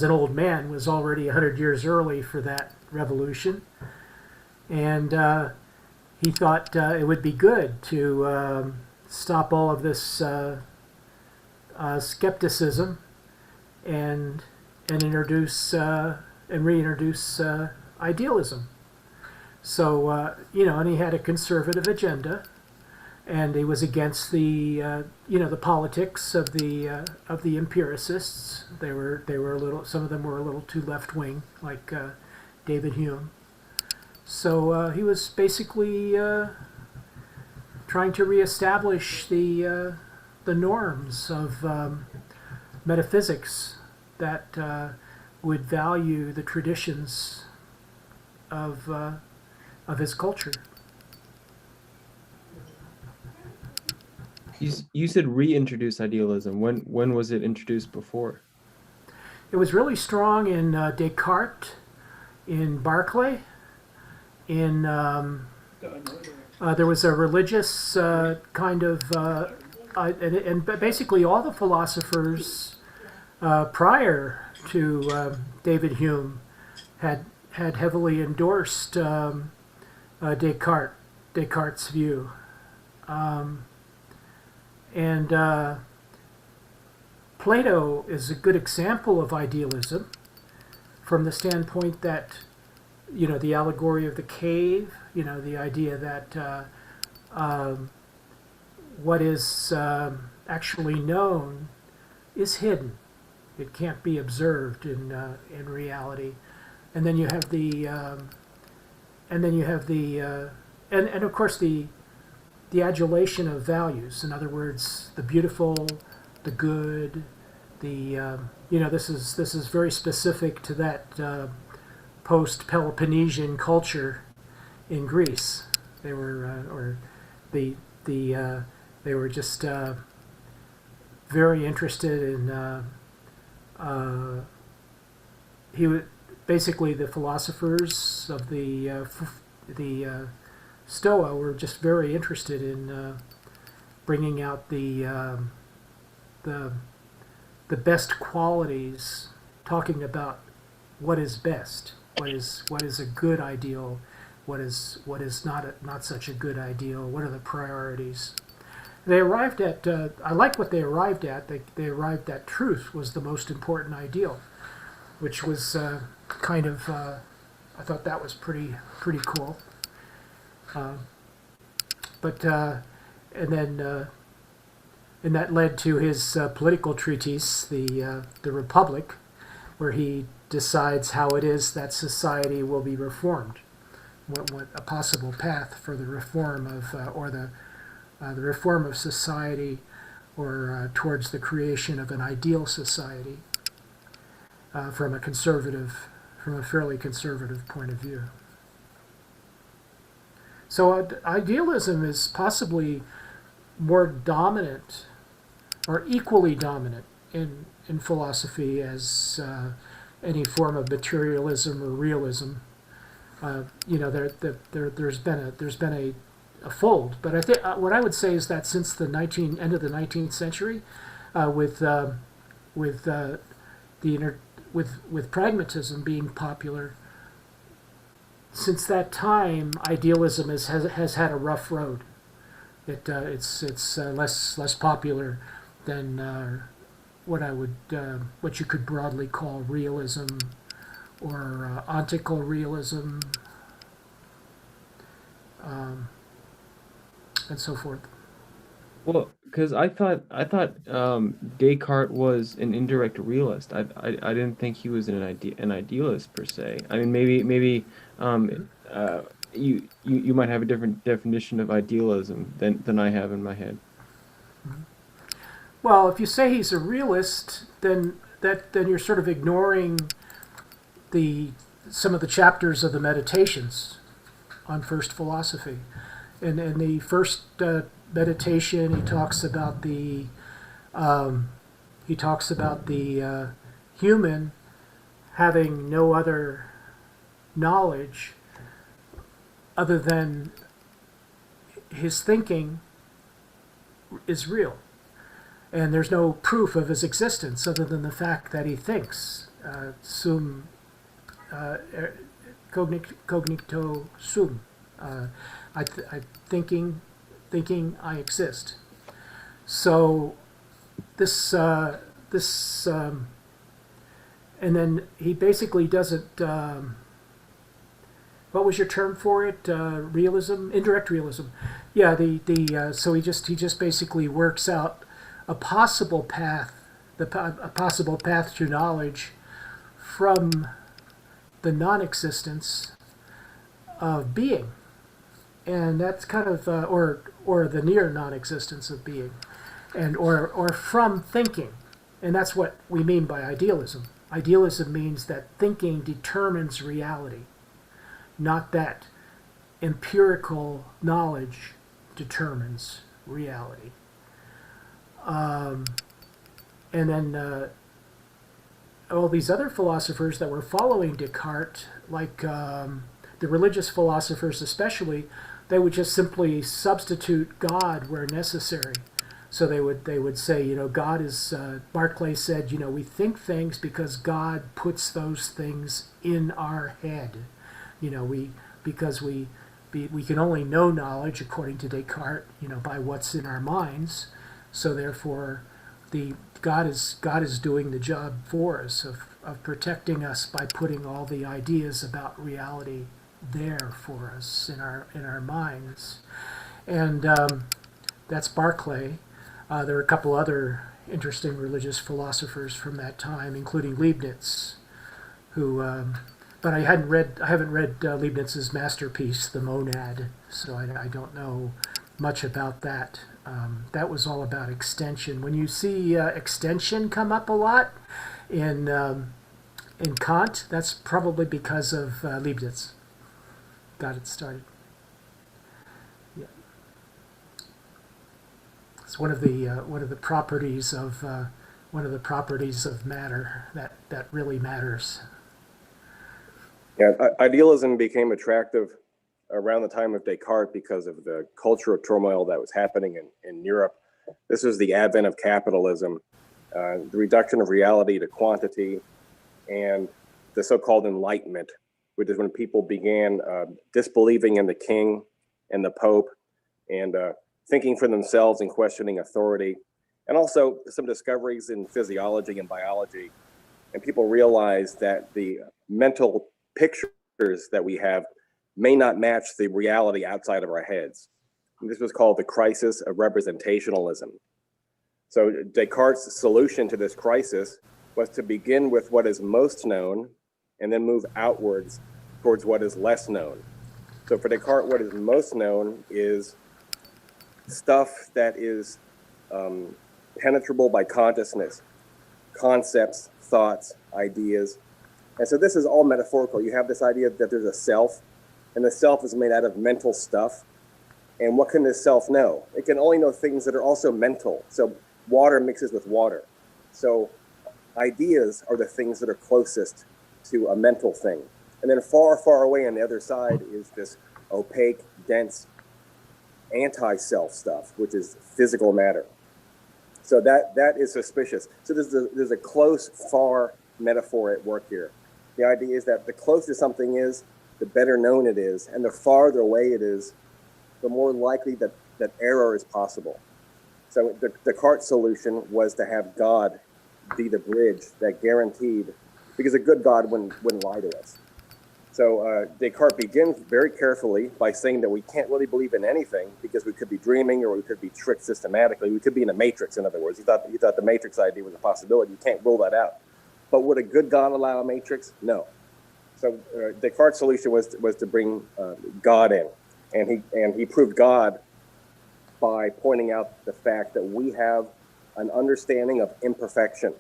as an old man, was already 100 years early for that revolution. And he thought it would be good to stop all of this skepticism and introduce and reintroduce idealism. So and he had a conservative agenda, and he was against the the politics of the empiricists. They were a little. Some of them were a little too left wing, like David Hume. So he was basically trying to reestablish the norms of metaphysics that would value the traditions of his culture. You said reintroduce idealism. When was it introduced before? It was really strong in Descartes, in Berkeley, in there was a religious kind of and basically all the philosophers prior to David Hume had heavily endorsed Descartes' view. And Plato is a good example of idealism from the standpoint that, the allegory of the cave, the idea that what is actually known is hidden. It can't be observed in reality. And then you have and of course the adulation of values. In other words, the beautiful, the good, this is very specific to that post-Peloponnesian culture in Greece. They were they were just very interested in basically the philosophers of the Stoa were just very interested in bringing out the best qualities, talking about what is best, what is a good ideal, what is not such a good ideal, what are the priorities. They arrived at I like what they arrived at. They arrived at truth was the most important ideal, which was kind of I thought that was pretty cool. And that led to his political treatise, the Republic, where he decides how it is that society will be reformed, what a possible path for the reform of the reform of society, or towards the creation of an ideal society, from a fairly conservative point of view. So idealism is possibly more dominant or equally dominant in philosophy as any form of materialism or realism. There's been a fold, but I think what I would say is that since the end of the 19th century, with pragmatism being popular, since that time, idealism has had a rough road. It's less popular than what you could broadly call realism or ontical realism, and so forth. Well, because I thought Descartes was an indirect realist. I didn't think he was an idealist per se. I mean, maybe you might have a different definition of idealism than I have in my head. Well, if you say he's a realist, then you're sort of ignoring some of the chapters of the Meditations on first philosophy. And in the first meditation, he talks about the human having no other knowledge other than his thinking is real. And there's no proof of his existence other than the fact that he thinks. sum cognito sum. Thinking I exist. So this and then he basically doesn't. What was your term for it? Realism, indirect realism. Yeah. So he just basically works out a possible path, a possible path to knowledge from the non-existence of being, and that's kind of or the near non-existence of being, and or from thinking, and that's what we mean by idealism. Idealism means that thinking determines reality, not that empirical knowledge determines reality. And then all these other philosophers that were following Descartes, like the religious philosophers especially, they would just simply substitute God where necessary. So they would say, God is. Barclay said, we think things because God puts those things in our head. Because we can only know knowledge according to Descartes, by what's in our minds. So therefore, God is doing the job for us of protecting us by putting all the ideas about reality there for us in our minds, and that's Barclay. There are a couple other interesting religious philosophers from that time, including Leibniz, who. But I haven't read Leibniz's masterpiece, The Monad, so I don't know much about that. That was all about extension. When you see extension come up a lot in Kant, that's probably because of Leibniz. Got it started. Yeah, it's one of the properties of matter that really matters. Yeah, idealism became attractive around the time of Descartes because of the cultural turmoil that was happening in Europe. This was the advent of capitalism, the reduction of reality to quantity, and the so-called Enlightenment, which is when people began disbelieving in the king and the pope and thinking for themselves and questioning authority, and also some discoveries in physiology and biology. And people realized that the mental pictures that we have may not match the reality outside of our heads. And this was called the Crisis of Representationalism. So Descartes' solution to this crisis was to begin with what is most known and then move outwards towards what is less known. So for Descartes, what is most known is stuff that is penetrable by consciousness, concepts, thoughts, ideas. And so this is all metaphorical. You have this idea that there's a self, and the self is made out of mental stuff. And what can this self know? It can only know things that are also mental. So water mixes with water. So ideas are the things that are closest to a mental thing. And then far, far away on the other side is this opaque, dense, anti-self stuff, which is physical matter. So that is suspicious. So there's a close, far metaphor at work here. The idea is that the closer something is, the better known it is, and the farther away it is, the more likely that error is possible. So the Descartes solution was to have God be the bridge that guaranteed, because a good God wouldn't lie to us. So Descartes begins very carefully by saying that we can't really believe in anything because we could be dreaming or we could be tricked systematically. We could be in a matrix, in other words. He thought the matrix idea was a possibility. You can't rule that out. But would a good God allow a matrix? No. So Descartes' solution was to bring God in, and he proved God by pointing out the fact that we have an understanding of imperfection,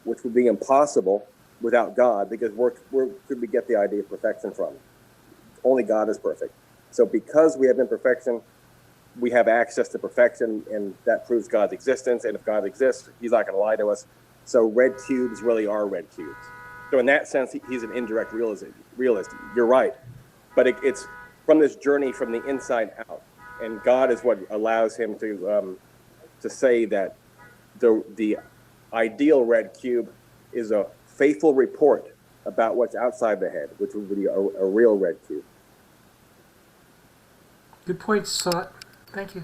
which would be impossible without God, because where could we get the idea of perfection from? Only God is perfect. So because we have imperfection, we have access to perfection, and that proves God's existence. And if God exists, he's not going to lie to us. So red cubes really are red cubes. So in that sense, he's an indirect realist. You're right. But it's from this journey from the inside out. And God is what allows him to say that the ideal red cube is a faithful report about what's outside the head, which would be a real red cube. Good point, Sot. Thank you.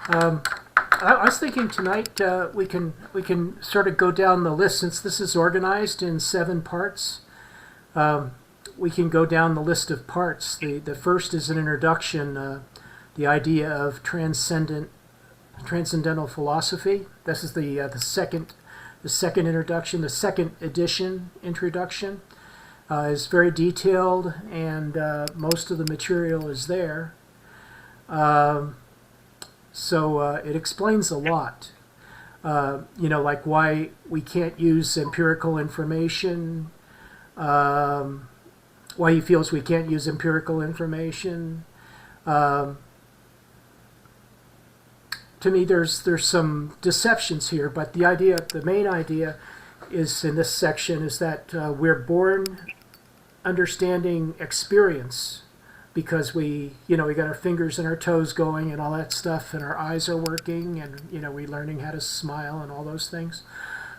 I was thinking tonight we can sort of go down the list, since this is organized in 7 parts. We can go down the list of parts. The first is an introduction, the idea of transcendental philosophy. This is the second introduction. The second edition introduction is very detailed, and most of the material is there. So it explains a lot. Like why we can't use empirical information. Why he feels we can't use empirical information. To me, there's some deceptions here, but the main idea is in this section is that we're born understanding experience because we got our fingers and our toes going and all that stuff, and our eyes are working, and we're learning how to smile and all those things.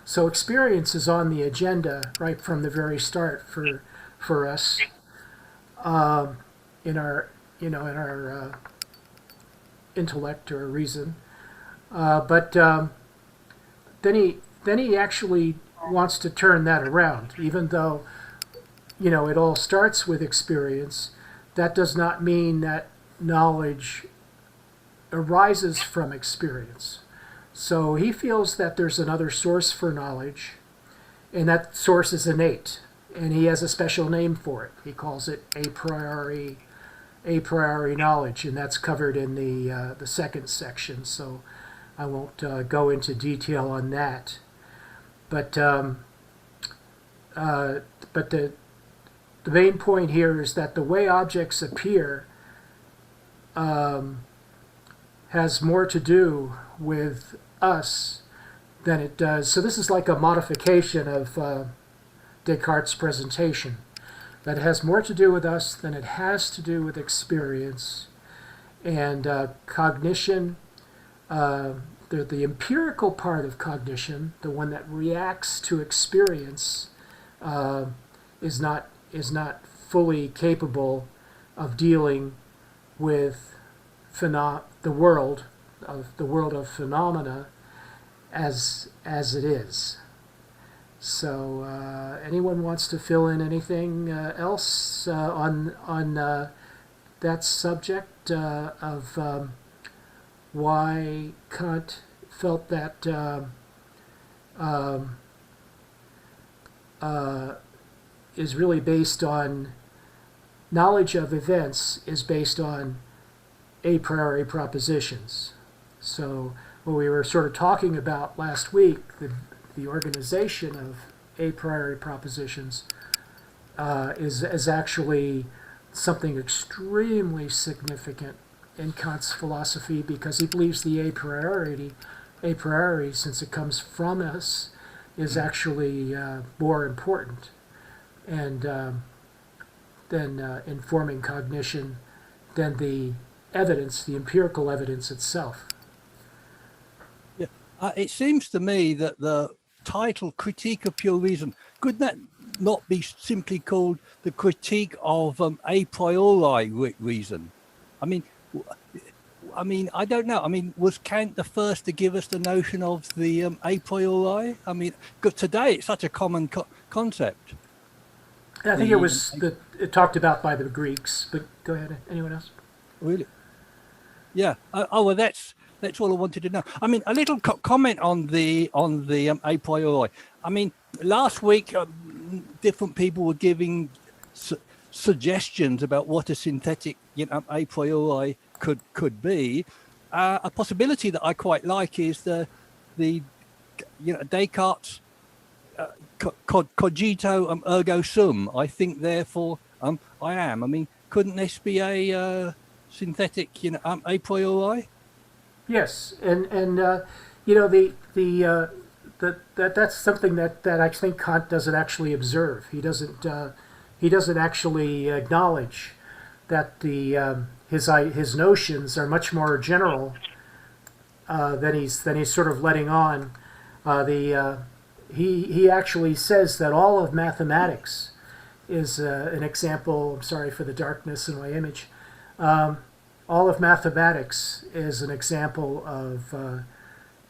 So experience is on the agenda right from the very start for us in our intellect or reason. But then he actually wants to turn that around. Even though it all starts with experience, that does not mean that knowledge arises from experience. So he feels that there's another source for knowledge, and that source is innate, and he has a special name for it. He calls it a priori knowledge, and that's covered in the second section. So I won't go into detail on that. But the main point here is that the way objects appear has more to do with us than it does. So this is like a modification of Descartes' presentation, that it has more to do with us than it has to do with experience. And cognition, the empirical part of cognition, the one that reacts to experience, is not fully capable of dealing with the world of phenomena as it is. So anyone wants to fill in anything else on that subject of why Kant felt that is really based on knowledge of events is based on a priori propositions. So what we were sort of talking about last week, the organization of a priori propositions is actually something extremely significant in Kant's philosophy, because he believes the a priori, since it comes from us, is actually more important and than informing cognition than the evidence, the empirical evidence itself. Yeah, it seems to me that the title "Critique of Pure Reason" could that not be simply called the critique of a priori reason? I mean, I don't know. I mean, was Kant the first to give us the notion of the a priori? I mean, because today it's such a common concept. I think it was talked about by the Greeks, but go ahead. Anyone else? Really? Yeah. Oh, well, that's all I wanted to know. I mean, a little comment on the a priori. I mean, last week, different people were giving suggestions about what a synthetic, a priori could be. A possibility that I quite like is the Descartes' cogito ergo sum. I think, therefore, I am. I mean, couldn't this be a synthetic, a priori? Yes, and that's something that I think Kant doesn't actually observe. He doesn't actually acknowledge that his notions are much more general than he's sort of letting on. he actually says that all of mathematics is an example. I'm sorry for the darkness in my image. All of mathematics is an example of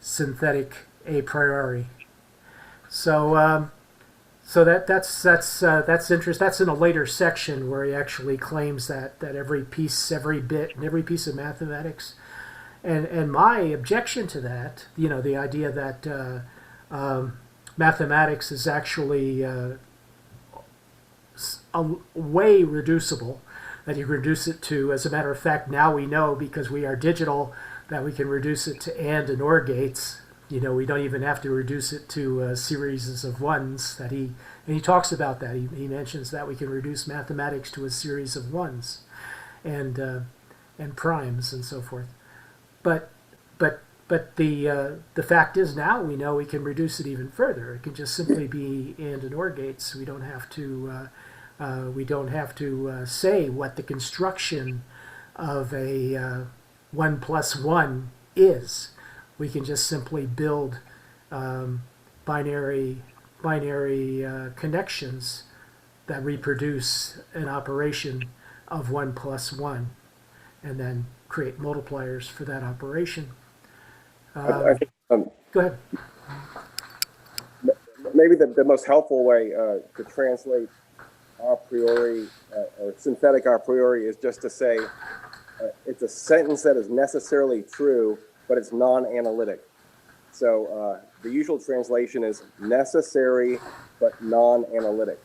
synthetic a priori. So that's interesting. That's in a later section where he actually claims that every piece, every bit, and every piece of mathematics. And my objection to that, the idea that mathematics is actually way reducible, that you reduce it to, as a matter of fact, now we know because we are digital that we can reduce it to and OR gates. We don't even have to reduce it to series of ones. And he talks about that. He mentions that we can reduce mathematics to a series of ones, and primes and so forth. But the fact is now we know we can reduce it even further. It can just simply be and OR gates. We don't have to say what the construction of a 1 plus 1 is. We can just simply build binary connections that reproduce an operation of 1 plus 1, and then create multipliers for that operation. I think, Go ahead. maybe the most helpful way to translate a priori or synthetic a priori is just to say it's a sentence that is necessarily true, but it's non-analytic. So the usual translation is necessary but non-analytic.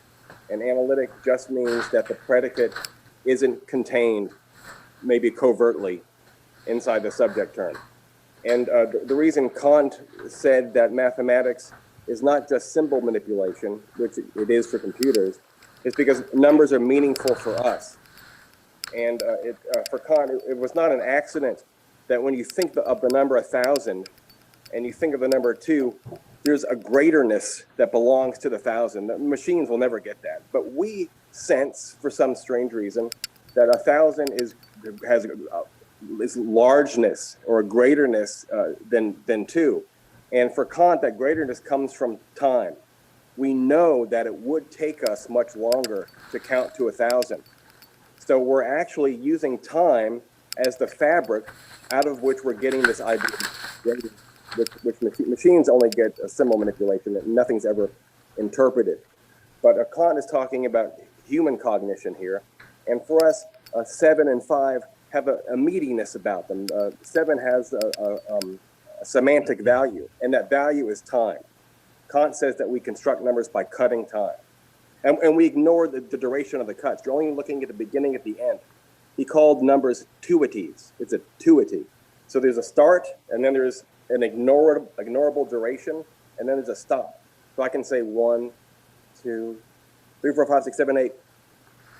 And analytic just means that the predicate isn't contained, maybe covertly, inside the subject term. And the reason Kant said that mathematics is not just symbol manipulation, which it is for computers, is because numbers are meaningful for us. And for Kant, it was not an accident that when you think of the number 1,000 and you think of the number 2, there's a greaterness that belongs to the 1,000. The machines will never get that. But we sense, for some strange reason, that 1,000 has largeness or a greaterness than 2. And for Kant, that greaterness comes from time. We know that it would take us much longer to count to 1,000. So we're actually using time as the fabric out of which we're getting this idea, which machines only get a symbol manipulation, that nothing's ever interpreted. But Kant is talking about human cognition here. And for us, 7 and 5 have a meatiness about them. 7 has a semantic value, and that value is time. Kant says that we construct numbers by cutting time. And we ignore the duration of the cuts. You're only looking at the beginning, at the end. He called numbers tuities. It's a tuity. So there's a start, and then there's an ignorable duration, and then there's a stop. So I can say 1, 2, 3, 4, 5, 6, 7, 8.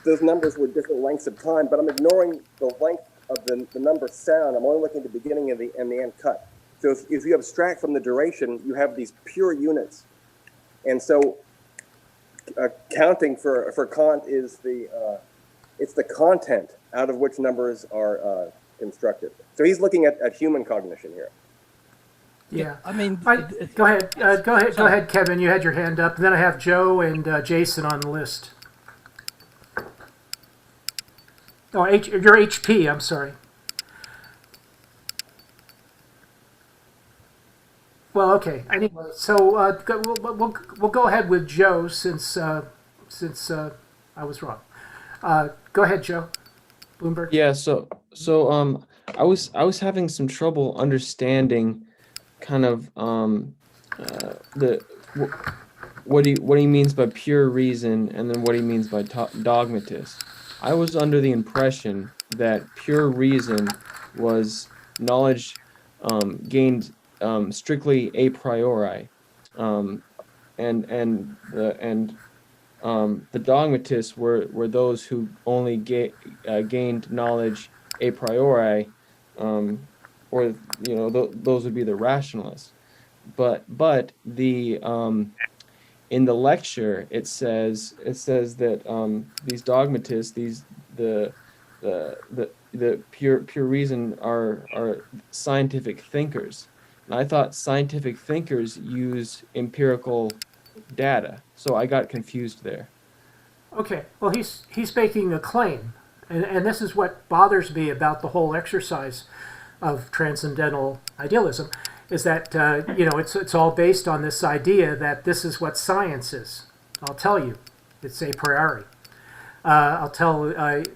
Those numbers were different lengths of time, but I'm ignoring the length of the number sound. I'm only looking at the beginning and the end cut. So if you abstract from the duration, you have these pure units. And so counting for Kant is it's the content out of which numbers are constructed. So he's looking at human cognition here. Yeah, I mean, go ahead, Kevin. You had your hand up. Then I have Joe and Jason on the list. Oh, your HP. I'm sorry. Well, okay. Anyway, so we'll go ahead with Joe since I was wrong. Go ahead, Joe. Bloomberg. Yeah, so I was having some trouble understanding kind of what he means by pure reason, and then what he means by dogmatist. I was under the impression that pure reason was knowledge gained strictly a priori, and the dogmatists were those who only gained knowledge a priori, or those would be the rationalists. But the in the lecture it says that these dogmatists, the pure reason are scientific thinkers. And I thought scientific thinkers use empirical data. So I got confused there. Okay, well, he's making a claim, and this is what bothers me about the whole exercise of transcendental idealism, is that it's all based on this idea that this is what science is. I'll tell you, it's a priori. I'll tell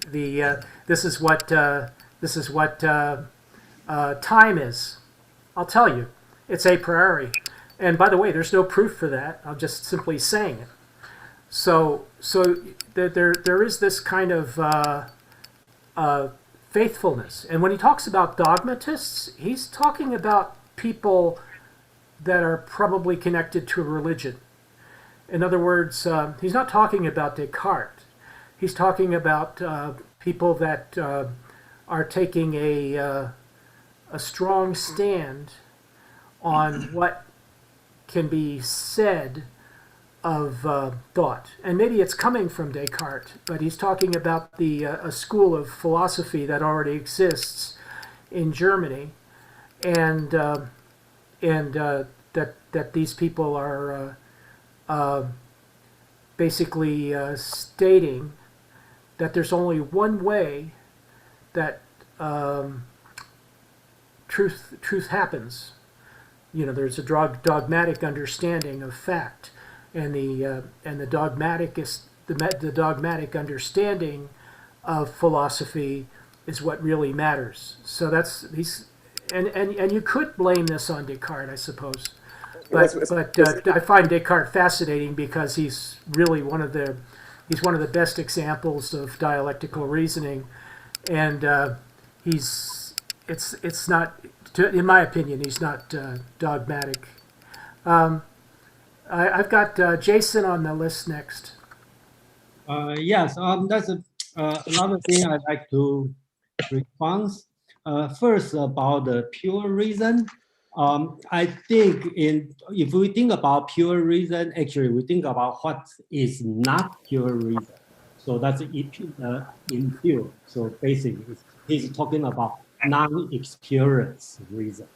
this is what time is. I'll tell you, it's a priori. And by the way, there's no proof for that. I'm just simply saying it. So there is this kind of faithfulness. And when he talks about dogmatists, he's talking about people that are probably connected to a religion. In other words, he's not talking about Descartes. He's talking about people that are taking a strong stand on what can be said of thought. And maybe it's coming from Descartes, but he's talking about a school of philosophy that already exists in Germany, and that these people are basically stating that there's only one way that truth happens. There's a dogmatic understanding of fact, and the dogmatic understanding of philosophy is what really matters. So and you could blame this on Descartes, I suppose, but I find Descartes fascinating because he's really one of the best examples of dialectical reasoning, and it's not, in my opinion, he's not dogmatic. I've got Jason on the list next. Yes, that's another thing I'd like to respond. First, about the pure reason. I think if we think about pure reason, actually we think about what is not pure reason. So that's impure. So basically, he's talking about non-experience reason.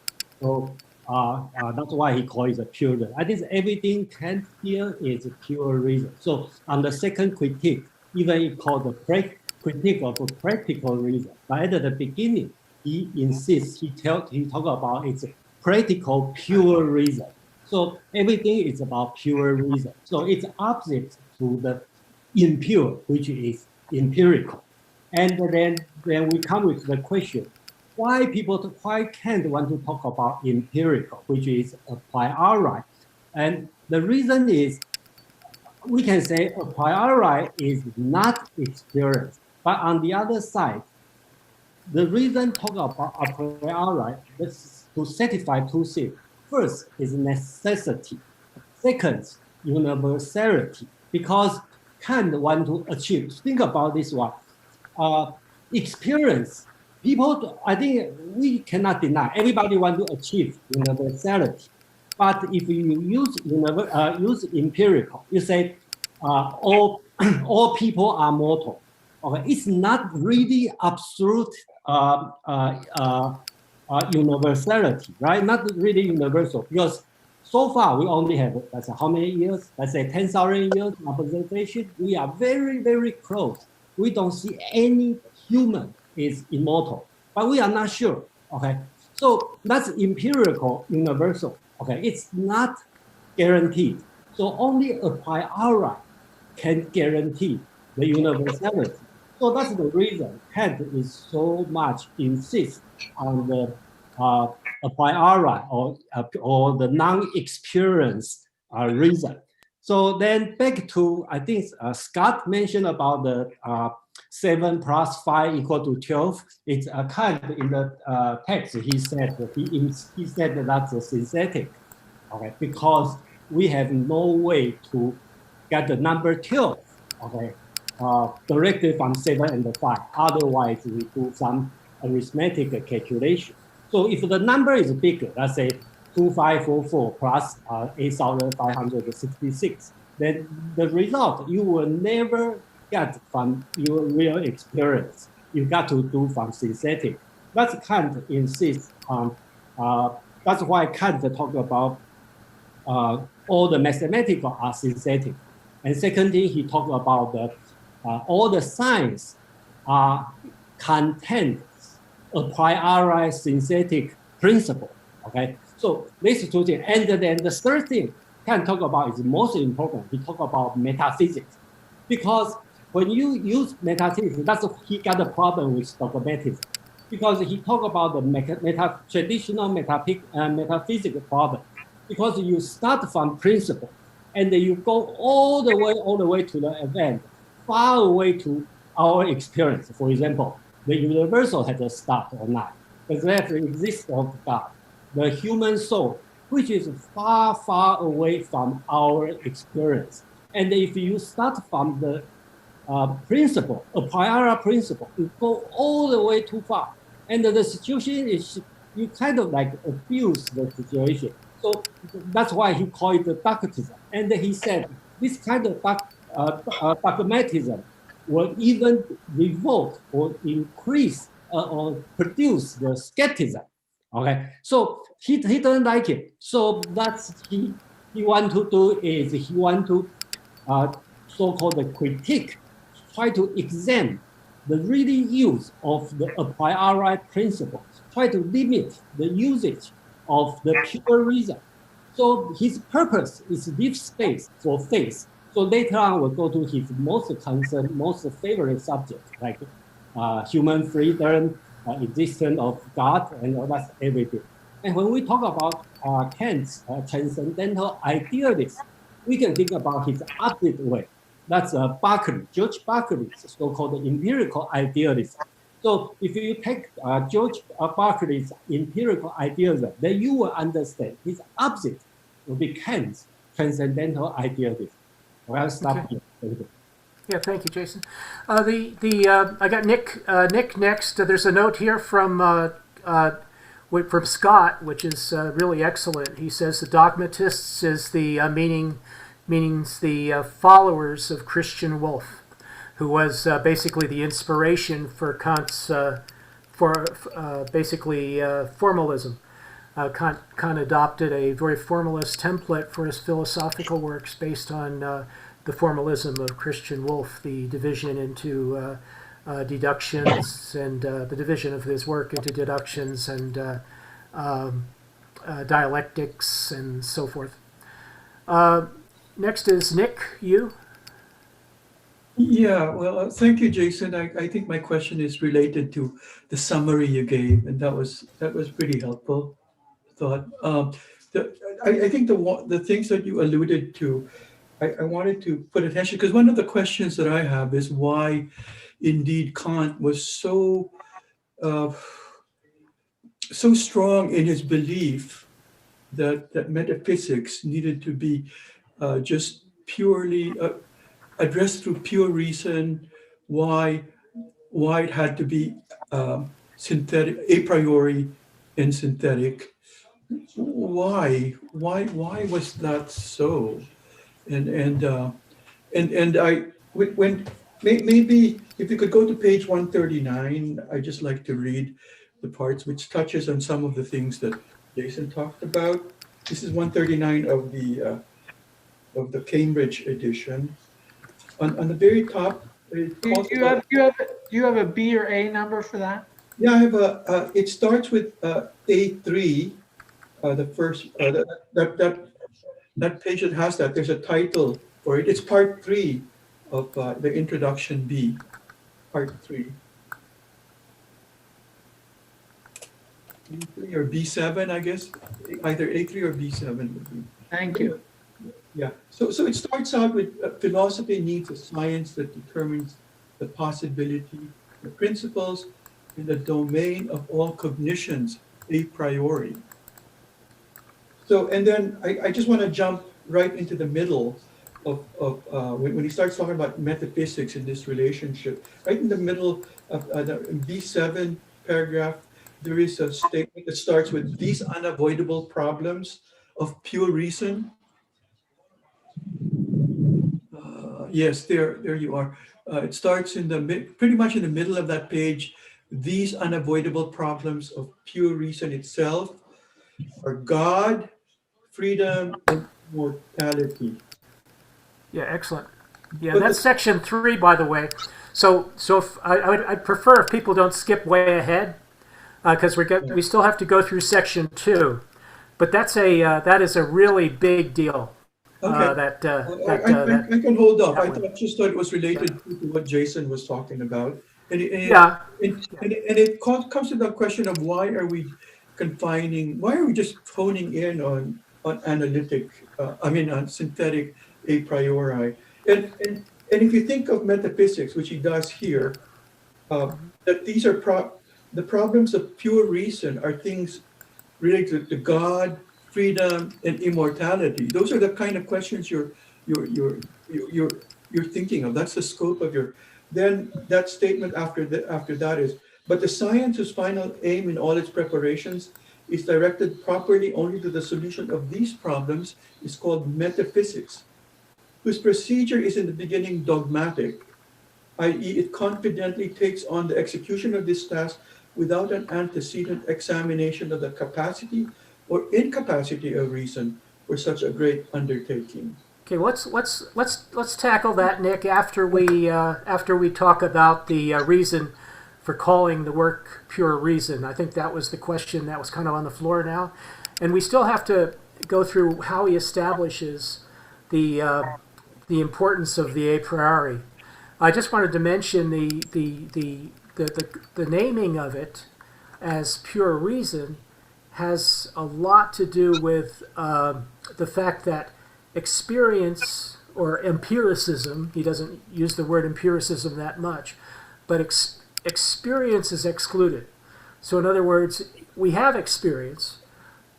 So that's why he calls it a pure reason. I think everything Kant here is a pure reason. So on the second critique, even he called the critique of a practical reason. But at the beginning, he insists, he talk about it's a practical pure reason. So everything is about pure reason. So it's opposite to the impure, which is empirical. And then we come with the question, why Kant want to talk about empirical, which is a priori? And the reason is, we can say a priori is not experience. But on the other side, the reason talk about a priori is to satisfy two things. First is necessity. Second, universality. Because Kant want to achieve, think about this one, experience. People, I think we cannot deny, everybody want to achieve universality. But if you use empirical, you say all people are mortal. Okay, it's not really absolute universality, right? Not really universal, because so far we only have, let's say, how many years? Let's say 10,000 years of observation. We are very, very close. We don't see any human is immortal, but we are not sure. Okay, so that's empirical universal. Okay, it's not guaranteed. So only a priori can guarantee the universality. So that's the reason Kant is so much insist on the a priori or the non-experience reason. So then back to, I think Scott mentioned about the 7 + 5 = 12. It's a kind in the text. He said that that's a synthetic, okay, because we have no way to get the number 12, okay, directly from 7 and 5. Otherwise, we do some arithmetic calculation. So if the number is bigger, let's say 2544 plus 8,566, then the result you will never get from your real experience. You got to do from synthetic. That's Kant insists on. That's why Kant talk about all the mathematical are synthetic. And second thing, he talked about all the science are content a priori synthetic principle. Okay, so these two things. And then the third thing Kant talk about is most important. He talk about metaphysics, because when you use metaphysics, that's he got a problem with dogmatism, because he talk about the traditional metaphysical problem, because you start from principle and you go all the way to the event, far away to our experience. For example, the universal has a start or not, but there exists of God, the human soul, which is far, far away from our experience. And if you start from the principle, a priori principle, you go all the way too far. And the situation is, you kind of like abuse the situation. So that's why he called it the dogmatism. And he said, this kind of dogmatism will even revoke or increase or produce the skepticism. Okay, so he doesn't like it. So that's he want to do is he want to so-called critique, try to examine the really use of the a priori principle, try to limit the usage of the pure reason. So his purpose is leave space for faith. So later on, we'll go to his most concerned, most favorite subject, like human freedom, existence of God, and all that everything. And when we talk about Kant's transcendental idealism, we can think about his opposite way. That's George Berkeley's so-called empirical idealism. So if you take George Berkeley's empirical idealism, then you will understand his opposite will be Kant's transcendental idealism. Well, I'll stop here. Thank you. Yeah, thank you, Jason. I got Nick. Nick next. There's a note here from Scott, which is really excellent. He says the dogmatists is the means the followers of Christian Wolff, who was basically the inspiration for Kant's formalism. Kant adopted a very formalist template for his philosophical works based on the formalism of Christian Wolff, the division into deductions and the division of his work into deductions and dialectics and so forth. Next is Nick, you. Yeah, well, thank you, Jason. I think my question is related to the summary you gave, and that was pretty helpful. Thought. I think the things that you alluded to, I wanted to put attention, because one of the questions that I have is why, indeed, Kant was so strong in his belief that metaphysics needed to be just purely addressed through pure reason, why it had to be synthetic, a priori and synthetic. Why was that so? And maybe if you could go to page 139, I'd just like to read the parts which touches on some of the things that Jason talked about. This is 139 of the Cambridge edition. On the very top, Do you have a B or A number for that? Yeah, I have it starts with A3. The first that page that has that, there's a title for it. It's part 3 of the introduction B, part 3. B3 or B7, I guess. Either A3 or B7 would be. Thank you. Yeah. So it starts out with philosophy needs a science that determines the possibility, the principles in the domain of all cognitions a priori. So, and then I just want to jump right into the middle of when he starts talking about metaphysics in this relationship. Right in the middle of the B7 paragraph, there is a statement that starts with these unavoidable problems of pure reason. Yes, there you are. It starts in pretty much in the middle of that page. These unavoidable problems of pure reason itself are God, freedom, immortality. Yeah, excellent. Yeah, But that's the- section 3, by the way. So if, I'd prefer if people don't skip way ahead, because we still have to go through section 2. But that is a really big deal. Okay. That I can hold off. that I one. just thought it was related to what Jason was talking about. Yeah. It comes to the question of why are we just honing in on analytic, on synthetic a priori. And if you think of metaphysics, which he does here, that these are the problems of pure reason are things related to God, freedom, and immortality. Those are the kind of questions you're thinking of. That's the scope of your. Then that statement after that is, but the science whose final aim in all its preparations is directed properly only to the solution of these problems is called metaphysics, whose procedure is in the beginning dogmatic, i.e., it confidently takes on the execution of this task without an antecedent examination of the capacity or incapacity of reason for such a great undertaking. Okay, let's tackle that, Nick, after we talk about the reason for calling the work pure reason. I think that was the question that was kind of on the floor now, and we still have to go through how he establishes the importance of the a priori. I just wanted to mention the naming of it as pure reason has a lot to do with the fact that experience or empiricism, he doesn't use the word empiricism that much, but experience is excluded. So in other words, we have experience,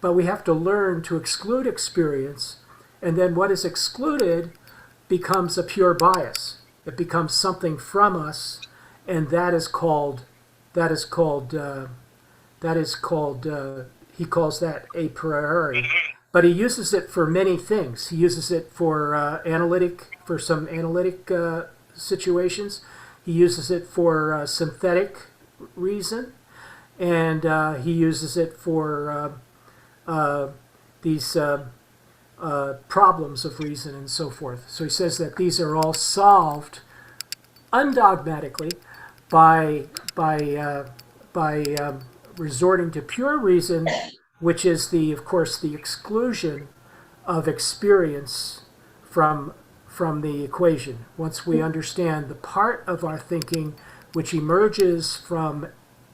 but we have to learn to exclude experience, and then what is excluded becomes a pure bias. It becomes something from us, and he calls that a priori. But he uses it for many things. He uses it for some analytic situations. He uses it for synthetic reason, and he uses it for these problems of reason and so forth. So he says that these are all solved undogmatically by resorting to pure reason, which is of course the exclusion of experience from the equation. Once we understand the part of our thinking which emerges from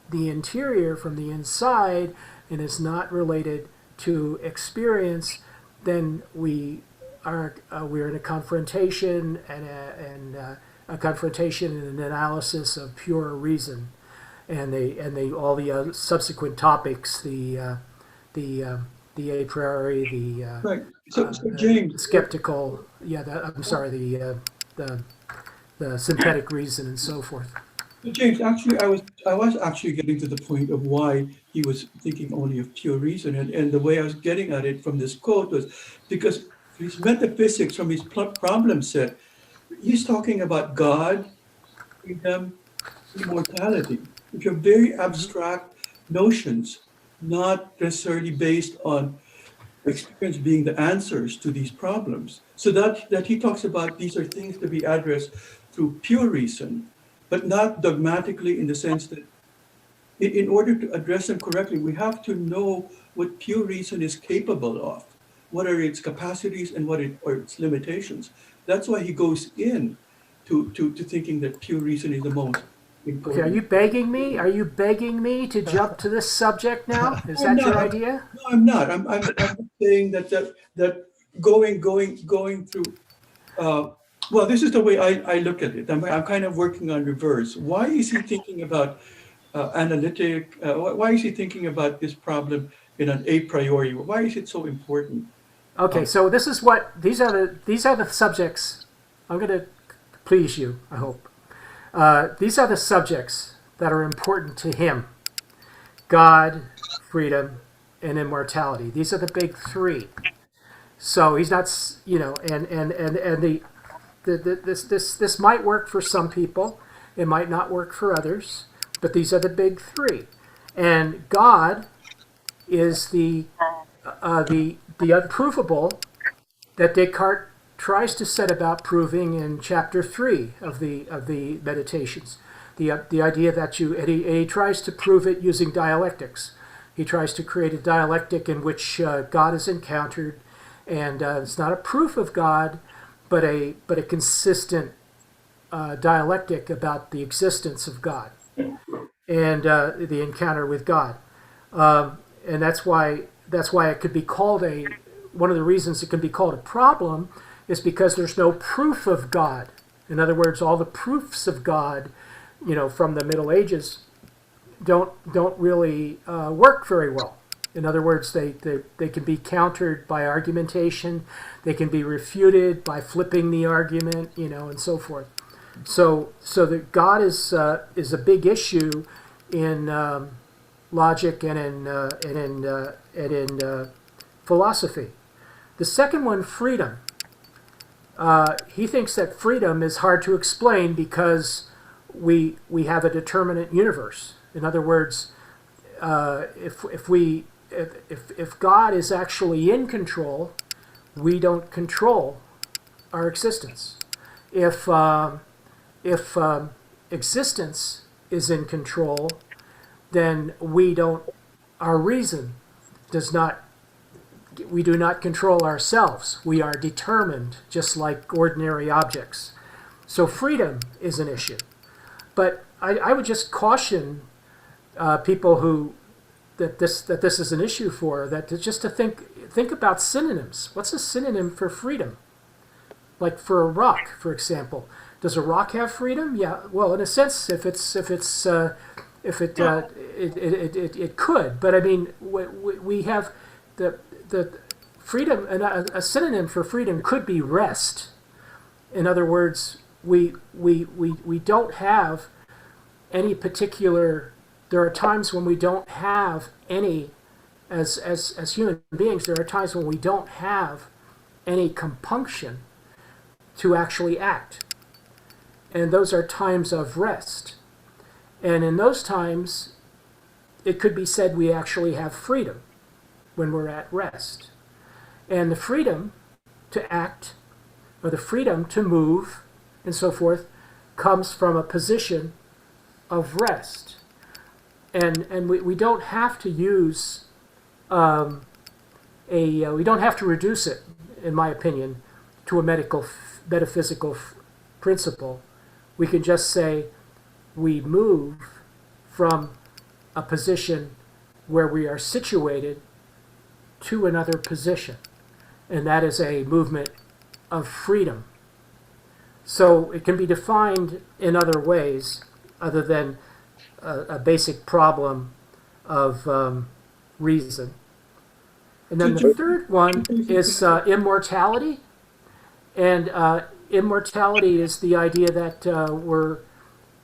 the interior, from the inside, and is not related to experience, then we're in a confrontation and an analysis of pure reason, and all the other subsequent topics, the a priori, Right. So James, skeptical, the synthetic reason and so forth. James, actually, I was actually getting to the point of why he was thinking only of pure reason, and the way I was getting at it from this quote was because his metaphysics, from his problem set, he's talking about God, freedom, immortality, which are very abstract notions, not necessarily based on experience being the answers to these problems. So that he talks about, these are things to be addressed through pure reason, but not dogmatically, in the sense that in order to address them correctly, we have to know what pure reason is capable of, what are its capacities and what are its limitations. That's why he goes in to thinking that pure reason is the most important. Okay, are you begging me? Are you begging me to jump to this subject now? Is that your idea? No, I'm not. I'm saying that going through. Well, this is the way I look at it. I'm kind of working on reverse. Why is he thinking about analytic? Why is he thinking about this problem in an a priori? Why is it so important? Okay, so this is what these are the subjects. I'm going to please you, I hope. These are the subjects that are important to him: God, freedom, and immortality. These are the big three. So he's not, this might work for some people. It might not work for others. But these are the big three, and God is the unprovable that Descartes tries to set about proving in chapter 3 of the Meditations. The idea that he tries to prove it using dialectics. He tries to create a dialectic in which God is encountered, and it's not a proof of God, but a consistent dialectic about the existence of God and the encounter with God, and that's why it could be called one of the reasons it can be called a problem is because there's no proof of God. In other words, all the proofs of God, from the Middle Ages, don't really work very well. In other words, they can be countered by argumentation, they can be refuted by flipping the argument, and so forth. So that God is a big issue in logic and in philosophy. The second one, freedom. He thinks that freedom is hard to explain because we have a determinate universe. In other words, if God is actually in control, we don't control our existence. If existence is in control, then our reason we do not control ourselves. We are determined, just like ordinary objects. So freedom is an issue. But I would just caution people that this is an issue for, just to think about synonyms. What's a synonym for freedom? Like for a rock, for example. Does a rock have freedom? Yeah. Well, in a sense, it could. But I mean, we have the freedom, and a synonym for freedom could be rest. In other words, we don't have any particular. There are times when we don't have any, as human beings. There are times when we don't have any compunction to actually act, and those are times of rest. And in those times, it could be said we actually have freedom when we're at rest. And the freedom to act, or the freedom to move, and so forth, comes from a position of rest. And we don't have to use we don't have to reduce it, in my opinion, to a metaphysical principle. We can just say we move from a position where we are situated to another position, and that is a movement of freedom. So it can be defined in other ways other than a basic problem of reason. And then the third one is immortality. And immortality is the idea that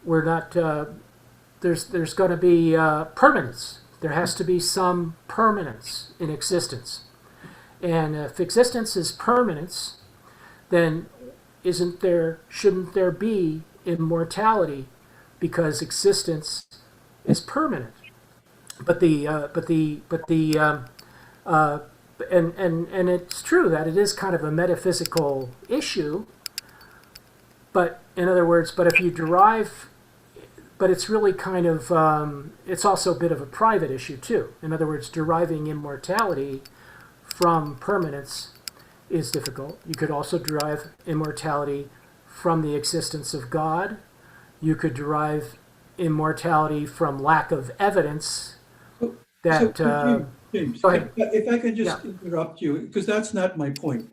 we're not, there's going to be permanence. There has to be some permanence in existence. And if existence is permanence, then shouldn't there be immortality, because existence is permanent. And it's true that it is kind of a metaphysical issue, but in other words, but it's really kind of, it's also a bit of a private issue too. In other words, deriving immortality from permanence is difficult. You could also derive immortality from the existence of God. You could derive immortality from lack of evidence. James, if I can just interrupt you, because that's not my point.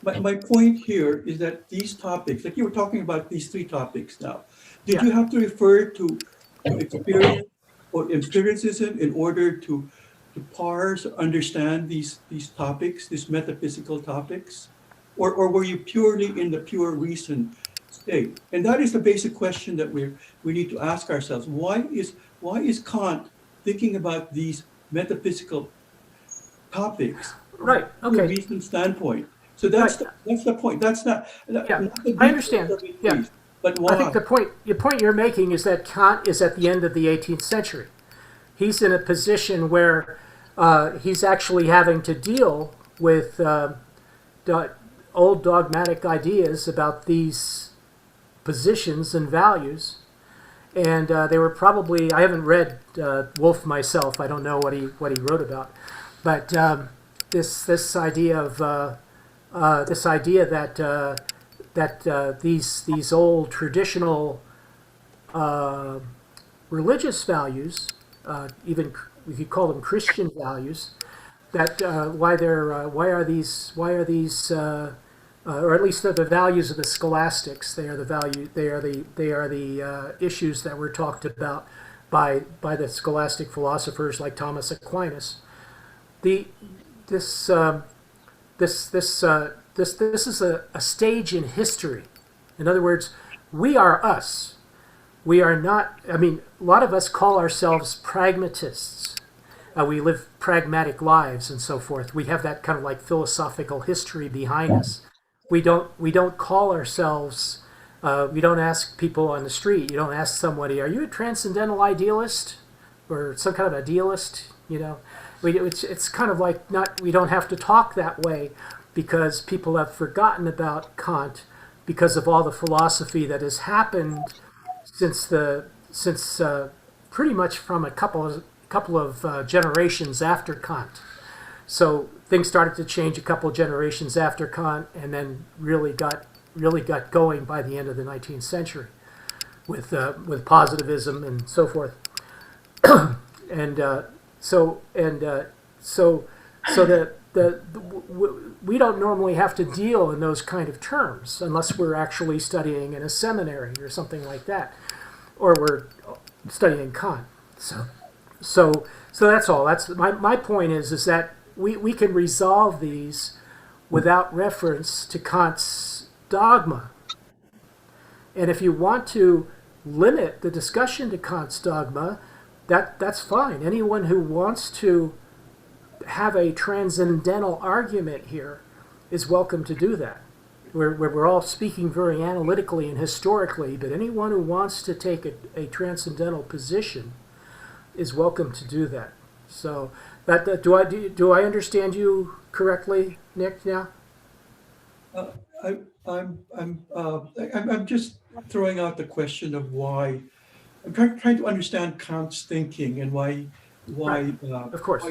My point here is that these topics, like you were talking about these three topics now, did you have to refer to experience or empiricism in order to parse or understand these topics, these metaphysical topics? Or were you purely in the pure reason state? And that is the basic question that we need to ask ourselves. Why is Kant thinking about these metaphysical topics right? Okay. from a reason standpoint? So that's the point. That's not. I understand. Yeah. But why? I think the point you're making is that Kant is at the end of the 18th century. He's in a position where he's actually having to deal with old dogmatic ideas about these positions and values. And they were probably, I haven't read Wolff myself, I don't know what he wrote about, but this idea of that these old traditional religious values, even we could call them Christian values, that why are these or at least they're the values of the scholastics. They are the issues that were talked about by the scholastic philosophers like Thomas Aquinas. This is a stage in history. In other words, we are us. We are not. I mean, a lot of us call ourselves pragmatists. We live pragmatic lives and so forth. We have that kind of like philosophical history behind us. We don't call ourselves. We don't ask people on the street. You don't ask somebody, "Are you a transcendental idealist or some kind of idealist?" You know, it's kind of like not. We don't have to talk that way because people have forgotten about Kant because of all the philosophy that has happened since pretty much from a couple of generations after Kant. So things started to change a couple of generations after Kant, and then really got going by the end of the 19th century with positivism and so forth. We don't normally have to deal in those kind of terms unless we're actually studying in a seminary or something like that, or we're studying Kant. So that's all. That's my point is that we can resolve these without reference to Kant's dogma. And if you want to limit the discussion to Kant's dogma, that's fine. Anyone who wants to have a transcendental argument here is welcome to do that. We're all speaking very analytically and historically, but anyone who wants to take a transcendental position is welcome to do that. So do I understand you correctly, Nick? Now, I'm just throwing out the question of why. I'm trying to understand Kant's thinking and why. Of course.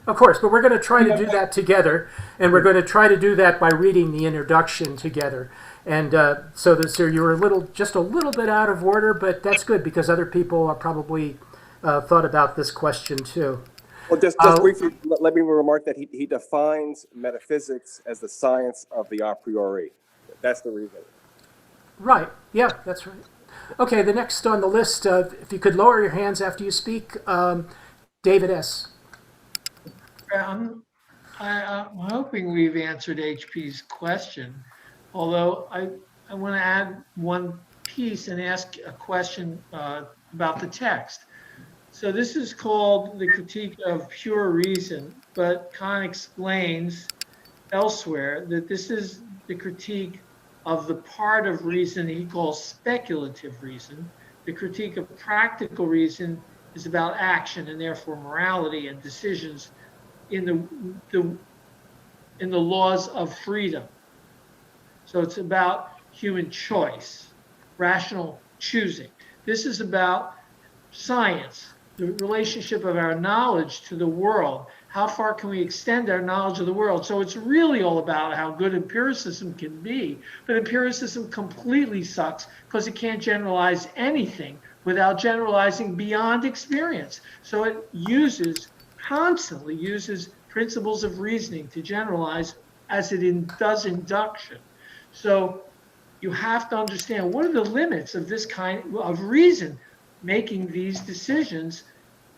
Of course, but we're going to try to do that together, and we're going to try to do that by reading the introduction together. And so you were just a little bit out of order, but that's good because other people are probably thought about this question too. Well, just briefly, let me remark that he defines metaphysics as the science of the a priori. That's the reason. Right. Yeah, that's right. Okay, the next on the list, if you could lower your hands after you speak, David S. I'm hoping we've answered HP's question, although I want to add one piece and ask a question about the text. So this is called the critique of pure reason, but Kant explains elsewhere that this is the critique of the part of reason he calls speculative reason. The critique of practical reason is about action and therefore morality and decisions in the laws of freedom. So it's about human choice, rational choosing. This is about science, the relationship of our knowledge to the world. How far can we extend our knowledge of the world? So it's really all about how good empiricism can be, but empiricism completely sucks because it can't generalize anything without generalizing beyond experience. So it constantly uses principles of reasoning to generalize as it does induction. So you have to understand what are the limits of this kind of reason making these decisions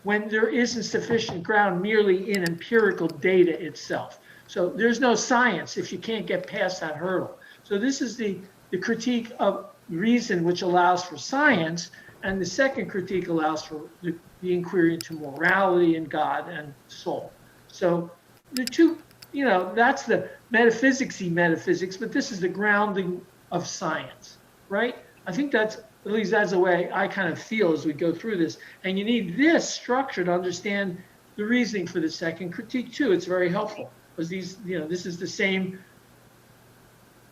when there isn't sufficient ground merely in empirical data itself. So there's no science if you can't get past that hurdle. So this is the critique of reason, which allows for science, and the second critique allows for the inquiry into morality and God and soul. So the two, that's the metaphysics-y metaphysics, but this is the grounding of science, right? I think at least that's the way I kind of feel as we go through this. And you need this structure to understand the reasoning for the second critique too. It's very helpful because this is the same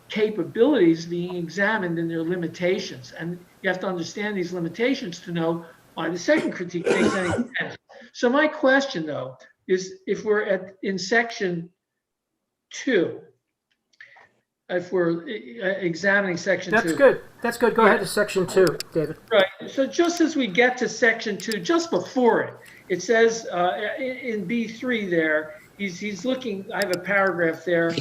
capabilities being examined and their limitations. And you have to understand these limitations to know why the second critique makes any sense. So my question, though, is if we're in section 2, if we're examining section 2. That's good. That's good. Go ahead to section 2, David. Right. So just as we get to section 2, just before it, it says in B3 there, he's looking, I have a paragraph there.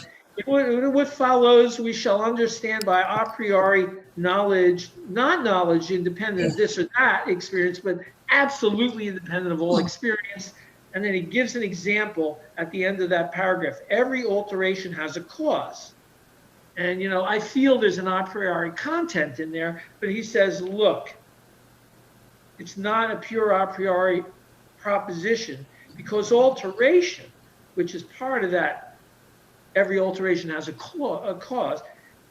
What follows, we shall understand by a priori knowledge, not knowledge independent of this or that experience, but absolutely independent of all experience. And then he gives an example at the end of that paragraph. Every alteration has a cause. And, you know, I feel there's an a priori content in there, but he says, look, it's not a pure a priori proposition, because alteration, which is part of that, every alteration has a cause.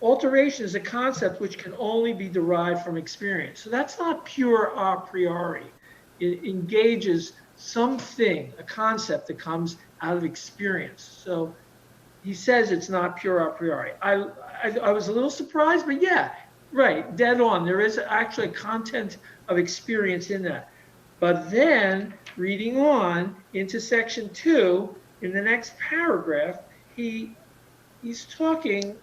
Alteration is a concept which can only be derived from experience. So that's not pure a priori. It engages something, a concept that comes out of experience. So he says it's not pure a priori. I was a little surprised, but yeah, right, dead on. There is actually a content of experience in that. But then, reading on into section 2, in the next paragraph, he's talking,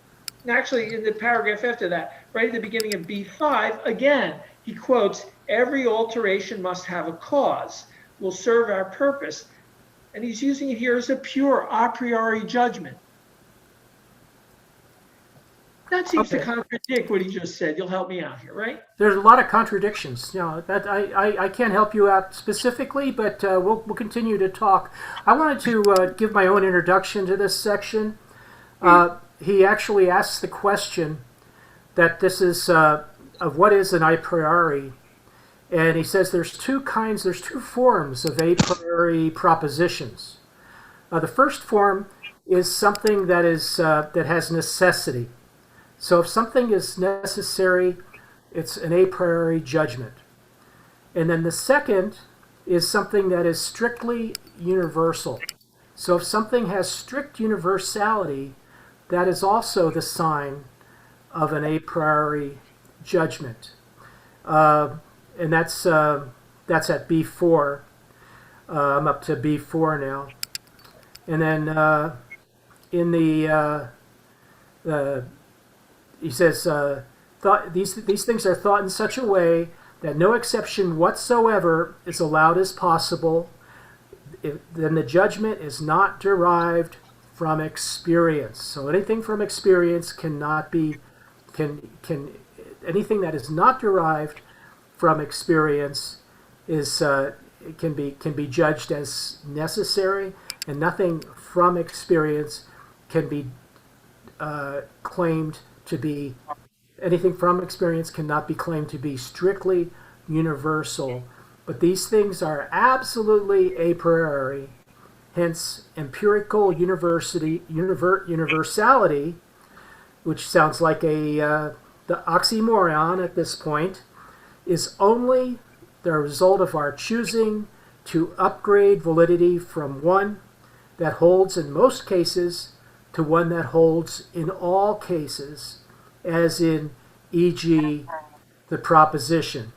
actually in the paragraph after that, right at the beginning of B5, again, he quotes, every alteration must have a cause, will serve our purpose. And he's using it here as a pure a priori judgment. That seems to contradict what he just said. You'll help me out here, right? There's a lot of contradictions. You know, that I can't help you out specifically, but we'll continue to talk. I wanted to give my own introduction to this section. He actually asks the question that this is of what is an a priori, and he says there's two forms of a priori propositions. The first form is something that has necessity. So if something is necessary, it's an a priori judgment. And then the second is something that is strictly universal. So if something has strict universality, that is also the sign of an a priori judgment. And that's at B4. I'm up to B4 now. And then in he says, these things are thought in such a way that no exception whatsoever is allowed as possible. Then the judgment is not derived from experience. So anything from experience cannot be, anything that is not derived from experience is can be judged as necessary, and nothing from experience can be claimed to be, anything from experience cannot be claimed to be strictly universal. But these things are absolutely a priori, hence empirical universality, which sounds like the oxymoron at this point, is only the result of our choosing to upgrade validity from one that holds in most cases to one that holds in all cases, as in, e.g., the proposition.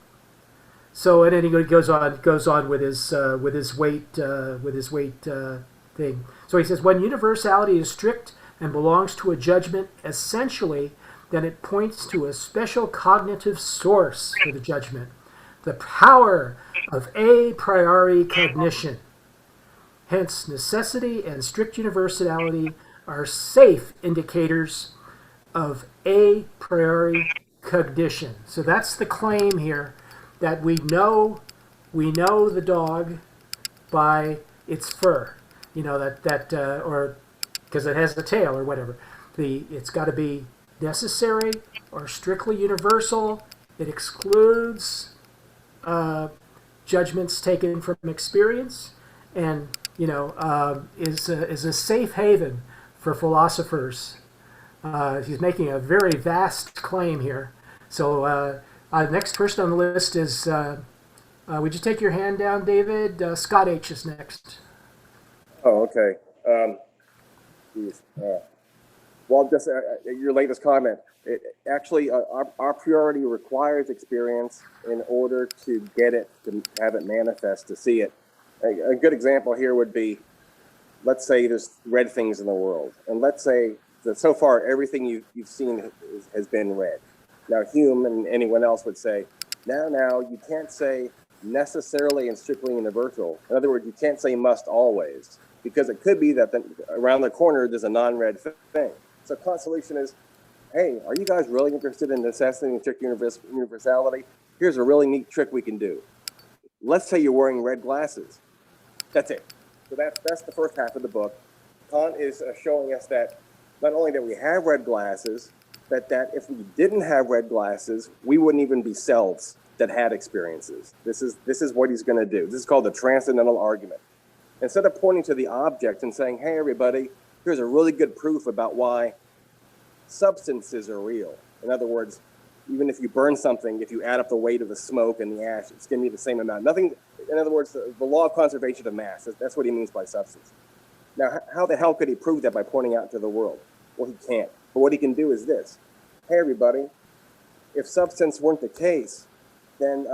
So, and then he goes on with his weight thing. So he says, when universality is strict and belongs to a judgment essentially, then it points to a special cognitive source for the judgment, the power of a priori cognition. Hence, necessity and strict universality are safe indicators of a priori cognition. So that's the claim here, that we know the dog by its fur, you know, or because it has the tail or whatever. It's got to be necessary or strictly universal. It excludes judgments taken from experience, and is a safe haven for philosophers. He's making a very vast claim here. So next person on the list is, would you take your hand down, David? Scott H. is next. Oh, okay. Well, just your latest comment. Actually, our priority requires experience in order to get it, to have it manifest, to see it. A good example here would be, let's say there's red things in the world, and let's say that so far everything you've seen has been red. Now, Hume and anyone else would say, now you can't say necessarily and strictly universal. In other words, you can't say must always, because it could be that around the corner there's a non-red thing. So Kant's solution is, hey, are you guys really interested in assessing strict universality? Here's a really neat trick we can do. Let's say you're wearing red glasses. That's it. So that's the first half of the book. Kant is showing us that not only that we have red glasses, but that if we didn't have red glasses, we wouldn't even be selves that had experiences. This is what he's going to do. This is called the Transcendental Argument. Instead of pointing to the object and saying, hey, everybody, here's a really good proof about why substances are real. In other words, even if you burn something, if you add up the weight of the smoke and the ash, it's going to be the same amount. Nothing, in other words, the law of conservation of mass, that's what he means by substance. Now, how the hell could he prove that by pointing out to the world? Well, he can't. But what he can do is this. Hey, everybody, if substance weren't the case, then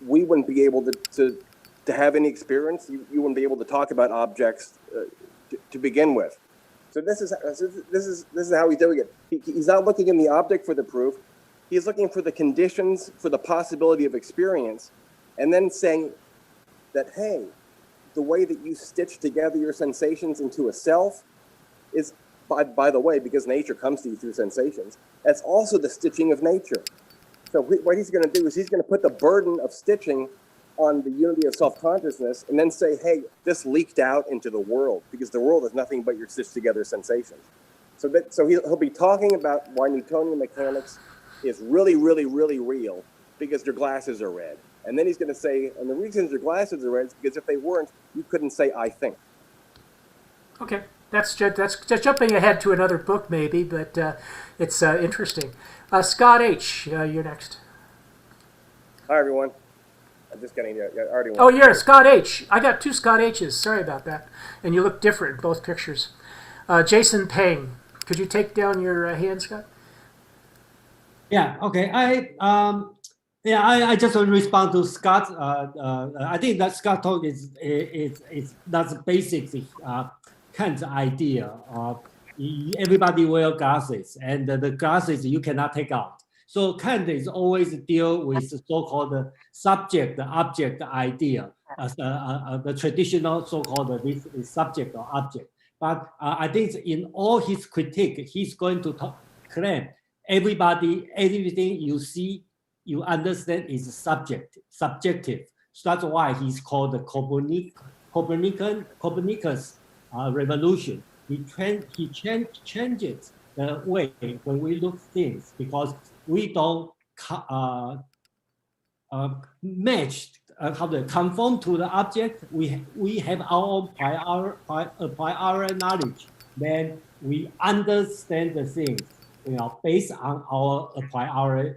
we wouldn't be able to have any experience. You wouldn't be able to talk about objects to begin with. So this is how he's doing it. He's not looking in the object for the proof. He's looking for the conditions for the possibility of experience, and then saying that, hey, the way that you stitch together your sensations into a self is, by the way, because nature comes to you through sensations, that's also the stitching of nature. So what he's going to do is he's going to put the burden of stitching on the unity of self-consciousness and then say, hey, this leaked out into the world because the world is nothing but your stitched together sensations. So he'll be talking about why Newtonian mechanics is really, really, really real because your glasses are red. And then he's going to say, and the reason your glasses are red is because if they weren't, you couldn't say, I think. Okay, that's just jumping ahead to another book maybe, but it's interesting. Scott H., you're next. Hi, everyone. I'm just getting there. I already went. Oh, you're Scott H. I got two Scott H's. Sorry about that. And you look different in both pictures. Jason Payne. Could you take down your hand, Scott? Yeah, okay. I just want to respond to Scott. I think that Scott talk is that's basically Kant's idea of everybody wear glasses, and the glasses you cannot take out. So Kant is always deal with the so-called subject-object idea, as the traditional so-called this subject or object. But I think in all his critique, he's going to claim everything you see, you understand is subjective. So that's why he's called the Copernicus revolution. He changes the way when we look things because we don't match conform to the object. We have our own prior knowledge. Then we understand the things, based on our prior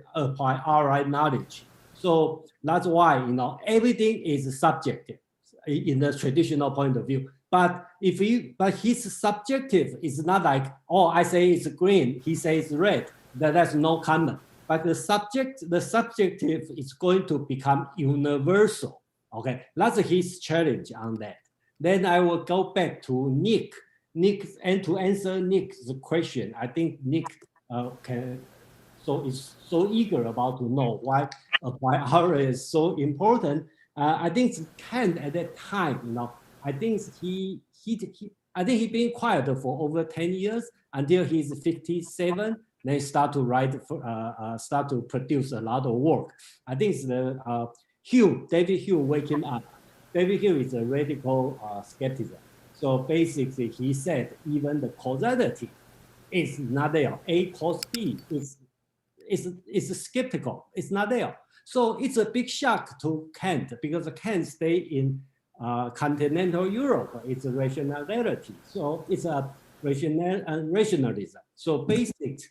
knowledge. So that's why everything is subjective in the traditional point of view. But his subjective is not like, oh, I say it's green, he says red. That's no common. But the subjective is going to become universal. Okay, that's his challenge on that. Then I will go back to Nick. And to answer Nick's question, I think Nick is so eager about to know why a priori is so important. I think Kant at that time, I think he been quiet for over 10 years until he's 57. They start to write, start to produce a lot of work. I think it's David Hume wake him up. David Hume is a radical skepticism. So basically, he said even the causality is not there. A cause B is skeptical. It's not there. So it's a big shock to Kant because Kant stayed in continental Europe. It's a rationality. So it's a rationalism. So basic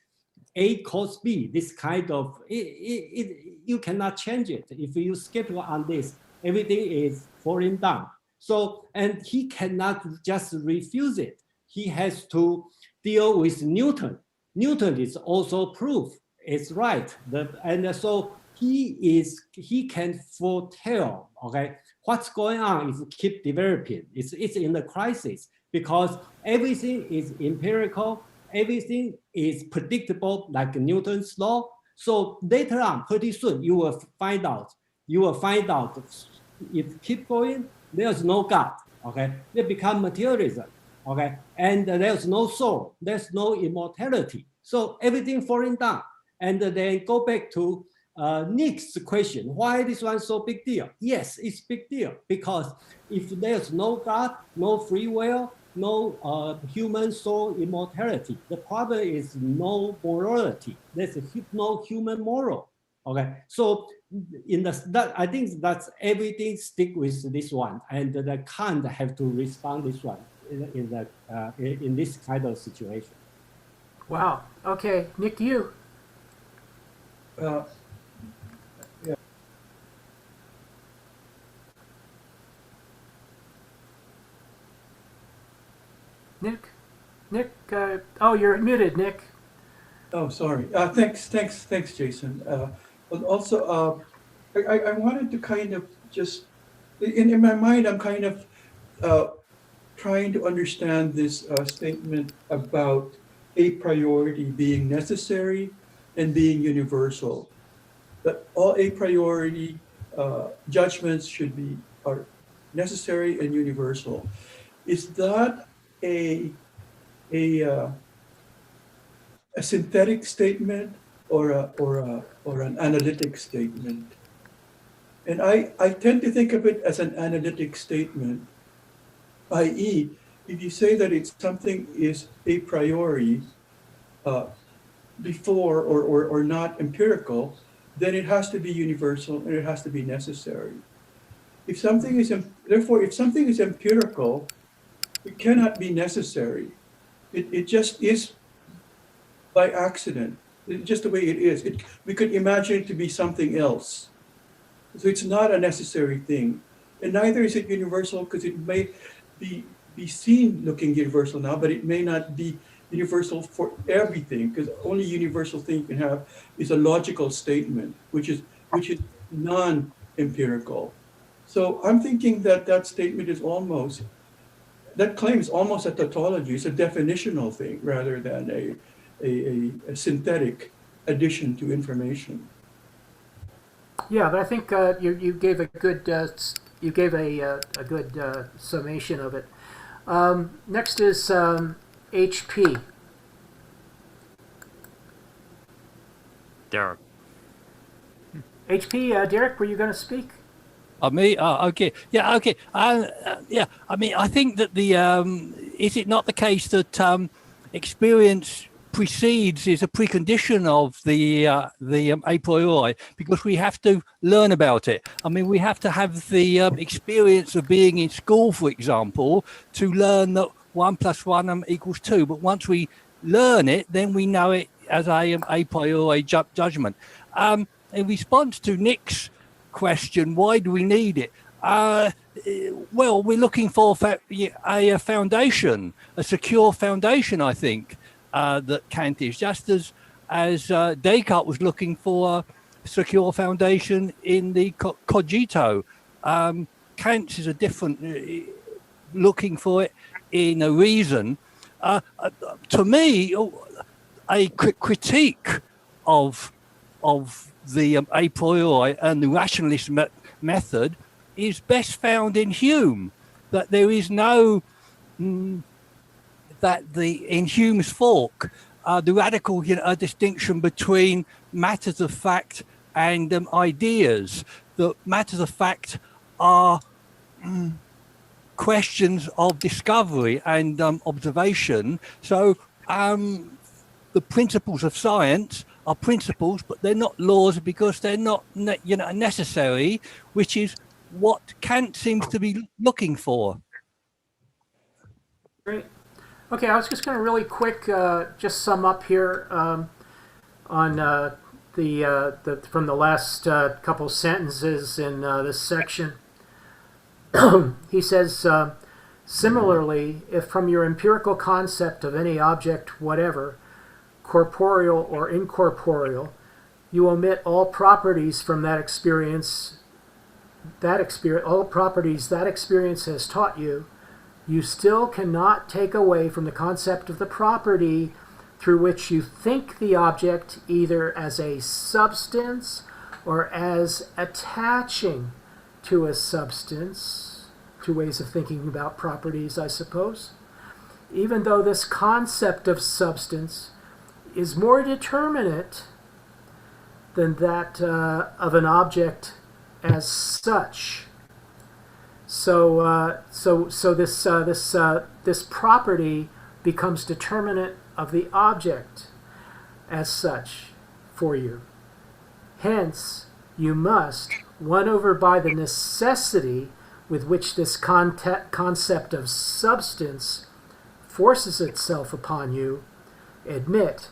A cause B, this kind of, you cannot change it. If you skeptical on this, everything is falling down. So, and he cannot just refuse it. He has to deal with Newton. Newton is also proof. It's right. And so he can foretell, okay, what's going on if we keep developing. It's in the crisis because everything is empirical, everything is predictable like Newton's law. So later on, pretty soon, you will find out if keep going, there's no God, okay? They become materialism, okay? And there's no soul, there's no immortality. So everything falling down. And then go back to Nick's question, why this one so big deal? Yes, it's big deal because if there's no God, no free will, no human soul immortality, the problem is no morality. There's no human moral. Okay, so I think that's everything stick with this one, and the Kant have to respond this one in this kind of situation. Wow. Okay, Nick, you. Yeah. Nick. Oh, you're muted, Nick. Oh, sorry. Thanks, Jason. But also, I wanted to kind of just, in my mind, I'm kind of trying to understand this statement about a priority being necessary and being universal. That all a priority judgments are necessary and universal. Is that a synthetic statement or an analytic statement? And I tend to think of it as an analytic statement, i.e., if you say that it's something is a priori before or not empirical, then it has to be universal and it has to be necessary. If something is empirical, it cannot be necessary. It just is by accident. It's just the way it is. We could imagine it to be something else. So it's not a necessary thing. And neither is it universal because it may be seen looking universal now, but it may not be universal for everything because only universal thing you can have is a logical statement, which is non-empirical. So I'm thinking that statement is almost, that claim is almost a tautology. It's a definitional thing rather than a synthetic addition to information. Yeah, but I think you gave a good summation of it. Next is HP. Derek. HP, Derek, were you going to speak? Me? Okay. Yeah, okay. Yeah, I mean, I think that is it not the case that experience precedes, is a precondition of the a priori, because we have to learn about it. I mean, we have to have the experience of being in school, for example, to learn that 1 + 1 equals 2. But once we learn it, then we know it as a priori judgment. In response to Nick's question, why do we need it? Well, we're looking for a foundation, a secure foundation, I think, that Kant is, just as Descartes was looking for a secure foundation in the cogito. Kant is a different, looking for it in a reason. To me, a critique of the a priori and the rationalist method is best found in Hume. That there is no in Hume's fork, the radical distinction between matters of fact and ideas. The matters of fact are questions of discovery and observation. So the principles of science are principles, but they're not laws because they're not necessary, which is what Kant seems to be looking for. Great. Okay, I was just going to really quick just sum up here on from the last couple sentences in this section. He says, Similarly, if from your empirical concept of any object, whatever, corporeal or incorporeal, you omit all properties from that experience, all properties that experience has taught you, you still cannot take away from the concept of the property through which you think the object either as a substance or as attaching to a substance. Two ways of thinking about properties, I suppose. Even though this concept of substance is more determinate than that of an object as such. So this property becomes determinate of the object as such for you. Hence, you must, won over by the necessity with which this concept of substance forces itself upon you, admit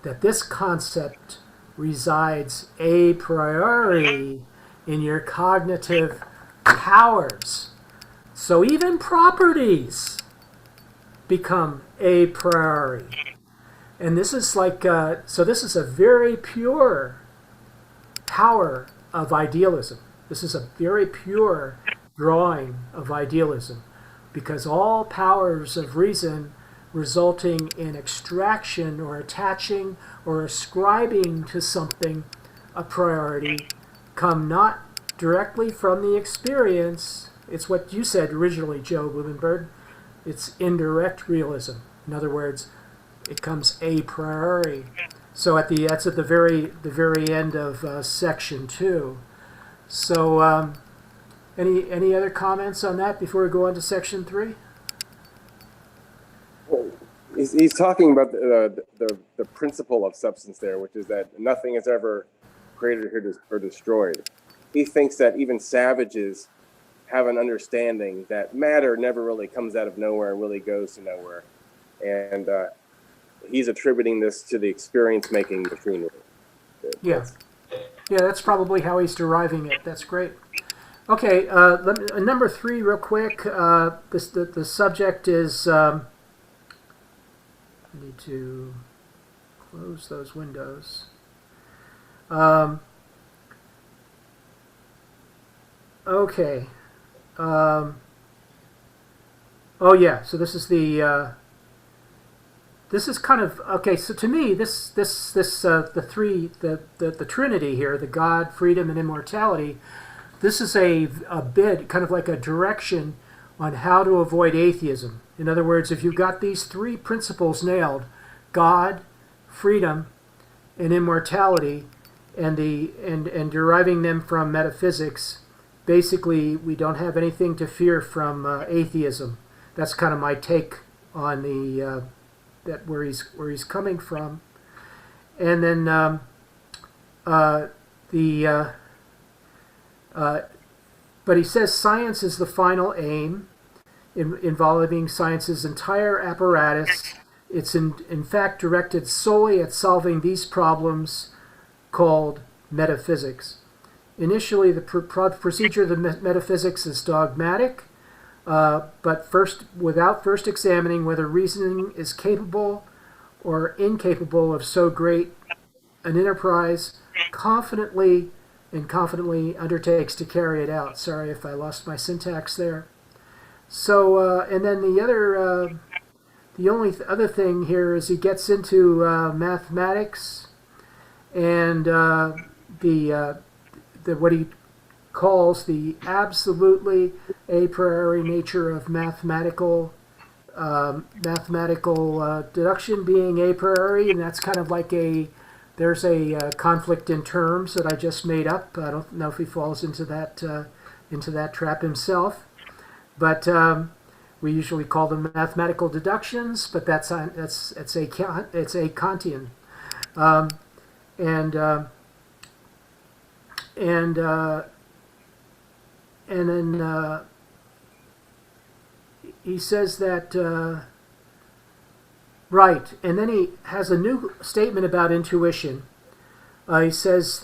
that this concept resides a priori in your cognitive powers. So even properties become a priori. And this is like, so this is a very pure power of idealism. This is a very pure drawing of idealism, because all powers of reason resulting in extraction or attaching or ascribing to something a priority come not directly from the experience. It's what you said originally, Joe Blumenberg. It's indirect realism. In other words, it comes a priori. So that's at the very end of section 2. So any other comments on that before we go on to section 3? Well, he's talking about the principle of substance there, which is that nothing is ever created or destroyed. He thinks that even savages have an understanding that matter never really comes out of nowhere and really goes to nowhere. And he's attributing this to the experience-making machinery. Yeah, that's probably how he's deriving it. That's great. Okay, number 3 real quick. The subject is... I need to close those windows. Okay. Oh yeah. So this is the. This is kind of okay. So to me, the Trinity here, the God, freedom, and immortality. This is a bit kind of like a direction on how to avoid atheism. In other words, if you've got these 3 principles nailed, God, freedom, and immortality, and deriving them from metaphysics, basically we don't have anything to fear from atheism. That's kind of my take on the that where he's coming from. And then but he says science is the final aim, involving science's entire apparatus. It's in fact directed solely at solving these problems called metaphysics. Initially, the procedure of the metaphysics is dogmatic, but without first examining whether reasoning is capable or incapable of so great an enterprise, confidently undertakes to carry it out. Sorry if I lost my syntax there. So, and then the only other thing here is he gets into mathematics and what he calls the absolutely a priori nature of mathematical deduction being a priori, and that's kind of like there's a conflict in terms that I just made up. I don't know if he falls into that trap himself, but we usually call them mathematical deductions, but it's a Kantian, and then he says that right, and then he has a new statement about intuition. He says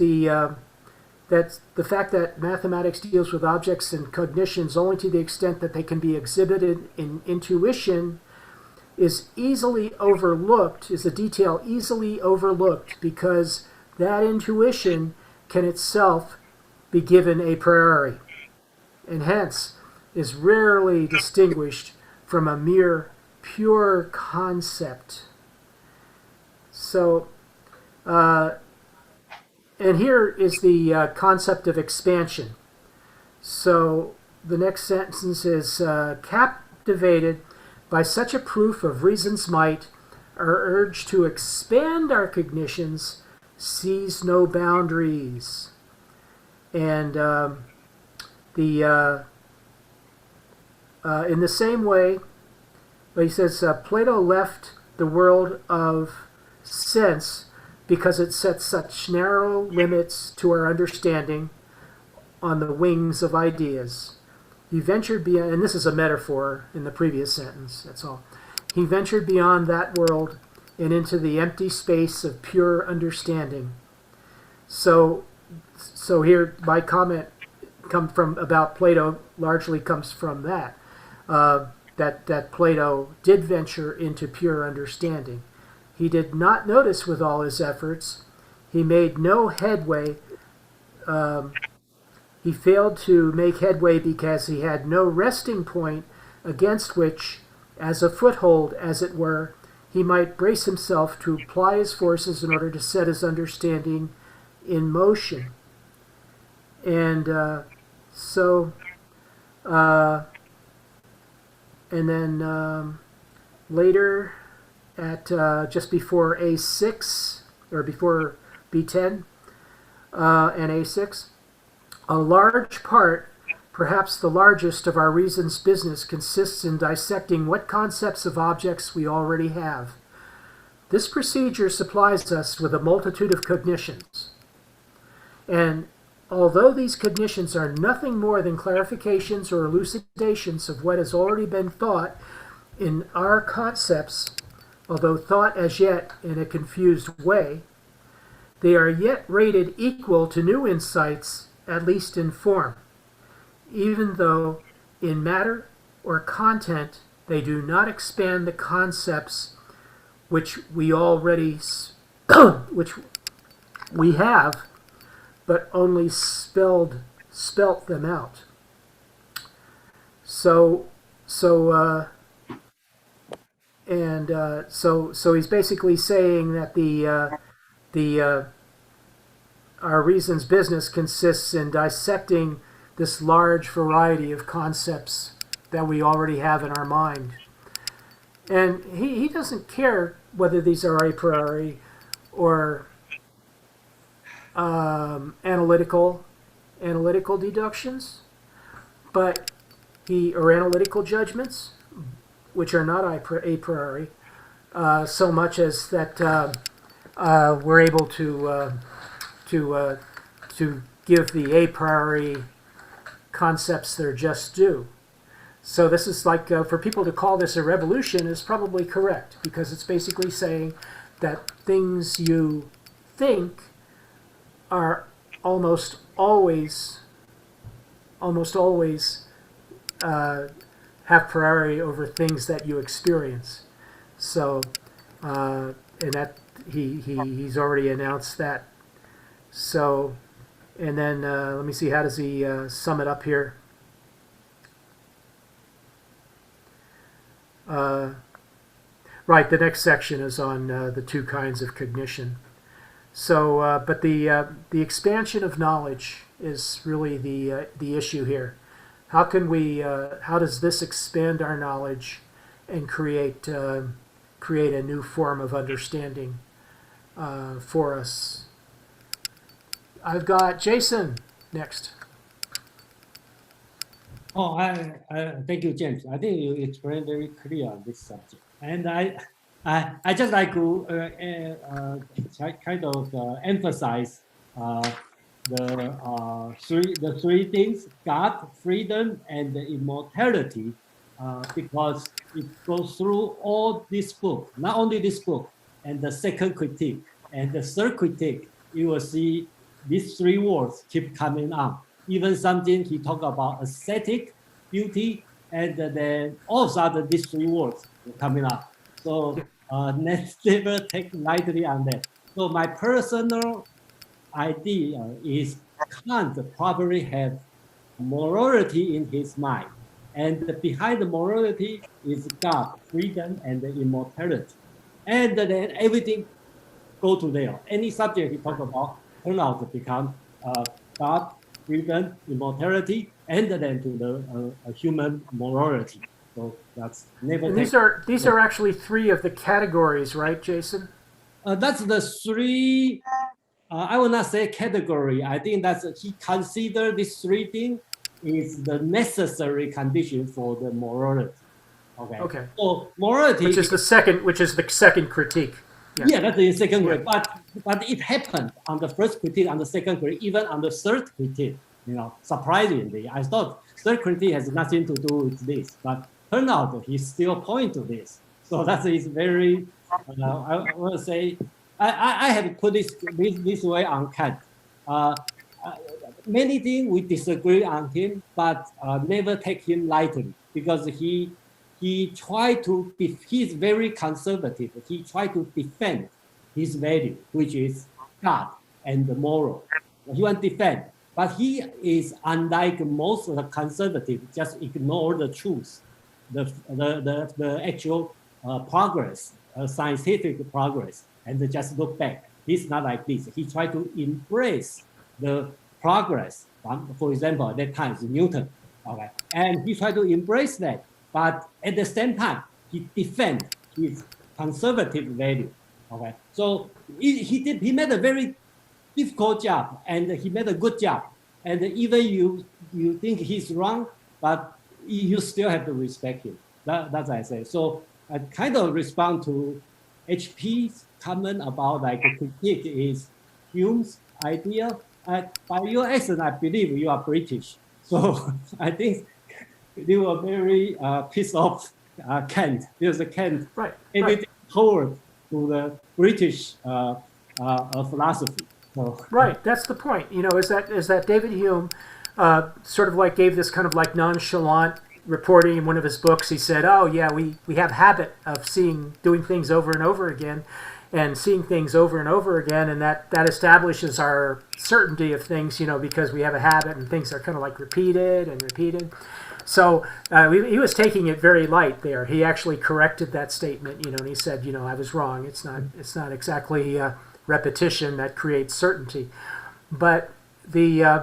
that the fact that mathematics deals with objects and cognitions only to the extent that they can be exhibited in intuition is easily overlooked, is a detail easily overlooked, because that intuition can itself be given a priori, and hence is rarely distinguished from a mere pure concept. So, and here is the concept of expansion. So the next sentence is captivated by such a proof of reason's might, our urge to expand our cognitions sees no boundaries. And in the same way, he says Plato left the world of sense because it sets such narrow limits to our understanding on the wings of ideas. He ventured beyond, and this is a metaphor in the previous sentence, that's all. He ventured beyond that world and into the empty space of pure understanding. So here my comment about Plato largely comes from that, that Plato did venture into pure understanding. He did not notice with all his efforts. He made no headway. He failed to make headway because he had no resting point against which, as a foothold, as it were, he might brace himself to apply his forces in order to set his understanding in motion. And and then later, at just before A6, or before B10 and A6, a large part, perhaps the largest of our reason's business, consists in dissecting what concepts of objects we already have. This procedure supplies us with a multitude of cognitions. And although these cognitions are nothing more than clarifications or elucidations of what has already been thought in our concepts, although thought as yet in a confused way, they are yet rated equal to new insights, at least in form, even though in matter or content they do not expand the concepts which we already which we have, but only spelt them out. So he's basically saying that our reason's business consists in dissecting this large variety of concepts that we already have in our mind. And he doesn't care whether these are a priori or analytical deductions, but or analytical judgments, which are not a priori, so much as that we're able to give the a priori concepts their just due. So this is like, for people to call this a revolution is probably correct, because it's basically saying that things you think are almost always have priority over things that you experience. So, and that he's already announced that. So, and then let me see, how does he sum it up here? Right, the next section is on the two kinds of cognition. So, but the expansion of knowledge is really the issue here. How can we? How does this expand our knowledge and create a new form of understanding for us? I've got Jason next. Oh, thank you, James. I think you explained very clear on this subject, and I just like to kind of emphasize the three things: God, freedom, and the immortality, because it goes through all this book, not only this book, and the second critique and the third critique. You will see these three words keep coming on. Even something he talked about aesthetic, beauty, and then all of a sudden these three words were coming up. So never take lightly on that. So my personal idea is Kant probably have morality in his mind. And behind the morality is God, freedom, and immortality. And then everything go to there. Any subject he talk about turn out to become God, freedom, immortality, and then to the human morality. So that's never. And these are actually three of the categories, right, Jason? That's the three. I will not say category. I think that's he considered these three things is the necessary condition for the morality. Okay. Okay. So morality, which is the second critique. Yeah, that's the second grade. But it happened on the first critique, on the second grade, even on the third critique. You know, surprisingly, I thought third critique has nothing to do with this, but turned out he still point to this. So that is very. I want to say, I have put this way on Kant. Many things we disagree on him, but never take him lightly because he tried to be, he's very conservative. He tried to defend his value, which is God and the moral. He won't defend, but he is unlike most of the conservative, just ignore the truth, the actual progress, scientific progress, and just look back. He's not like this. He tried to embrace the progress. For example, at that time, it's Newton, okay, and he tried to embrace that. But at the same time, he defends his conservative value. Okay, so he made a very difficult job, and he made a good job. And even you think he's wrong, but you still have to respect him. That's what I say. So I kind of respond to HP's comment about like a critique is Hume's idea. By your accent, I believe you are British. So I think they were very pissed off Kant. There's a Kant everything toward to the British philosophy. So. Right, that's the point. You know, is that David Hume sort of like gave this kind of like nonchalant reporting in one of his books. He said, "Oh yeah, we have habit of doing things over and over again, and seeing things over and over again, and that establishes our certainty of things. You know, because we have a habit, and things are kind of like repeated and repeated." So he was taking it very light there. He actually corrected that statement, you know, and he said, you know, I was wrong. It's not exactly repetition that creates certainty, but and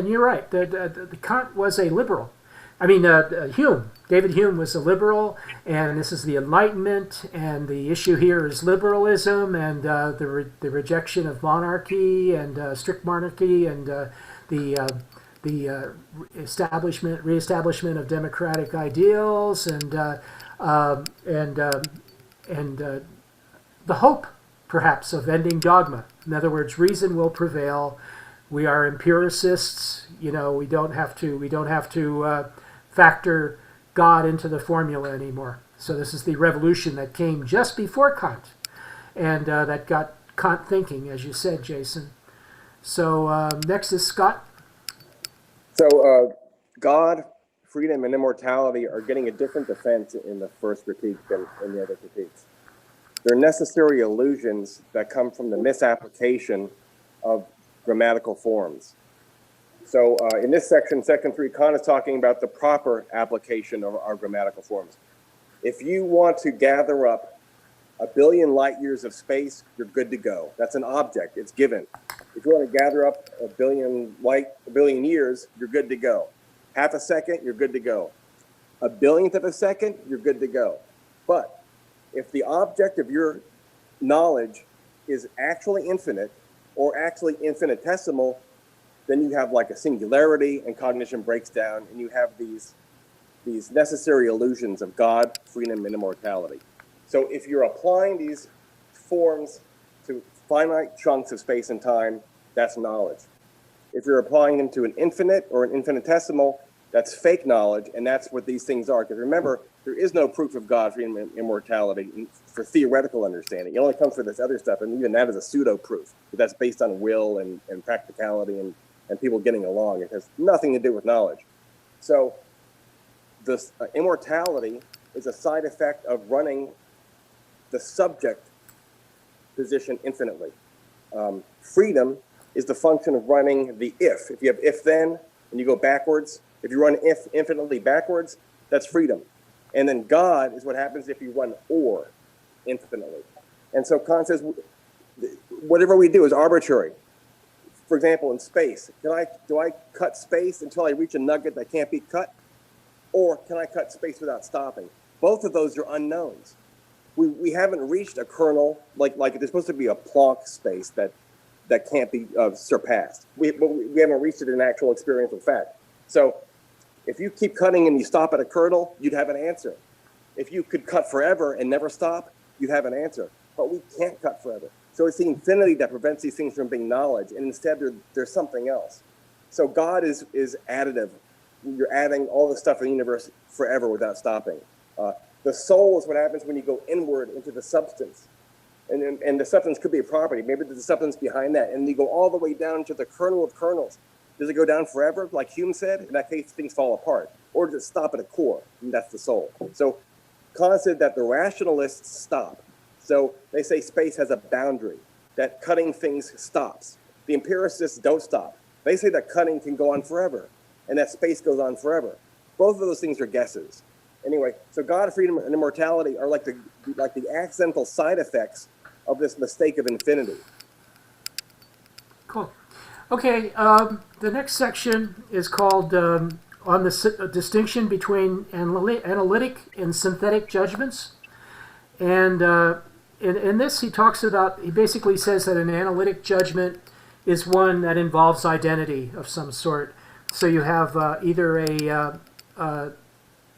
you're right. The Kant was a liberal. I mean, David Hume was a liberal, and this is the Enlightenment, and the issue here is liberalism and the rejection of monarchy and strict monarchy and the reestablishment of democratic ideals and the hope, perhaps, of ending dogma. In other words, reason will prevail. We are empiricists. You know, we don't have to factor God into the formula anymore. So this is the revolution that came just before Kant, and that got Kant thinking, as you said, Jason. So next is Scott. So God, freedom, and immortality are getting a different defense in the first critique than in the other critiques. They're necessary illusions that come from the misapplication of grammatical forms. So in this section, section 3, Kant is talking about the proper application of our grammatical forms. If you want to gather up 1 billion light years of space, you're good to go. That's an object, it's given. If you want to gather up 1 billion years, you're good to go. Half a second, you're good to go. 1/1000th of a second, you're good to go. But if the object of your knowledge is actually infinite or actually infinitesimal, then you have like a singularity and cognition breaks down, and you have these necessary illusions of God, freedom, and immortality. So if you're applying these forms to finite chunks of space and time, that's knowledge. If you're applying them to an infinite or an infinitesimal, That's fake knowledge, and that's what these things are. Because remember, there is no proof of God for immortality for theoretical understanding. It only comes for this other stuff, and even that is a pseudo-proof. That's based on will and practicality and people getting along. It has nothing to do with knowledge. So this immortality is a side effect of running the subject position infinitely. Freedom is the function of running the if. If you have if-then and you go backwards, if you run if infinitely backwards, that's freedom. And then God is what happens if you run or infinitely. And so Kant says, whatever we do is arbitrary. For example, in space, do I cut space until I reach a nugget that can't be cut? Or can I cut space without stopping? Both of those are unknowns. We haven't reached a kernel, like there's supposed to be a Planck space that can't be surpassed. We haven't reached it in actual experiential fact. So if you keep cutting and you stop at a kernel, you'd have an answer. If you could cut forever and never stop, you'd have an answer. But we can't cut forever. So it's the infinity that prevents these things from being knowledge, and instead there's something else. So God is additive. You're adding all the stuff in the universe forever without stopping. The soul is what happens when you go inward into the substance. And the substance could be a property. Maybe there's a substance behind that. And you go all the way down to the kernel of kernels. Does it go down forever, like Hume said? In that case, things fall apart. Or does it stop at a core? And that's the soul. So Kant said that the rationalists stop. So they say space has a boundary, that cutting things stops. The empiricists don't stop. They say that cutting can go on forever, and that space goes on forever. Both of those things are guesses. Anyway, so God, freedom, and immortality are like the accidental side effects of this mistake of infinity. Cool. Okay, the next section is called on the distinction between analytic and synthetic judgments. And in this, he basically says that an analytic judgment is one that involves identity of some sort. So you have either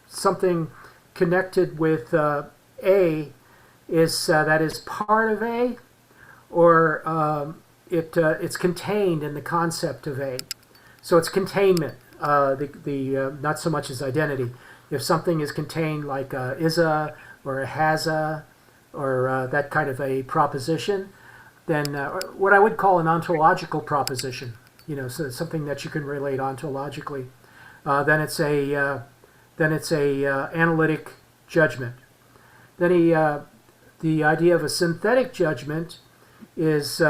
something connected with A that is part of A, or it's contained in the concept of A. So it's containment, not so much as identity. If something is contained like is a or a has a or that kind of a proposition, then what I would call an ontological proposition, so it's something that you can relate ontologically, then it's a analytic judgment. Then the idea of a synthetic judgment is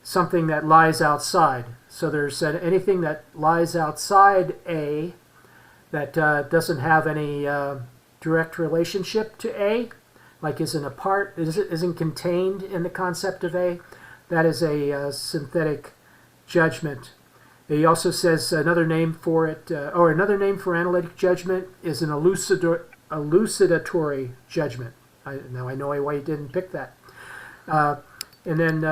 something that lies outside. So there's anything that lies outside A that doesn't have any direct relationship to A, like isn't contained in the concept of A. That is a synthetic judgment. He also says another name for it, or another name for analytic judgment is an elucidatory judgment. Now I know why he didn't pick that. And then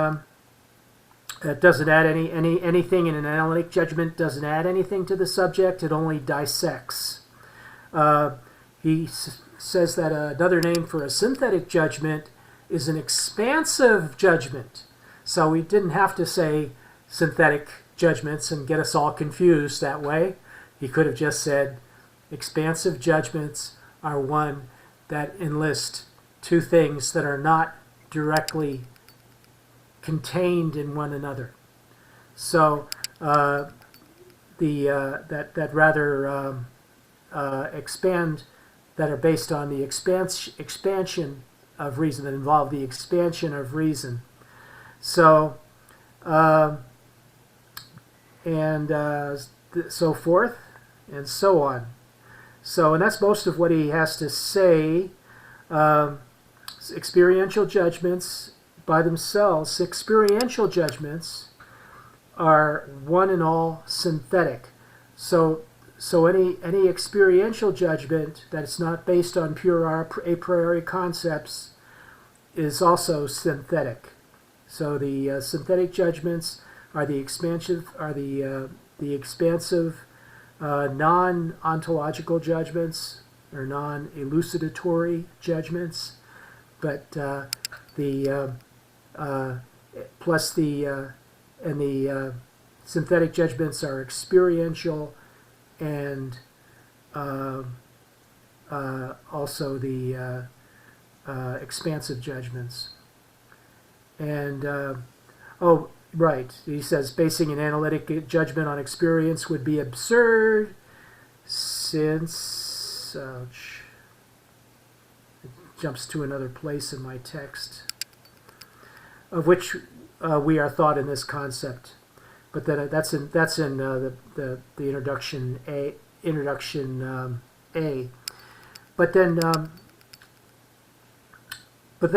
it doesn't add anything in an analytic judgment. Doesn't add anything to the subject. It only dissects. He says that another name for a synthetic judgment is an expansive judgment. So we didn't have to say synthetic judgments and get us all confused that way. He could have just said expansive judgments are one that enlist two things that are not directly contained in one another. So that rather expand, that are based on the expansion of reason, that involve the expansion of reason. So so forth and so on. So, and that's most of what he has to say. Experiential judgments by themselves, experiential judgments are one and all synthetic. So any experiential judgment that's not based on pure a priori concepts is also synthetic. So the synthetic judgments are the expansive, non-ontological judgments or non-elucidatory judgments, but plus the synthetic judgments are experiential and also the expansive judgments. And, oh, right, he says basing an analytic judgment on experience would be absurd since, ouch, it jumps to another place in my text, of which we are thought in this concept. But then that's in the introduction A. But then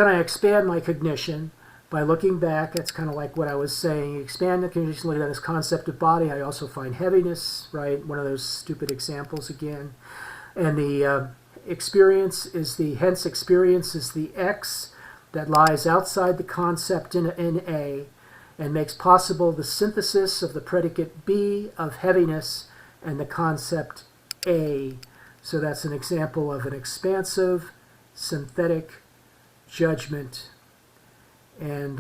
I expand my cognition by looking back. That's kind of like what I was saying. Expand the cognition, looking at this concept of body. I also find heaviness, right? One of those stupid examples again. And the experience is the X that lies outside the concept in A, and makes possible the synthesis of the predicate B of heaviness and the concept A. So that's an example of an expansive synthetic judgment. And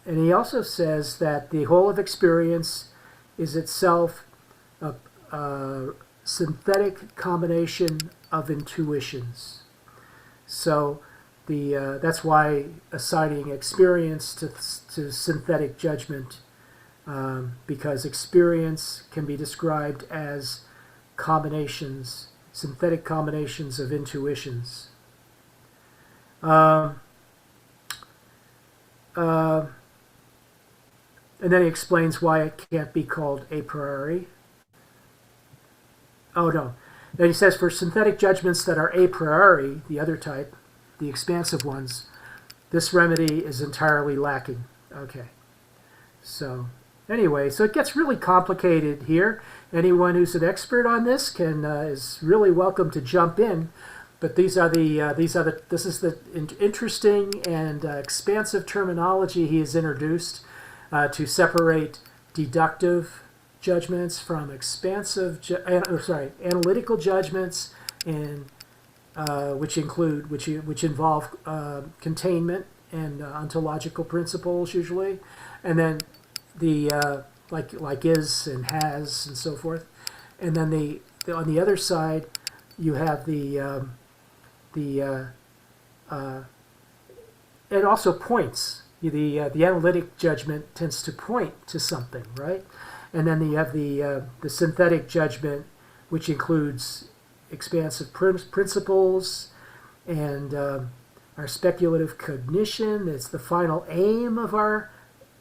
he also says that the whole of experience is itself a synthetic combination of intuitions. So that's why assigning experience to synthetic judgment, because experience can be described as combinations, synthetic combinations of intuitions. And then he explains why it can't be called a priori. Oh no. Then he says for synthetic judgments that are a priori, the other type, the expansive ones, this remedy is entirely lacking. Okay. So anyway, so it gets really complicated here. Anyone who's an expert on this is really welcome to jump in. But this is the interesting and expansive terminology he has introduced to separate deductive judgments from analytical judgments, and which involve containment and ontological principles usually, and then the like is and has and so forth, and then on the other side you have it also points. The analytic judgment tends to point to something, right? And then you have the synthetic judgment, which includes expansive principles and our speculative cognition. It's the final aim of our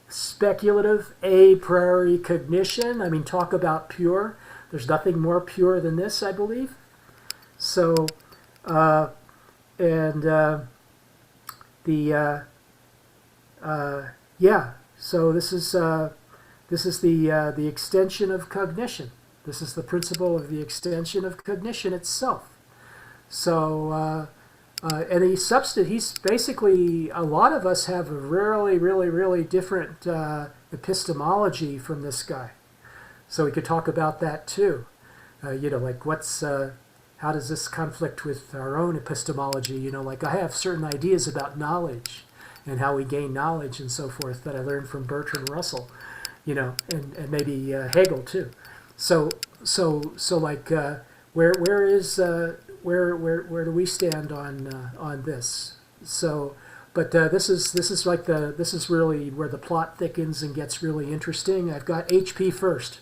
speculative a priori cognition. I mean, talk about pure. There's nothing more pure than this, I believe. So, so this is the extension of cognition. This is the principle of the extension of cognition itself. So, and he's basically, a lot of us have a really, really, really different epistemology from this guy. So we could talk about that too. Like how does this conflict with our own epistemology? Like I have certain ideas about knowledge and how we gain knowledge and so forth that I learned from Bertrand Russell, and maybe Hegel too. So like where do we stand on this? So, but this is really where the plot thickens and gets really interesting. I've got HP first.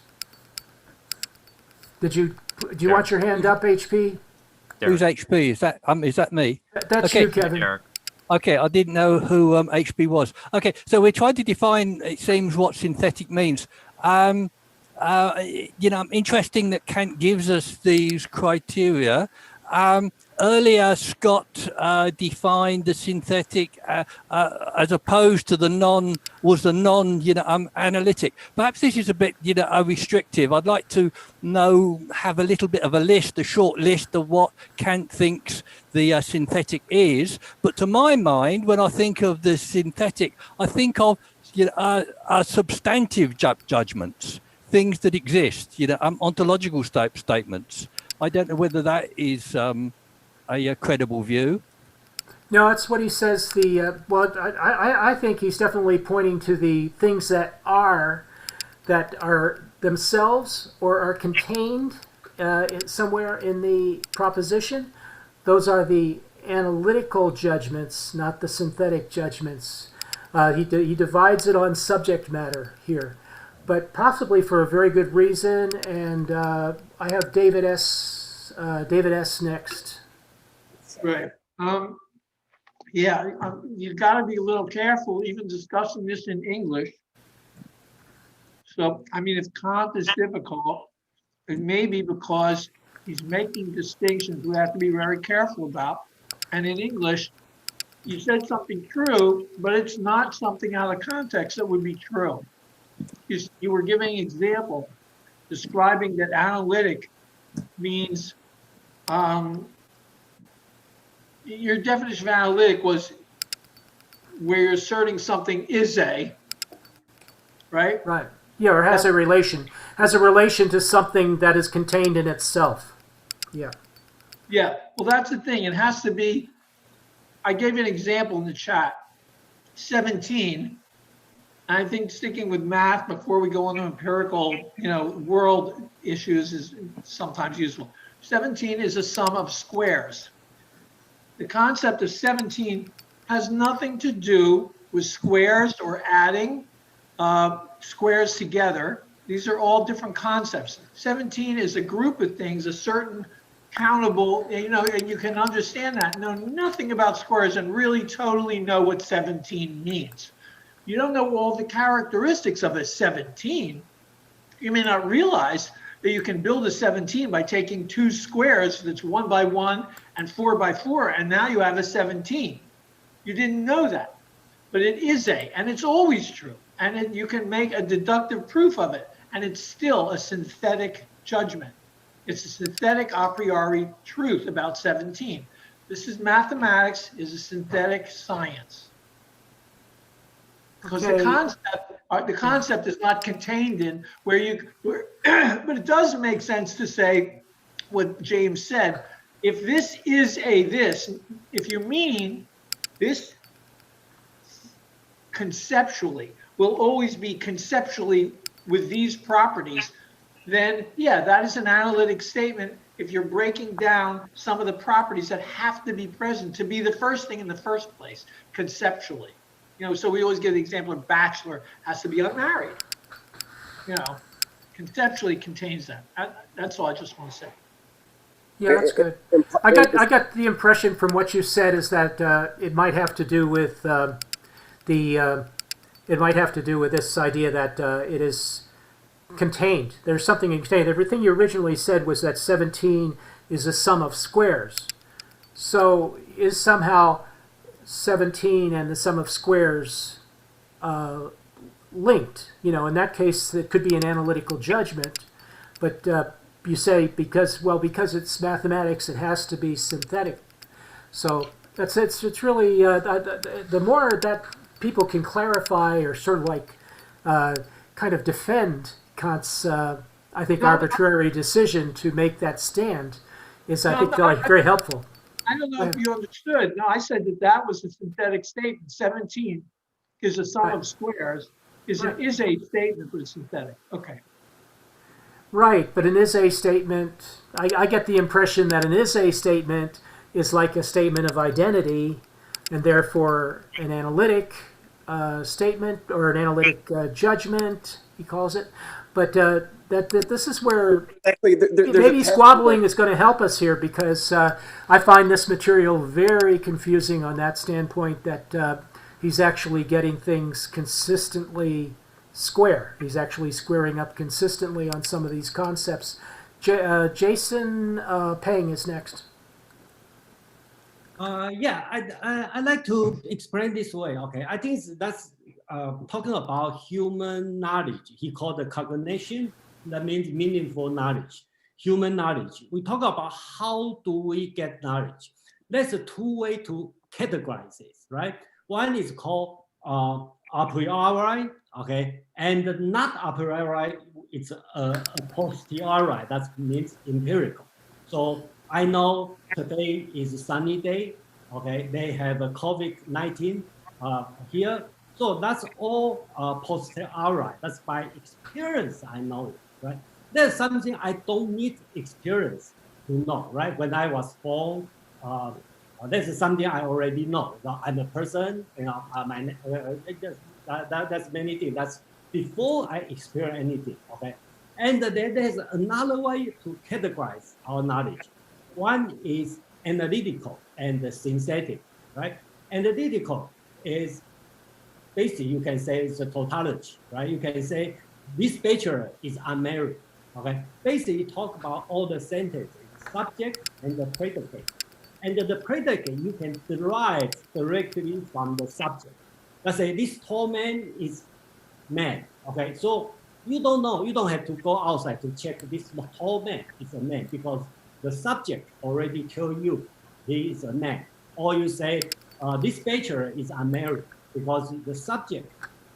Do you want your hand up, HP? Who's HP? Is that me? That's okay. You, Kevin. Derek. Okay, I didn't know who HP was. Okay, so we're trying to define, it seems, what synthetic means. Interesting that Kant gives us these criteria. Earlier, Scott defined the synthetic as opposed to the non-analytic. Perhaps this is a bit, restrictive. I'd like to have a little bit of a short list of what Kant thinks the synthetic is. But to my mind, when I think of the synthetic, I think of substantive judgments, things that exist, ontological statements. I don't know whether that is a credible view. No, that's what he says. I think he's definitely pointing to the things that are themselves or are contained somewhere in the proposition. Those are the analytical judgments, not the synthetic judgments. He divides it on subject matter here, but possibly for a very good reason. And I have David S. Next. Right. Yeah, you've got to be a little careful even discussing this in English. So, I mean, if Kant is difficult, it may be because he's making distinctions we have to be very careful about. And in English, you said something true, but it's not something out of context that would be true. You were giving an example describing that analytic means, your definition of analytic was where you're asserting something is a, right? Right. Yeah, or has a relation to something that is contained in itself. Yeah. Yeah. Well, that's the thing. It has to be. I gave you an example in the chat. 17. I think sticking with math before we go into empirical, world issues is sometimes useful. 17 is a sum of squares. The concept of 17 has nothing to do with squares or adding squares together. These are all different concepts. 17 is a group of things, a certain countable, and you can understand that, know nothing about squares and really totally know what 17 means. You don't know all the characteristics of a 17. You may not realize that you can build a 17 by taking two squares that's 1 by 1 and 4 by 4, and now you have a 17. You didn't know that, but it is and it's always true. And you can make a deductive proof of it, and it's still a synthetic judgment. It's a synthetic a priori truth about 17. This is mathematics, is a synthetic science. Because Okay. the concept is not contained in where but it does make sense to say what James said. If this is this, if you mean this conceptually will always be conceptually with these properties, then yeah, that is an analytic statement if you're breaking down some of the properties that have to be present to be the first thing in the first place, conceptually. So we always give the example of bachelor has to be unmarried. Conceptually contains that. That's all I just want to say. Yeah, that's good. I got the impression from what you said is that it might have to do with it might have to do with this idea that it is contained. There's something contained. Everything you originally said was that 17 is a sum of squares. So is somehow 17 and the sum of squares linked? In that case, it could be an analytical judgment, but you say because it's mathematics, it has to be synthetic. So it's really the more that people can clarify or sort of like kind of defend Kant's I think arbitrary decision to make that stand is I think very helpful. I don't know if you understood. No, I said that was a synthetic statement. 17 is a sum of squares. Is a statement, but it's synthetic. Okay. Right, but an is-a statement, I get the impression that an is-a statement is like a statement of identity, and therefore an analytic statement or an analytic judgment, he calls it. But that this is where Actually, maybe squabbling is going to help us here, because I find this material very confusing on that standpoint that he's actually getting things consistently square. He's actually squaring up consistently on some of these concepts. Jason Peng is next. I'd like to explain this way. Okay, I think that's talking about human knowledge. He called the cognition. That means meaningful knowledge, human knowledge. We talk about how do we get knowledge. There's a two way to categorize this, right? One is called a priori, okay, and not a priori, it's a posteriori. That means empirical. So I know today is a sunny day, okay, they have a COVID-19 here. So that's all posteriori. That's by experience, I know it, right? there's something I don't need experience to know, right? When I was born, this is something I already know. I'm a person, that's many things. That's before I experience anything, okay? And then there's another way to categorize our knowledge. One is analytical and synthetic, right? Analytical is basically, you can say it's a tautology, right? You can say this bachelor is unmarried, okay? Basically, talk about all the sentences, subject and the predicate. And the predicate you can derive directly from the subject. Let's say this tall man is man, okay? So you don't know, you don't have to go outside to check this tall man is a man because the subject already tell you he is a man. Or you say this bachelor is unmarried because the subject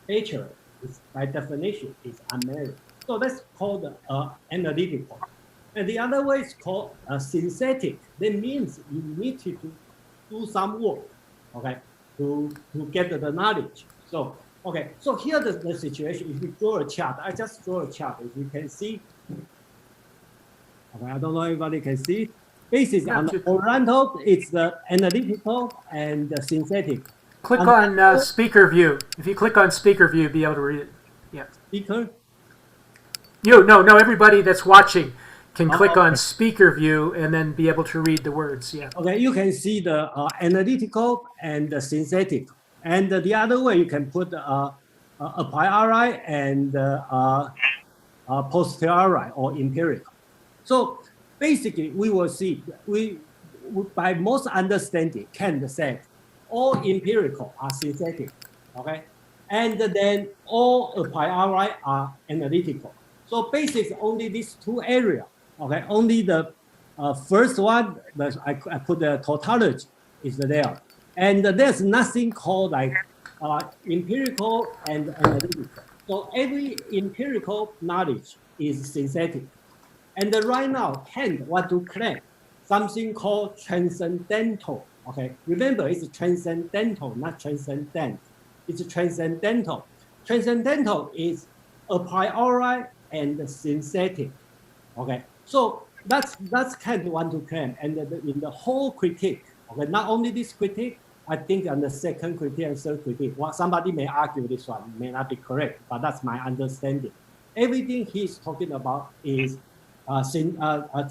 bachelor is by definition is unmarried. So that's called analytical. And the other way is called synthetic. That means you need to do some work, okay, to get the knowledge. So, okay, so here the situation, if you draw a chart, I just draw a chart, if you can see. Okay, I don't know if everybody can see. Basically, on the horizontal, it's the analytical and the synthetic. Click on speaker view. If you click on speaker view, you'll be able to read it. Yeah. Speaker? No, everybody that's watching can click okay. on speaker view and then be able to read the words. Yeah. Okay, you can see the analytical and the synthetic. And the other way, you can put a priori and posteriori or empirical. So basically, we will see, by most understanding, Kant said, all empirical are synthetic, okay? And then all a priori are analytical. So basically, only these two areas, okay? Only the first one, I put the tautology is there. And there's nothing called like empirical and analytical. So every empirical knowledge is synthetic. And right now, Kant want to claim something called transcendental. Okay, remember it's transcendental, not transcendent. It's transcendental. Transcendental is a priori and synthetic. Okay, so that's Kant want to claim. And in the whole critique, okay, not only this critique, I think on the second critique and third critique, well, somebody may argue this one may not be correct, but that's my understanding. Everything he's talking about is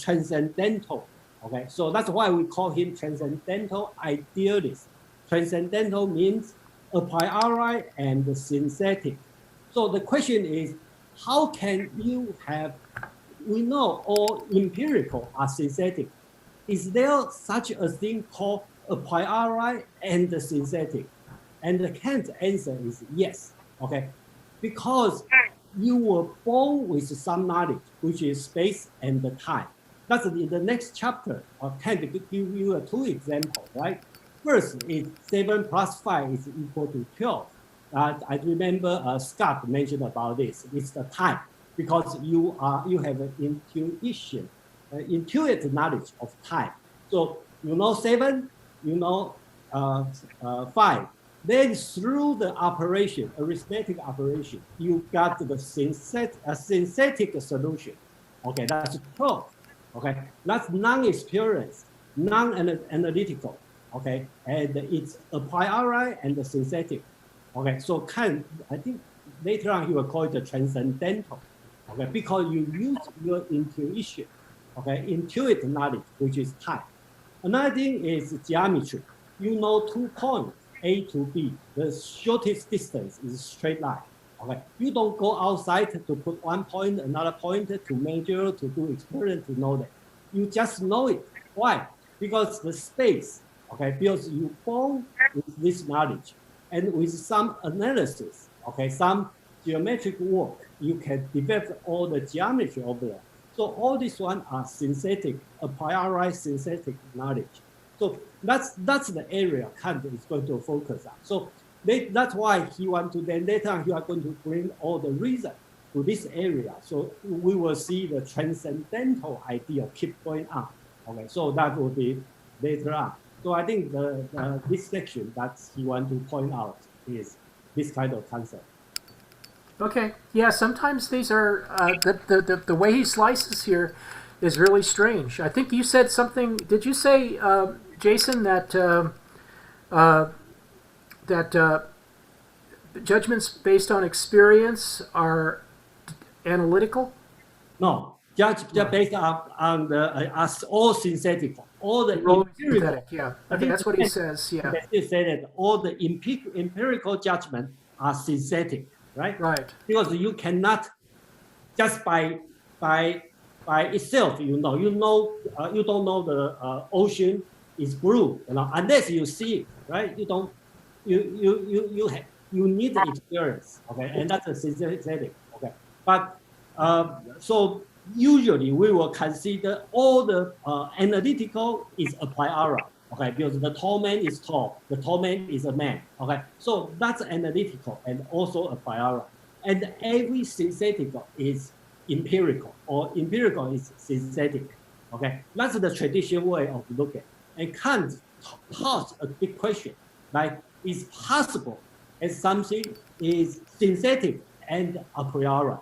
transcendental. Okay, so that's why we call him transcendental idealist. Transcendental means a priori and synthetic. So the question is, how can you have, we know all empirical are synthetic. Is there such a thing called a priori and synthetic? And the Kant's answer is yes, okay? Because you were born with some knowledge, which is space and the time. That's in the next chapter. Kant give you two examples, right? First is 7 plus 5 is equal to 12. I remember Scott mentioned about this. It's the time, because you have an intuition, intuitive knowledge of time. So you know 7, you know 5. Then through the operation, arithmetic operation, you got the synthetic solution. Okay, that's 12. Okay, that's non-experienced, non-analytical. Okay, and it's a priori and the synthetic. Okay, so Kant, I think later on he will call it the transcendental. Okay, because you use your intuition. Okay, intuitive knowledge, which is time. Another thing is geometry. You know 2 points, A to B. The shortest distance is a straight line. Okay, you don't go outside to put 1 point, another point to measure, to do experiment to know that. You just know it. Why? Because the space, okay, because you born with this knowledge, and with some analysis, okay, some geometric work, you can develop all the geometry over there. So all these one are synthetic, a priori synthetic knowledge. So that's the area Kant is going to focus on. So that's why he want to, then later on, he are going to bring all the reason to this area. So we will see the transcendental idea keep going on. Okay, so that will be later on. So I think this section that he want to point out is this kind of concept. Okay. Yeah. Sometimes these are the way he slices here is really strange. I think you said something. Did you say, Jason, that that judgments based on experience are analytical? No, just based on the as all synthetic, all the empirical. Synthetic. Yeah. I think that's what he says. Yeah. They say that all the empirical judgment are synthetic, right? Right. Because you cannot just by itself, you don't know the ocean is blue, unless you see it, right? You don't, you need the experience, okay, and that's a synthetic, okay. But so usually we will consider all the analytical is a priori, okay, because the tall man is tall, the tall man is a man, okay. So that's analytical and also a priori, and every synthetic is empirical, or empirical is synthetic, okay. That's the traditional way of looking. And Kant posed a big question, like, is possible as something is synthetic and a priori,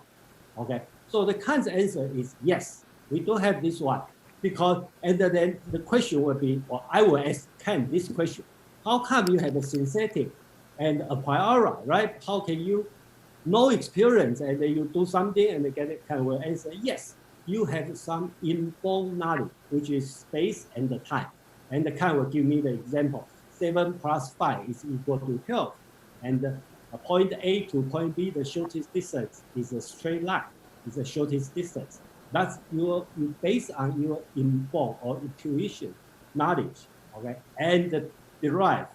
okay? So the Kant's answer is yes, we do have this one, because, and then the question will be, well, I will ask Kant this question: how come you have a synthetic and a priori, right? How can you no experience and then you do something and get it? Kant will answer yes, you have some inborn knowledge, which is space and the time. And the Kant will give me the example: 7 plus 5 is equal to 12. And point A to point B, the shortest distance is a straight line, is the shortest distance. That's you based on your inborn or intuition knowledge, okay, and derive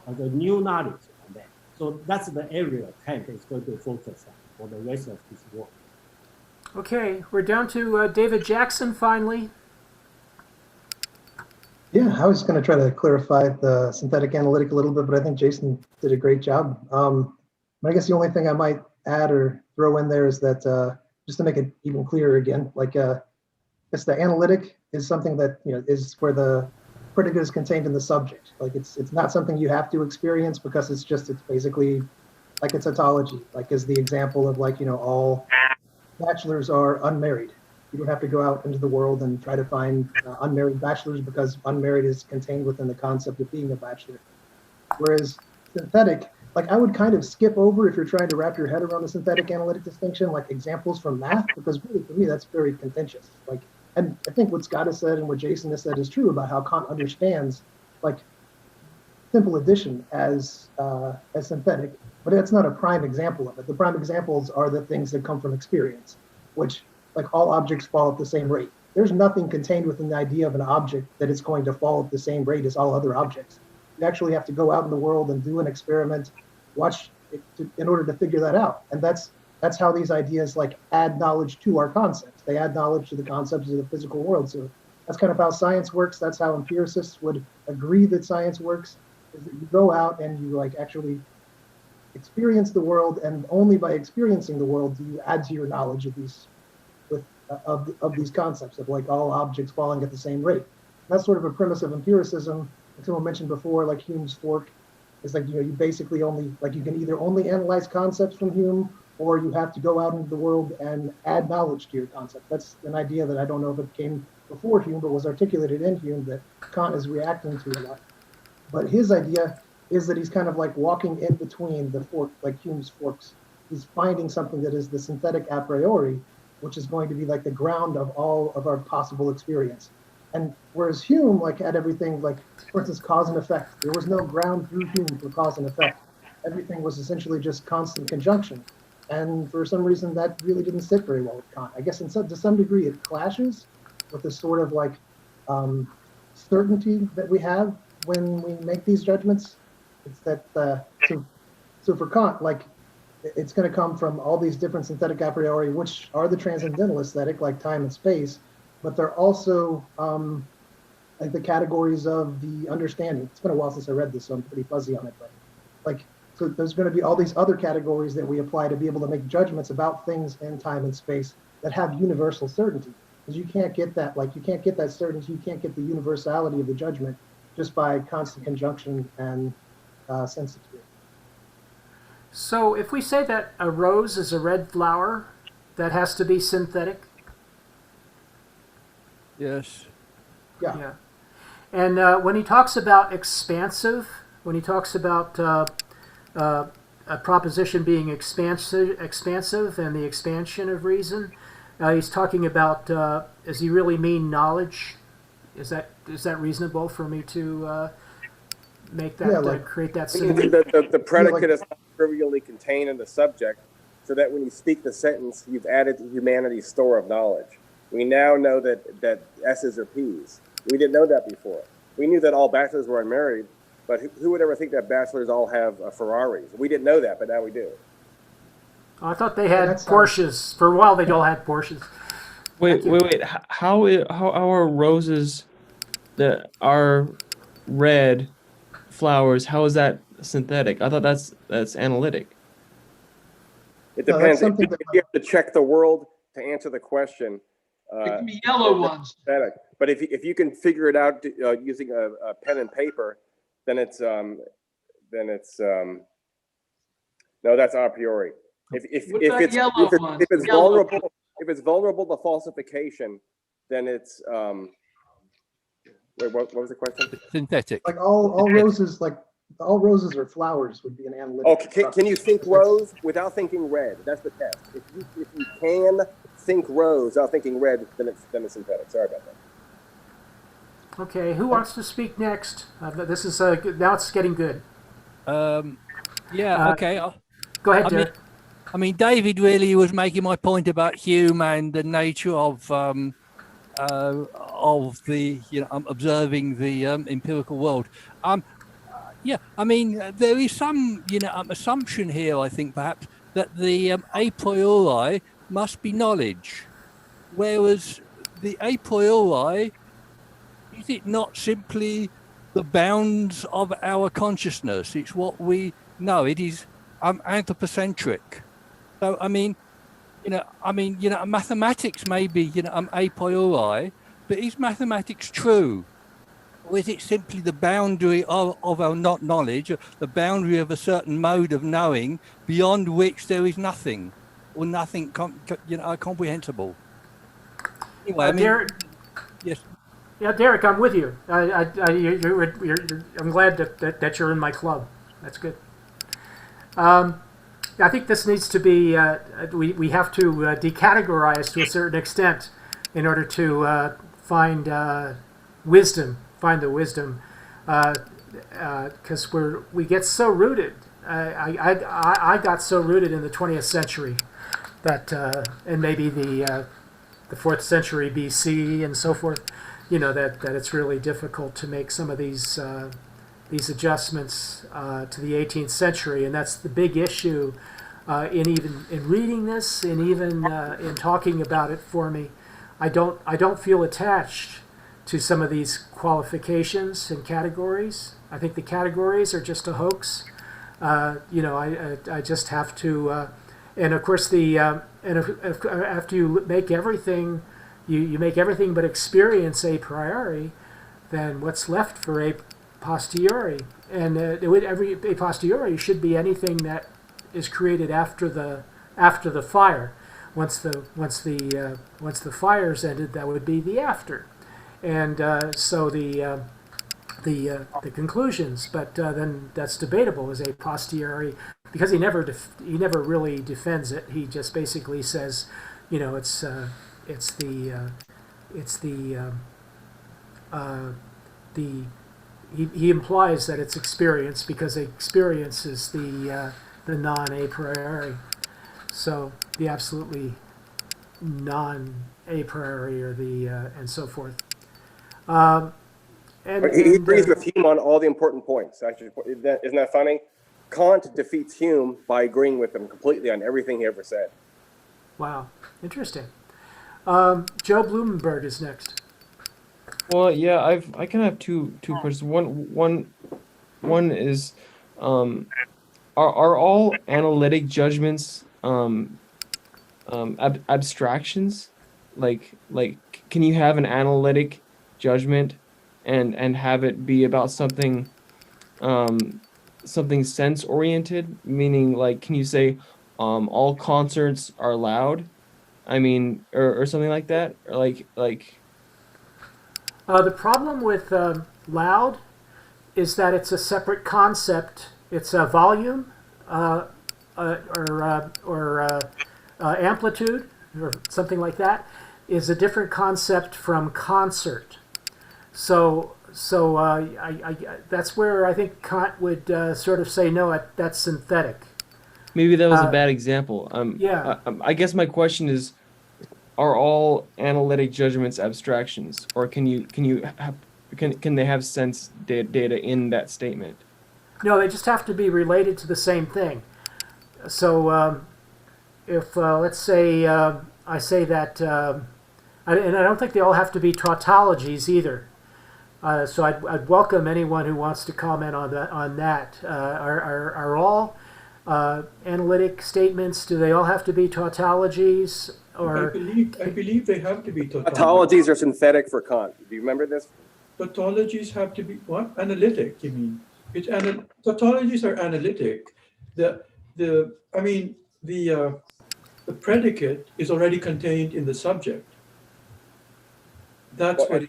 the new knowledge on that. So that's the area Kant is going to focus on for the rest of his work. Okay, we're down to David Jackson finally. Yeah, I was going to try to clarify the synthetic analytic a little bit, but I think Jason did a great job. I guess the only thing I might add or throw in there is that just to make it even clearer again, like it's the analytic is something that is where the predicate is contained in the subject. Like it's not something you have to experience, because it's basically like a tautology, like is the example of all bachelors are unmarried. You don't have to go out into the world and try to find unmarried bachelors, because unmarried is contained within the concept of being a bachelor. Whereas synthetic, like I would kind of skip over, if you're trying to wrap your head around the synthetic analytic distinction, like examples from math, because really for me that's very contentious. Like, and I think what Scott has said and what Jason has said is true about how Kant understands like simple addition as synthetic, but that's not a prime example of it. The prime examples are the things that come from experience, which like all objects fall at the same rate. There's nothing contained within the idea of an object that it's going to fall at the same rate as all other objects. You actually have to go out in the world and do an experiment, watch it in order to figure that out. And that's how these ideas like add knowledge to our concepts. They add knowledge to the concepts of the physical world. So that's kind of how science works. That's how empiricists would agree that science works, is that you go out and you like actually experience the world, and only by experiencing the world do you add to your knowledge of these of these concepts of like all objects falling at the same rate. That's sort of a premise of empiricism. Like someone mentioned before, like Hume's fork is like, you basically only, like you can either only analyze concepts from Hume, or you have to go out into the world and add knowledge to your concept. That's an idea that I don't know if it came before Hume, but was articulated in Hume that Kant is reacting to a lot. But his idea is that he's kind of like walking in between the fork, like Hume's forks. He's finding something that is the synthetic a priori, which is going to be like the ground of all of our possible experience. And whereas Hume like had everything like, for instance, cause and effect. There was no ground through Hume for cause and effect. Everything was essentially just constant conjunction. And for some reason that really didn't sit very well with Kant. I guess to some degree it clashes with the sort of like certainty that we have when we make these judgments. It's that, so for Kant, like it's going to come from all these different synthetic a priori, which are the transcendental aesthetic, like time and space, but they're also like the categories of the understanding. It's been a while since I read this, so I'm pretty fuzzy on it, but like, so there's going to be all these other categories that we apply to be able to make judgments about things in time and space that have universal certainty. Because you can't get that, like you can't get that certainty, you can't get the universality of the judgment just by constant conjunction and sense experience. So if we say that a rose is a red flower, that has to be synthetic? Yes. Yeah. Yeah. And when he talks about expansive, when he talks about a proposition being expansive and the expansion of reason, he's talking about, does he really mean knowledge? Is that reasonable for me to make that, Yeah, like- create that The, synonym? the predicate like- is not trivially contained in the subject, so that when you speak the sentence, you've added to humanity's store of knowledge. We now know that S's are P's. We didn't know that before. We knew that all bachelors were unmarried, but who would ever think that bachelors all have Ferraris? We didn't know that, but now we do. Oh, I thought they had That's- Porsches. For a while, they all had Porsches. Wait. How are roses that are red flowers? How is that synthetic? I thought that's analytic. It No, that's depends. something If that- you have to check the world to answer the question. They can be yellow ones. Synthetic. But if you can figure it out using a pen and paper, then it's no, that's a priori. What about yellow ones? If it's Yellow. vulnerable to falsification, then it's wait, what was the question? Synthetic. Like all roses, like all roses are flowers would be an analytic. Oh, can you think rose without thinking red? That's the test. If you can think rose without thinking red, then it's synthetic. Sorry about that. Okay, who wants to speak next? This is now it's getting good. Yeah. Okay. Go ahead, I mean, Derek. David really was making my point about Hume and the nature of the observing the empirical world. Yeah, I mean there is some assumption here, I think perhaps, that the a priori must be knowledge, whereas the a priori, is it not simply the bounds of our consciousness? It's what we know. It is anthropocentric. So I mean, mathematics may be a priori, but is mathematics true? Or is it simply the boundary of our not knowledge, the boundary of a certain mode of knowing beyond which there is nothing, or nothing comprehensible? Anyway, I mean, Derek, yes. yeah, Derek, I'm with you. I'm glad that you're in my club. That's good. I think this needs to be, we have to decategorize to a certain extent in order to find wisdom, find the wisdom, because we get so rooted. I got so rooted in the 20th century that, and maybe the 4th century BC and so forth, that it's really difficult to make some of these adjustments to the 18th century, and that's the big issue in reading this, and even in talking about it for me. I don't feel attached to some of these qualifications and categories. I think the categories are just a hoax. I just have to, and of course after you make everything, you make everything but experience a priori, then what's left for a posteriori? And every a posteriori should be anything that is created after the fire. Once the fire's ended, that would be the after, and so the conclusions. But then that's debatable as a posteriori, because he never really defends it. He just basically says, he implies that it's experience, because experience is the non-a priori. So the absolutely non-a priori, or the and so forth. He agrees with Hume on all the important points. Actually, isn't that funny? Kant defeats Hume by agreeing with him completely on everything he ever said. Wow, interesting. Joe Blumenberg is next. Well, yeah, I kind of have two questions. One is, are all analytic judgments abstractions? Like can you have an analytic judgment and have it be about something something sense oriented, meaning like, can you say all concerts are loud? I mean, or something like that, or like. The problem with loud is that it's a separate concept. It's a volume or amplitude or something like that is a different concept from concert. So that's where I think Kant would sort of say, no, that's synthetic. Maybe that was a bad example. Yeah. I guess my question is, are all analytic judgments abstractions, or can they have sense data in that statement? No, they just have to be related to the same thing. So if let's say I say that, and I don't think they all have to be tautologies either. So I'd welcome anyone who wants to comment on that. Are all analytic statements, do they all have to be tautologies? Or I believe they have to be tautologies. Tautologies are synthetic for Kant. Do you remember this? Tautologies have to be what? Analytic, you mean? Tautologies are analytic. The predicate is already contained in the subject. That's what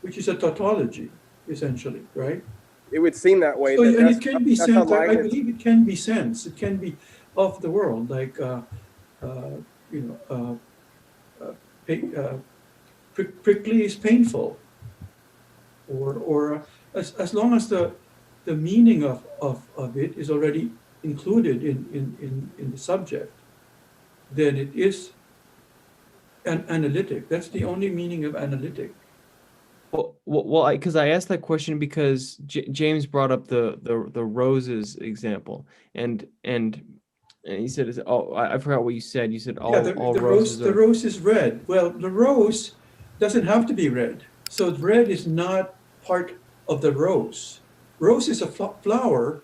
which is a tautology, essentially, right? It would seem that way. So, and it can be sense. I believe it can be sense. It can be of the world, like prickly is painful, or as long as the meaning of it is already included in the subject, then it is an analytic. That's the only meaning of analytic. Well, because I asked that question because James brought up the roses example, and he said, "Oh, I forgot what you said. You said all roses." The rose is red. Well, the rose doesn't have to be red. So red is not part of the rose. Rose is a flower,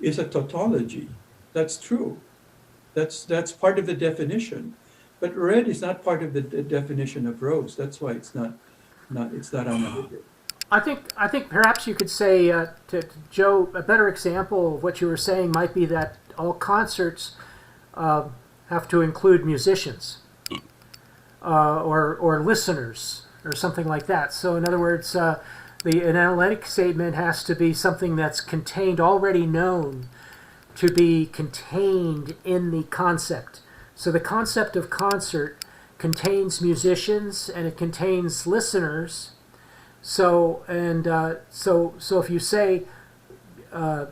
is a tautology. That's true. That's part of the definition. But red is not part of the definition of rose. That's why it's not analytic. I think perhaps you could say to Joe, a better example of what you were saying might be that all concerts have to include musicians or listeners or something like that. So in other words, an analytic statement has to be something that's contained, already known to be contained in the concept. So the concept of concert contains musicians and it contains listeners. So if you say the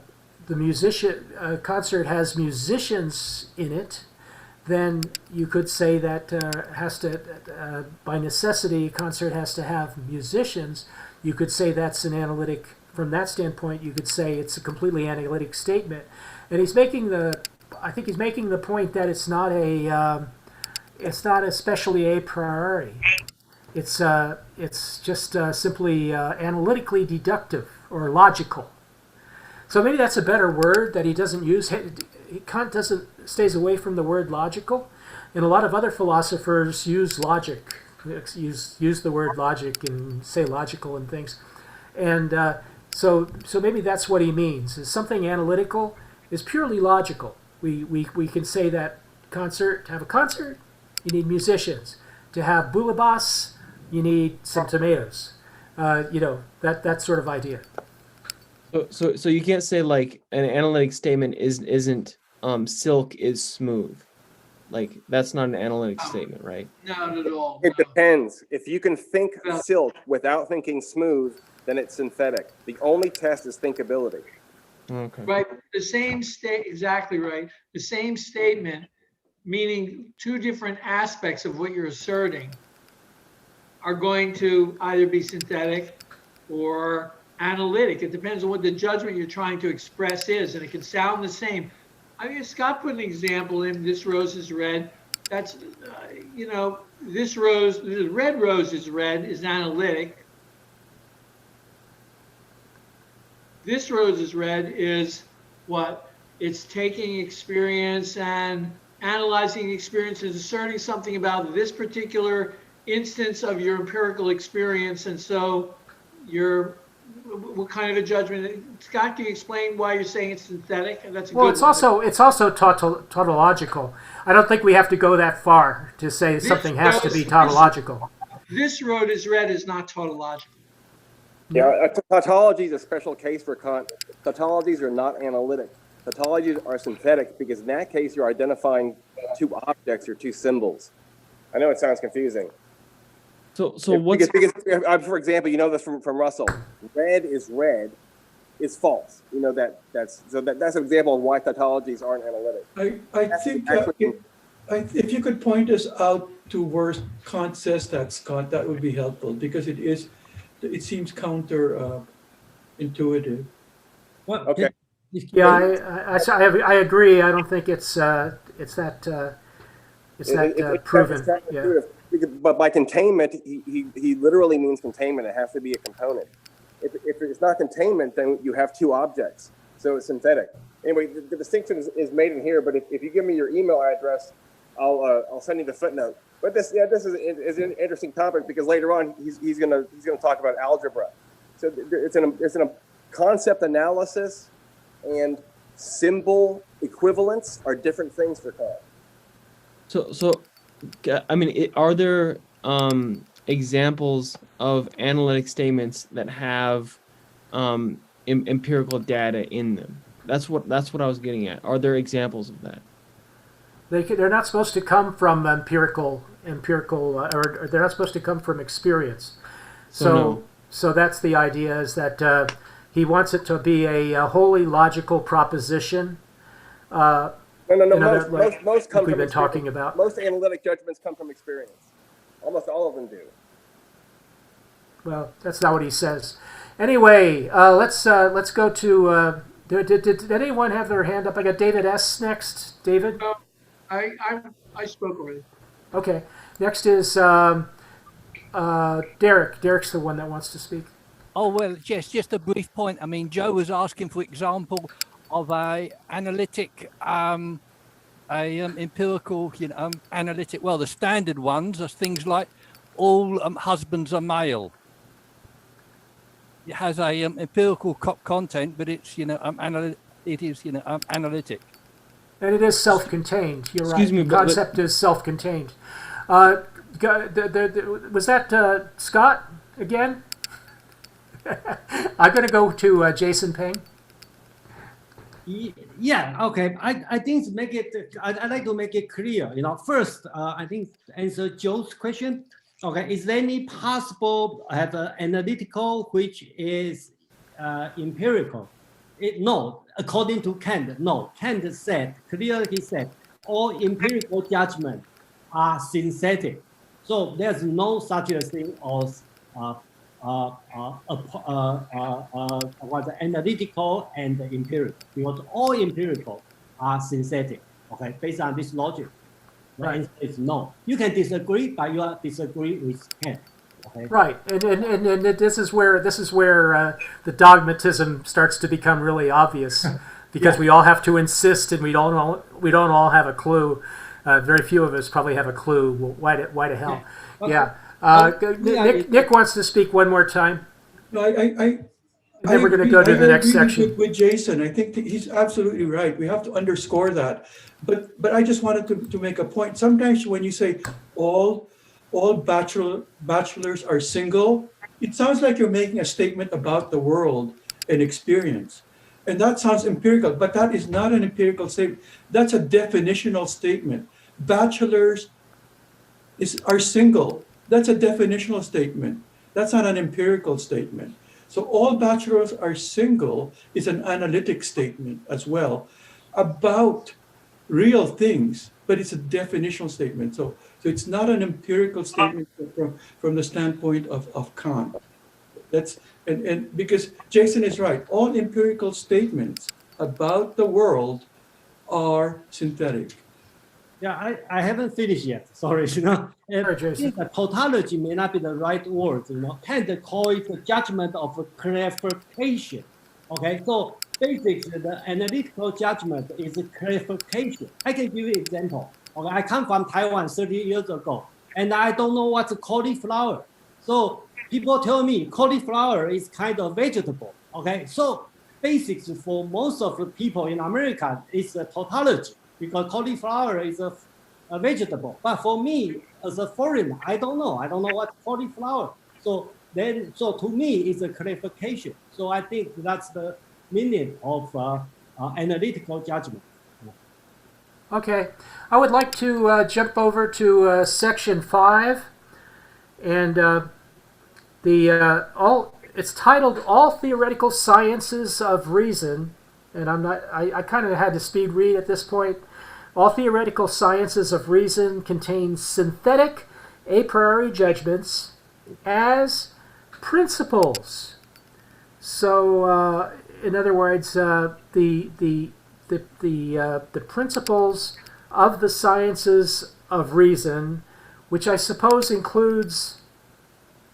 concert has musicians in it, then you could say that has to by necessity concert has to have musicians. You could say that's an analytic. From that standpoint, you could say it's a completely analytic statement. And I think he's making the point that it's not especially a priori. It's just simply analytically deductive or logical. So maybe that's a better word that he doesn't use. Kant stays away from the word logical, and a lot of other philosophers use logic, use the word logic and say logical and things. And so maybe that's what he means. Is something analytical is purely logical. We can say that to have a concert, you need musicians. To have boulibas, you need some tomatoes. That sort of idea. So you can't say like an analytic statement isn't silk is smooth. Like that's not an analytic statement, right? Not at all. It depends. If you can think silk without thinking smooth, then it's synthetic. The only test is thinkability. Okay. Right. Exactly right. The same statement, meaning two different aspects of what you're asserting, are going to either be synthetic or analytic. It depends on what the judgment you're trying to express is, and it can sound the same. I mean, Scott put an example in, this rose is red. That's, this red rose is red is analytic. This rose is red is what? It's taking experience and analyzing experience and asserting something about this particular instance of your empirical experience. And so you're what kind of a judgment? Scott, can you explain why you're saying it's synthetic? That's a Well, good it's one. also tautological. I don't think we have to go that far to say something has to be tautological. This road is red is not tautological. Yeah, tautology is a special case for Kant. Tautologies are not analytic. Tautologies are synthetic because in that case you're identifying two objects or two symbols. I know it sounds confusing. So what's because for example, you know this from Russell. Red is false. You know that's an example of why tautologies aren't analytic. I think if you could point us out to where Kant says that, Scott, that would be helpful because it seems counter intuitive. Well, Okay. Yeah, I agree. I don't think it's that proven. Yeah. But by containment, he literally means containment. It has to be a component. If it's not containment, then you have two objects. So it's synthetic. Anyway, the distinction is made in here. But if you give me your email address, I'll send you the footnote. But this is an interesting topic because later on he's gonna talk about algebra. So it's a concept analysis and symbol equivalence are different things for Kant. So I mean, are there examples of analytic statements that have empirical data in them? That's what I was getting at. Are there examples of that? They're not supposed to come from empirical, or they're not supposed to come from experience. So that's the idea, is that he wants it to be a wholly logical proposition. No. Most come we've from been talking about. Most analytic judgments come from experience. Almost all of them do. Well, that's not what he says. Anyway, let's go to. Did anyone have their hand up? I got David S. next. David. No, I spoke already. Okay. Next is Derek. Derek's the one that wants to speak. Oh, well, just a brief point. I mean, Joe was asking, for example, of a analytic, empirical, analytic. Well, the standard ones are things like all husbands are male. It has a empirical content, but it's it is analytic. And it is self-contained. You're right. Excuse me, The concept is self-contained. Was that Scott again? I'm going to go to Jason Payne. Yeah, okay. I think I'd like to make it clear. First, I think to answer Joe's question. Okay, is there any possible have an analytical which is empirical? No, according to Kant, no. Kant clearly said, all empirical judgments are synthetic. So there's no such a thing as analytical and empirical, because all empirical are synthetic. Okay, based on this logic, the answer is no. You can disagree, but you disagree with Kant. Okay. Right, and this is where the dogmatism starts to become really obvious, because we all have to insist, and we don't all have a clue. Very few of us probably have a clue. Why the hell? Yeah. Okay. Nick wants to speak one more time. No, And then we're going to go to the next section. With Jason, I think he's absolutely right. We have to underscore that. But I just wanted to make a point. Sometimes when you say all bachelors are single, it sounds like you're making a statement about the world and experience. And that sounds empirical, but that is not an empirical statement. That's a definitional statement. Bachelors are single. That's a definitional statement. That's not an empirical statement. So all bachelors are single is an analytic statement as well about real things, but it's a definitional statement. So it's not an empirical statement from the standpoint of Kant. And because Jason is right, all empirical statements about the world are synthetic. Yeah, I haven't finished yet. Sorry, tautology may not be the right word. Kant called it the judgment of clarification. Okay, so basically the analytical judgment is a clarification. I can give you an example. Okay, I come from Taiwan 30 years ago, and I don't know what's cauliflower. So people tell me cauliflower is kind of vegetable. Okay, so basics for most of the people in America is a tautology because cauliflower is a vegetable. But for me, as a foreigner, I don't know. I don't know what cauliflower. So to me, it's a clarification. So I think that's the meaning of analytical judgment. Okay, I would like to jump over to section 5, and it's titled "All Theoretical Sciences of Reason," and I kind of had to speed read at this point. All theoretical sciences of reason contain synthetic a priori judgments as principles. So, in other words, the principles of the sciences of reason, which I suppose includes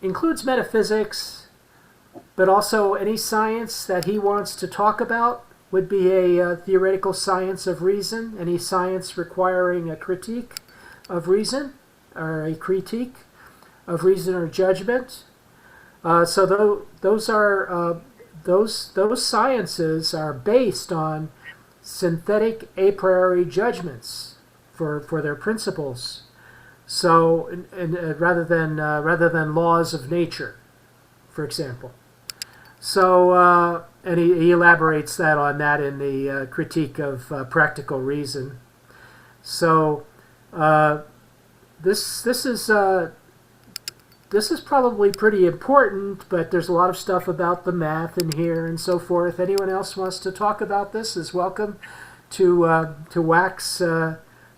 metaphysics, but also any science that he wants to talk about would be a theoretical science of reason. Any science requiring a critique of reason, or a critique of reason or judgment. So those sciences are based on synthetic a priori judgments for their principles. So, rather than laws of nature, for example. So, and he elaborates on that in the critique of practical reason. So, this is probably pretty important, but there's a lot of stuff about the math in here and so forth. Anyone else wants to talk about this is welcome to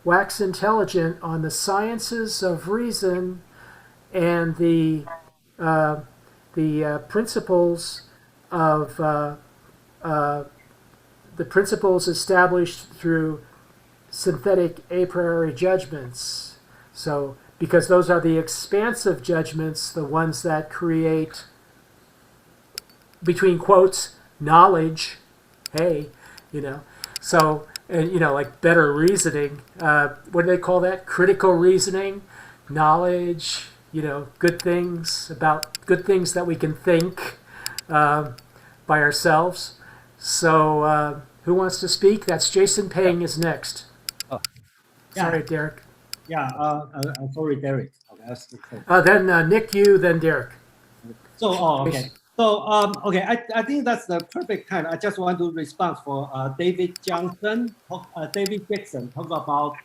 wax intelligent on the sciences of reason and the principles of the principles established through synthetic a priori judgments. So, because those are the expansive judgments, the ones that create, between quotes, knowledge. Hey, So, and like better reasoning. What do they call that? Critical reasoning, knowledge. Good things that we can think by ourselves. So, who wants to speak? That's Jason Peng is next. Oh. Sorry, Derek. Yeah, sorry, Derek. Okay, then Nick, you, then Derek. So, okay. So, okay, I think that's the perfect time. I just want to respond for David Jackson talk about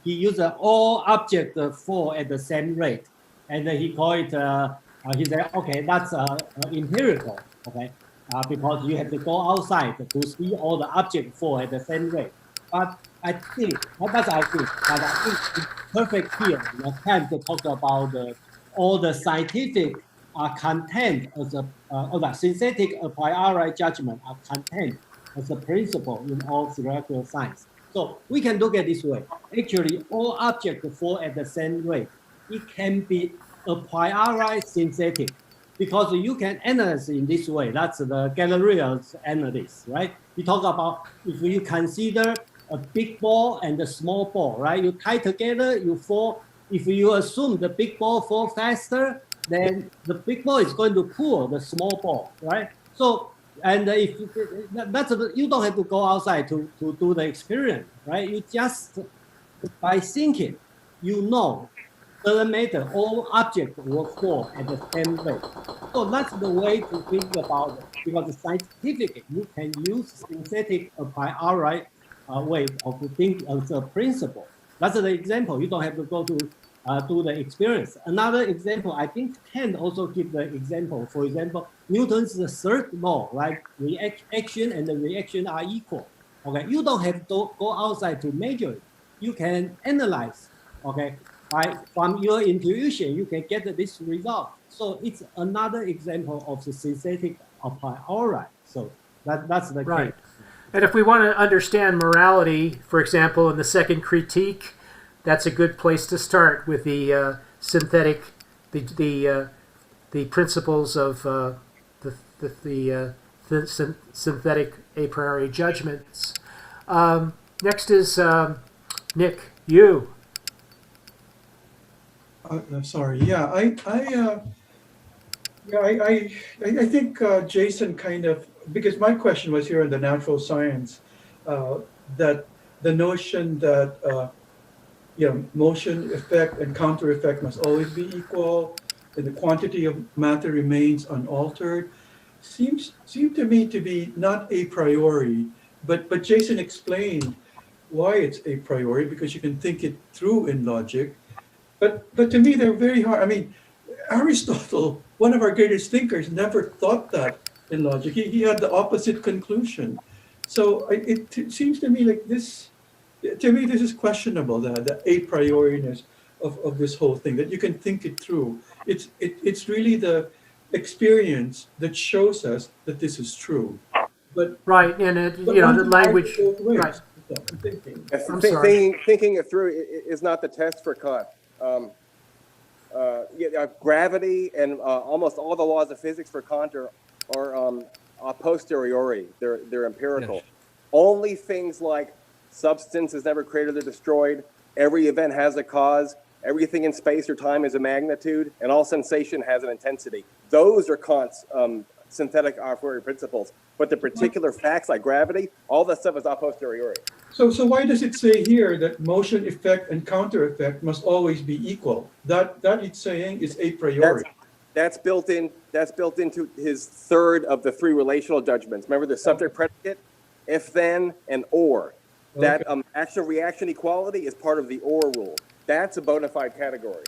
he used all objects fall at the same rate, and he called it. He said, okay, that's empirical, okay, because you have to go outside to see all the objects fall at the same rate. But I think it's perfect here. Kant to talk about all the scientific content as or the synthetic a priori judgment are content as a principle in all theoretical science. So we can look at this way. Actually, all objects fall at the same rate. It can be a priori synthetic because you can analyze in this way. That's the Galleria's analysis, right? We talk about if you consider a big ball and a small ball, right? You tie together, you fall. If you assume the big ball fall faster, then the big ball is going to pull the small ball, right? So, and if you don't have to go outside to do the experiment, right? You just, by thinking, doesn't matter, all objects will fall at the same rate. So that's the way to think about it, because scientifically, you can use synthetic a priori way of thinking as a principle. That's the example. You don't have to go to do the experience. Another example, I think Kant also give the example. For example, Newton's third law, right? Action and the reaction are equal. Okay, you don't have to go outside to measure it. You can analyze. Okay, from your intuition, you can get this result. So it's another example of the synthetic a priori. So that's the right. case. And if we want to understand morality, for example, in the second critique, that's a good place to start with the synthetic, the principles of the synthetic a priori judgments. Next is Nick, you. Sorry. Yeah, I think Jason kind of, because my question was here in the natural science, that the notion that motion effect and counter effect must always be equal, and the quantity of matter remains unaltered, seemed to me to be not a priori, but Jason explained why it's a priori, because you can think it through in logic. But to me, they're very hard. I mean, Aristotle, one of our greatest thinkers, never thought that in logic. He had the opposite conclusion. So it seems to me like this, to me, this is questionable, the a prioriness of this whole thing, that you can think it through. It's really the experience that shows us that this is true. But Right, and but the one can argue language. both ways. Right. I'm thinking. I'm sorry. Thinking it through is not the test for Kant. Gravity and almost all the laws of physics for Kant are a posteriori. They're empirical. Yes. Only things like substance is never created or destroyed. Every event has a cause. Everything in space or time is a magnitude, and all sensation has an intensity. Those are Kant's synthetic a priori principles. But the particular facts like gravity, all that stuff is a posteriori. So why does it say here that motion effect and counter effect must always be equal? That it's saying is a priori. That's built into his third of the three relational judgments. Remember the subject predicate, if then, and or. That action reaction equality is part of the or rule. That's a bona fide category.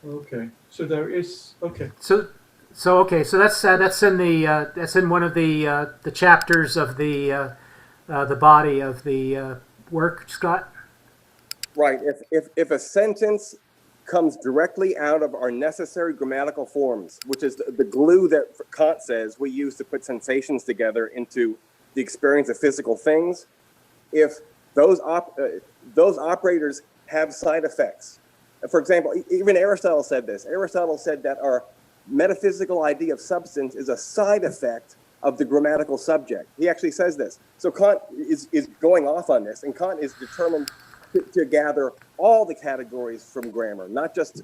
Okay. So there is So that's in one of the chapters of the body of the work, Scott. Right. If a sentence comes directly out of our necessary grammatical forms, which is the glue that Kant says we use to put sensations together into the experience of physical things, if those operators have side effects. For example, even Aristotle said this. Aristotle said that our metaphysical idea of substance is a side effect of the grammatical subject. He actually says this. So Kant is going off on this, and Kant is determined to gather all the categories from grammar, not just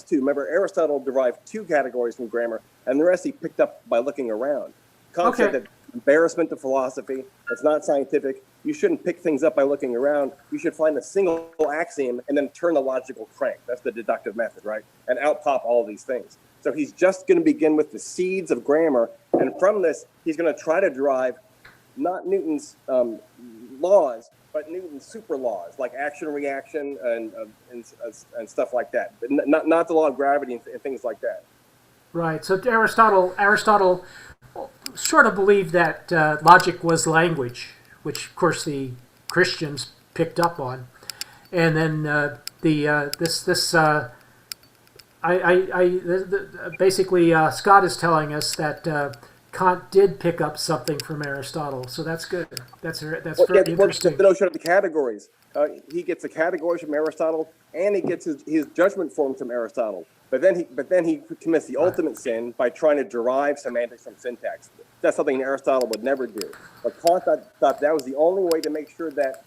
two. Remember, Aristotle derived two categories from grammar, and the rest he picked up by looking around. Kant said that embarrassment to philosophy, it's not scientific. You shouldn't pick things up by looking around. You should find a single axiom and then turn the logical crank. That's the deductive method, right? And out pop all of these things. So he's just going to begin with the seeds of grammar, and from this, he's going to try to derive not Newton's laws, but Newton's super laws, like action, reaction, and stuff like that. But not the law of gravity and things like that. Right. So Aristotle sort of believed that logic was language, which of course the Christians picked up on, and then basically Scott is telling us that Kant did pick up something from Aristotle, so that's good. That's very interesting. The notion of the categories. He gets the categories from Aristotle, and he gets his judgment forms from Aristotle. But then he commits the ultimate sin by trying to derive semantics from syntax. That's something Aristotle would never do. But Kant thought that was the only way to make sure that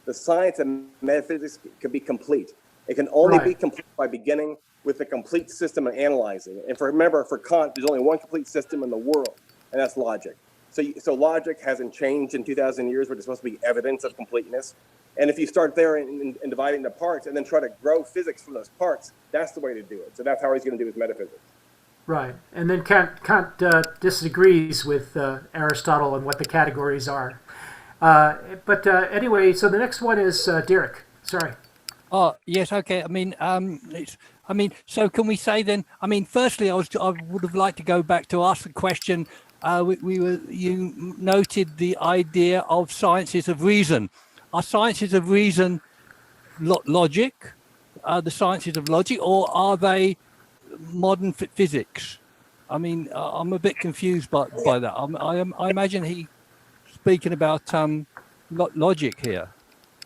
the science and metaphysics could be complete. It can only be complete by beginning with a complete system and analyzing it. And remember, for Kant, there's only one complete system in the world, and that's logic. So logic hasn't changed in 2,000 years, but it's supposed to be evidence of completeness. And if you start there and divide it into parts and then try to grow physics from those parts, that's the way to do it. So that's how he's going to do his metaphysics. Right. And then Kant disagrees with Aristotle and what the categories are. But anyway, so the next one is Derek. Sorry. Oh, yes, okay. So can we say then, firstly, I would have liked to go back to ask the question. You noted the idea of sciences of reason. Are sciences of reason logic, the sciences of logic, or are they modern physics? I'm a bit confused by that. I imagine he's speaking about logic here.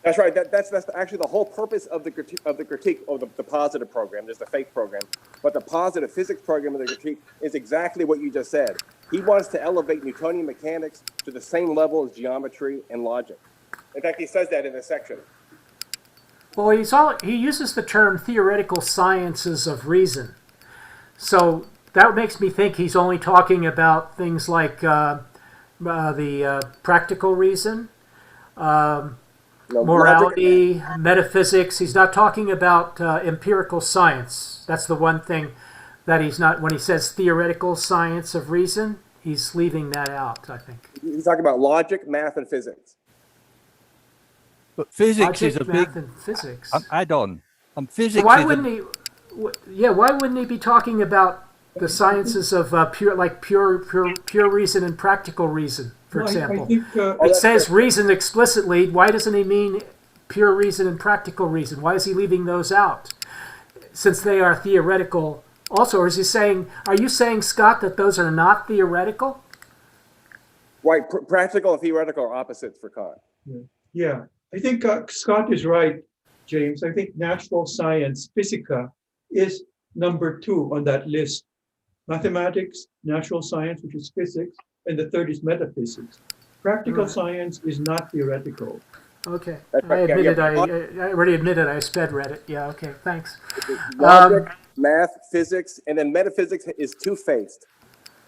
That's right. That's actually the whole purpose of the critique of the positive program. There's the faith program, but the positive physics program of the critique is exactly what you just said. He wants to elevate Newtonian mechanics to the same level as geometry and logic. In fact, he says that in this section. Well, he uses the term theoretical sciences of reason. So that makes me think he's only talking about things like the practical reason, morality, metaphysics. He's not talking about empirical science. That's the one thing that he's not, when he says theoretical science of reason, he's leaving that out, I think. He's talking about logic, math, and physics. But physics Logic, is a math, big and physics. add-on. And physics Why is wouldn't he? Yeah, why wouldn't he be talking about the sciences of pure reason and practical reason, for example? I think, It says reason explicitly. Why doesn't he mean pure reason and practical reason? Why is he leaving those out? Since they are theoretical also, or is he saying, are you saying, Scott, that those are not theoretical? Right, practical and theoretical are opposites for Kant. yeah, I think Scott is right, James. I think natural science, physica, is number 2 on that list. Mathematics, natural science, which is physics, and the third is metaphysics. Practical science is not theoretical. Okay, That's right. I already admitted I sped read it. Yeah, okay, thanks. Logic, math, physics, and then metaphysics is two-faced.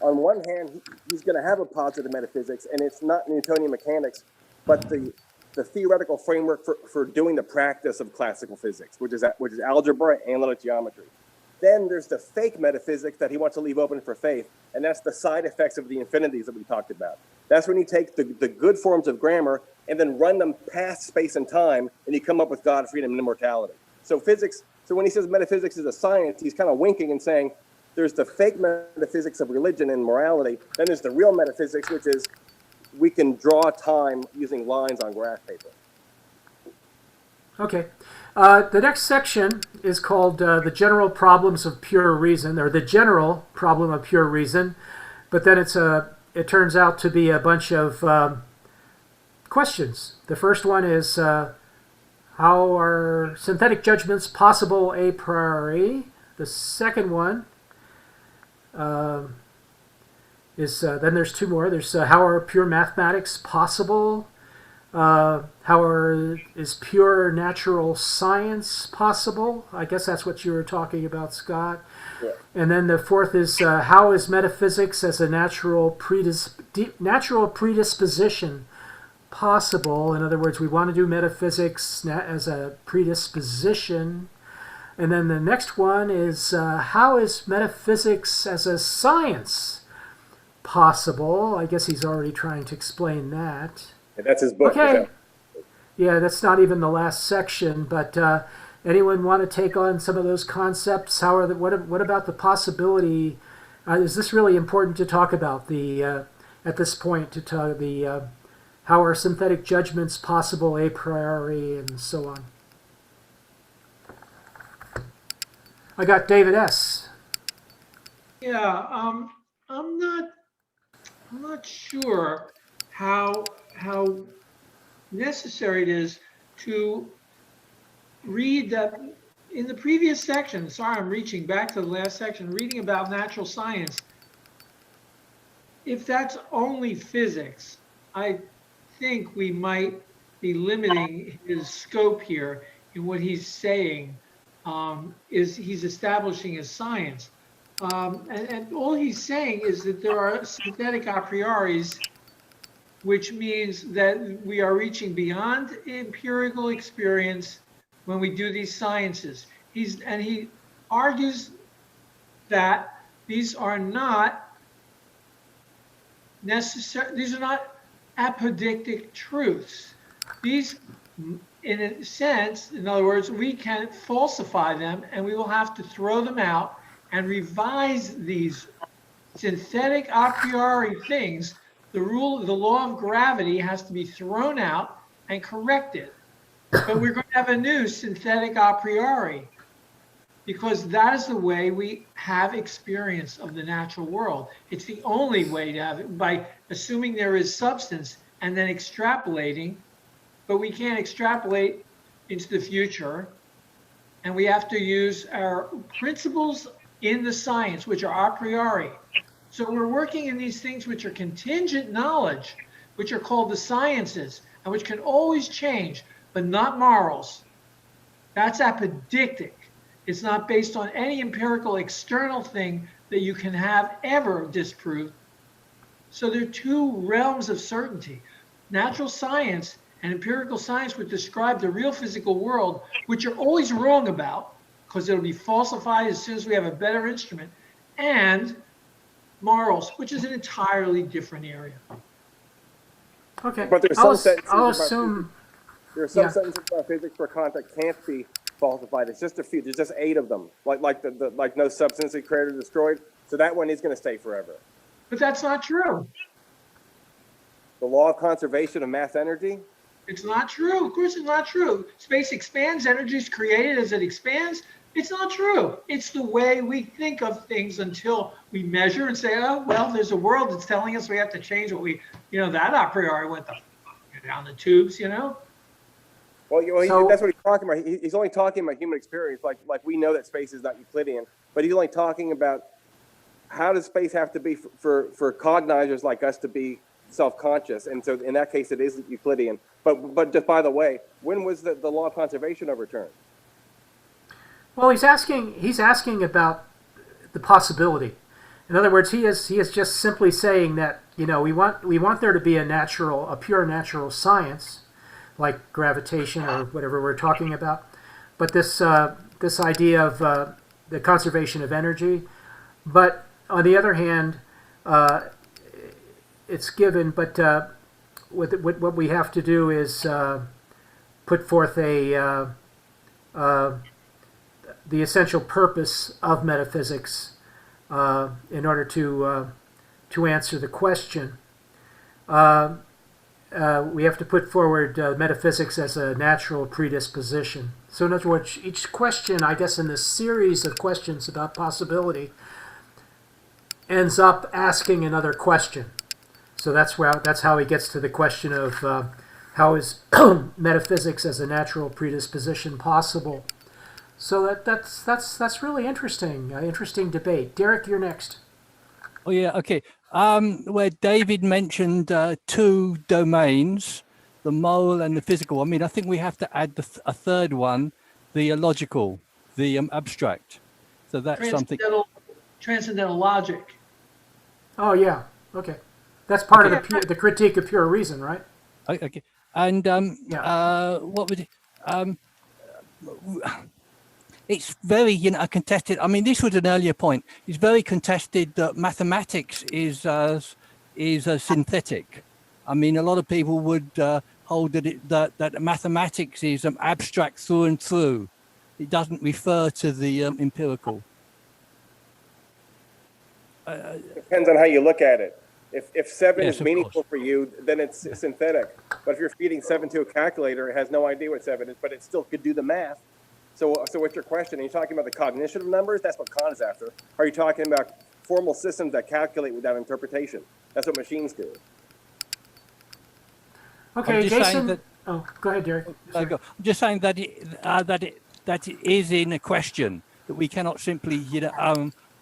On one hand, he's going to have a positive metaphysics, and it's not Newtonian mechanics, but the theoretical framework for doing the practice of classical physics, which is algebra, analytic geometry. Then there's the fake metaphysics that he wants to leave open for faith, and that's the side effects of the infinities that we talked about. That's when you take the good forms of grammar and then run them past space and time, and you come up with God, freedom, and immortality. So when he says metaphysics is a science, he's kind of winking and saying, there's the fake metaphysics of religion and morality, then there's the real metaphysics, which is we can draw time using lines on graph paper. Okay. The next section is called the general problems of pure reason, or the general problem of pure reason, but then it turns out to be a bunch of questions. The first one is how are synthetic judgments possible a priori? The second one is then there's 2 more. There's how are pure mathematics possible? Is pure natural science possible? I guess that's what you were talking about, Scott. Yeah. And then the fourth is how is metaphysics as a natural predisposition possible? In other words, we want to do metaphysics as a predisposition. And then the next one is how is metaphysics as a science possible? I guess he's already trying to explain that. That's his book. Okay. Yeah, that's not even the last section, but anyone want to take on some of those concepts? What about the possibility? Is this really important to talk about at this point? How are synthetic judgments possible a priori and so on? I got David S. Yeah, I'm not sure how necessary it is to read that in the previous section. Sorry, I'm reaching back to the last section, reading about natural science. If that's only physics, I think we might be limiting his scope here in what he's saying. Is he's establishing as science. And all he's saying is that there are synthetic a prioris, which means that we are reaching beyond empirical experience when we do these sciences. He argues that these are not necessary. These are not apodictic truths. These, in a sense, in other words, we can falsify them, and we will have to throw them out and revise these synthetic a priori things. The law of gravity has to be thrown out and corrected. But we're going to have a new synthetic a priori, because that is the way we have experience of the natural world. It's the only way to have it, by assuming there is substance and then extrapolating, but we can't extrapolate into the future. And we have to use our principles in the science, which are a priori. So we're working in these things which are contingent knowledge, which are called the sciences, and which can always change, but not morals. That's apodictic. It's not based on any empirical external thing that you can have ever disproved. So there are two realms of certainty. Natural science and empirical science would describe the real physical world, which you're always wrong about, because it'll be falsified as soon as we have a better instrument, and morals, which is an entirely different area. Okay. But there's I'll, some sentences I'll about assume. There are some Yeah. sentences about physics for Kant that can't be falsified. It's just a few. There's just 8 of them. Like no substance is created or destroyed. So that one is going to stay forever. But that's not true. The law of conservation of mass energy. It's not true. Of course, it's not true. Space expands, energy is created as it expands. It's not true. It's the way we think of things until we measure and say, oh, well, there's a world that's telling us we have to change what we, that a priori went down the tubes, Well, So- that's what he's talking about. He's only talking about human experience. Like we know that space is not Euclidean, but he's only talking about how does space have to be for cognizers like us to be self-conscious. And so in that case, it is Euclidean. But just by the way, when was the law of conservation overturned? Well, he's asking about the possibility. In other words, he is just simply saying that we want there to be a pure natural science, like gravitation or whatever we're talking about, but this idea of the conservation of energy. But on the other hand, it's given. But what we have to do is put forth the essential purpose of metaphysics in order to answer the question. We have to put forward metaphysics as a natural predisposition. So in other words, each question, I guess in this series of questions about possibility, ends up asking another question. So that's how he gets to the question of how is metaphysics as a natural predisposition possible. So that's really interesting. Interesting debate. Derek, you're next. Oh yeah, okay. Where David mentioned 2 domains, the moral and the physical. I mean, I think we have to add a third one, the logical, the abstract. So that's something. Transcendental logic. Oh yeah. Okay. That's part of the critique of pure reason, right? Okay. And what would it's very contested. I mean, this was an earlier point. It's very contested that mathematics is synthetic. I mean, a lot of people would hold that mathematics is abstract through and through. It doesn't refer to the empirical. Depends on how you look at it. If 7 Yes, is of meaningful course. for you, then it's synthetic. But if you're feeding 7 to a calculator, it has no idea what 7 is, but it still could do the math. So what's your question? Are you talking about the cognition of numbers? That's what Kant is after. Are you talking about formal systems that calculate without interpretation? That's what machines do. Okay, just saying Jason. that- Oh, go ahead, Derek. I'm just saying that it is in a question, that we cannot simply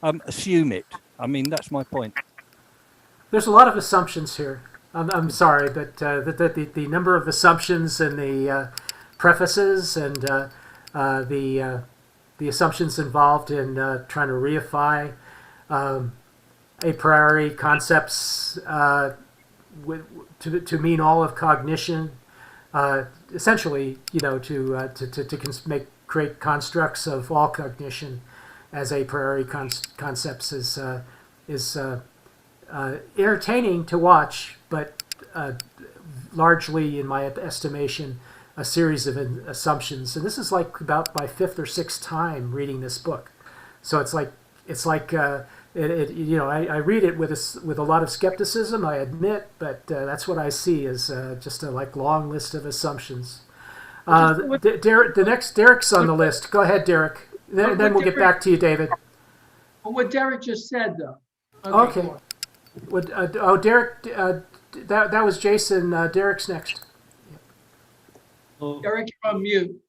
assume it. I mean, that's my point. There's a lot of assumptions here. I'm sorry, but the number of assumptions in the prefaces and the assumptions involved in trying to reify a priori concepts to mean all of cognition, essentially, to create constructs of all cognition as a priori concepts is entertaining to watch, but largely, in my estimation, a series of assumptions. And this is like about my 5th or 6th time reading this book. So it's like I read it with a lot of skepticism, I admit, but that's what I see as just a long list of assumptions. Derek's on the list. Go ahead, Derek. Then we'll get back to you, David. What Derek just said, though. Okay. Go on. Derek, that was Jason. Derek's next. Derek, you're on mute.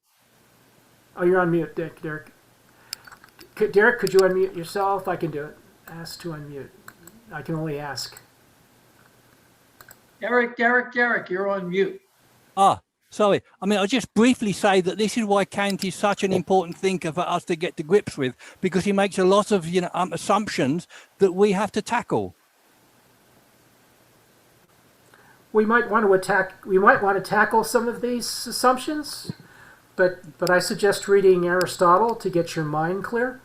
Oh, you're on mute, Derek. Derek, could you unmute yourself? I can do it. Ask to unmute. I can only ask. Derek, you're on mute. Sorry, I mean, I'll just briefly say that this is why Kant is such an important thinker for us to get to grips with, because he makes a lot of assumptions that we have to tackle. We might want to tackle some of these assumptions, but I suggest reading Aristotle to get your mind clear.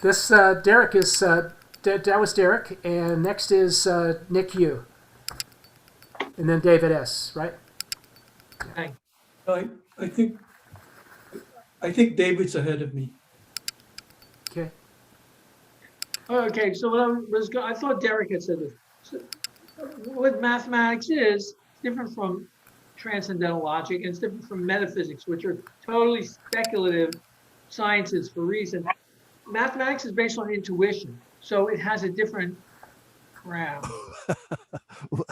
This Derek is that was Derek, and next is Nick Yu, and then David S. Right? Okay. I think David's ahead of me. Okay. Okay, so I thought Derek had said this. So what mathematics is different from transcendental logic, and it's different from metaphysics, which are totally speculative sciences for reason. Mathematics is based on intuition, so it has a different ground.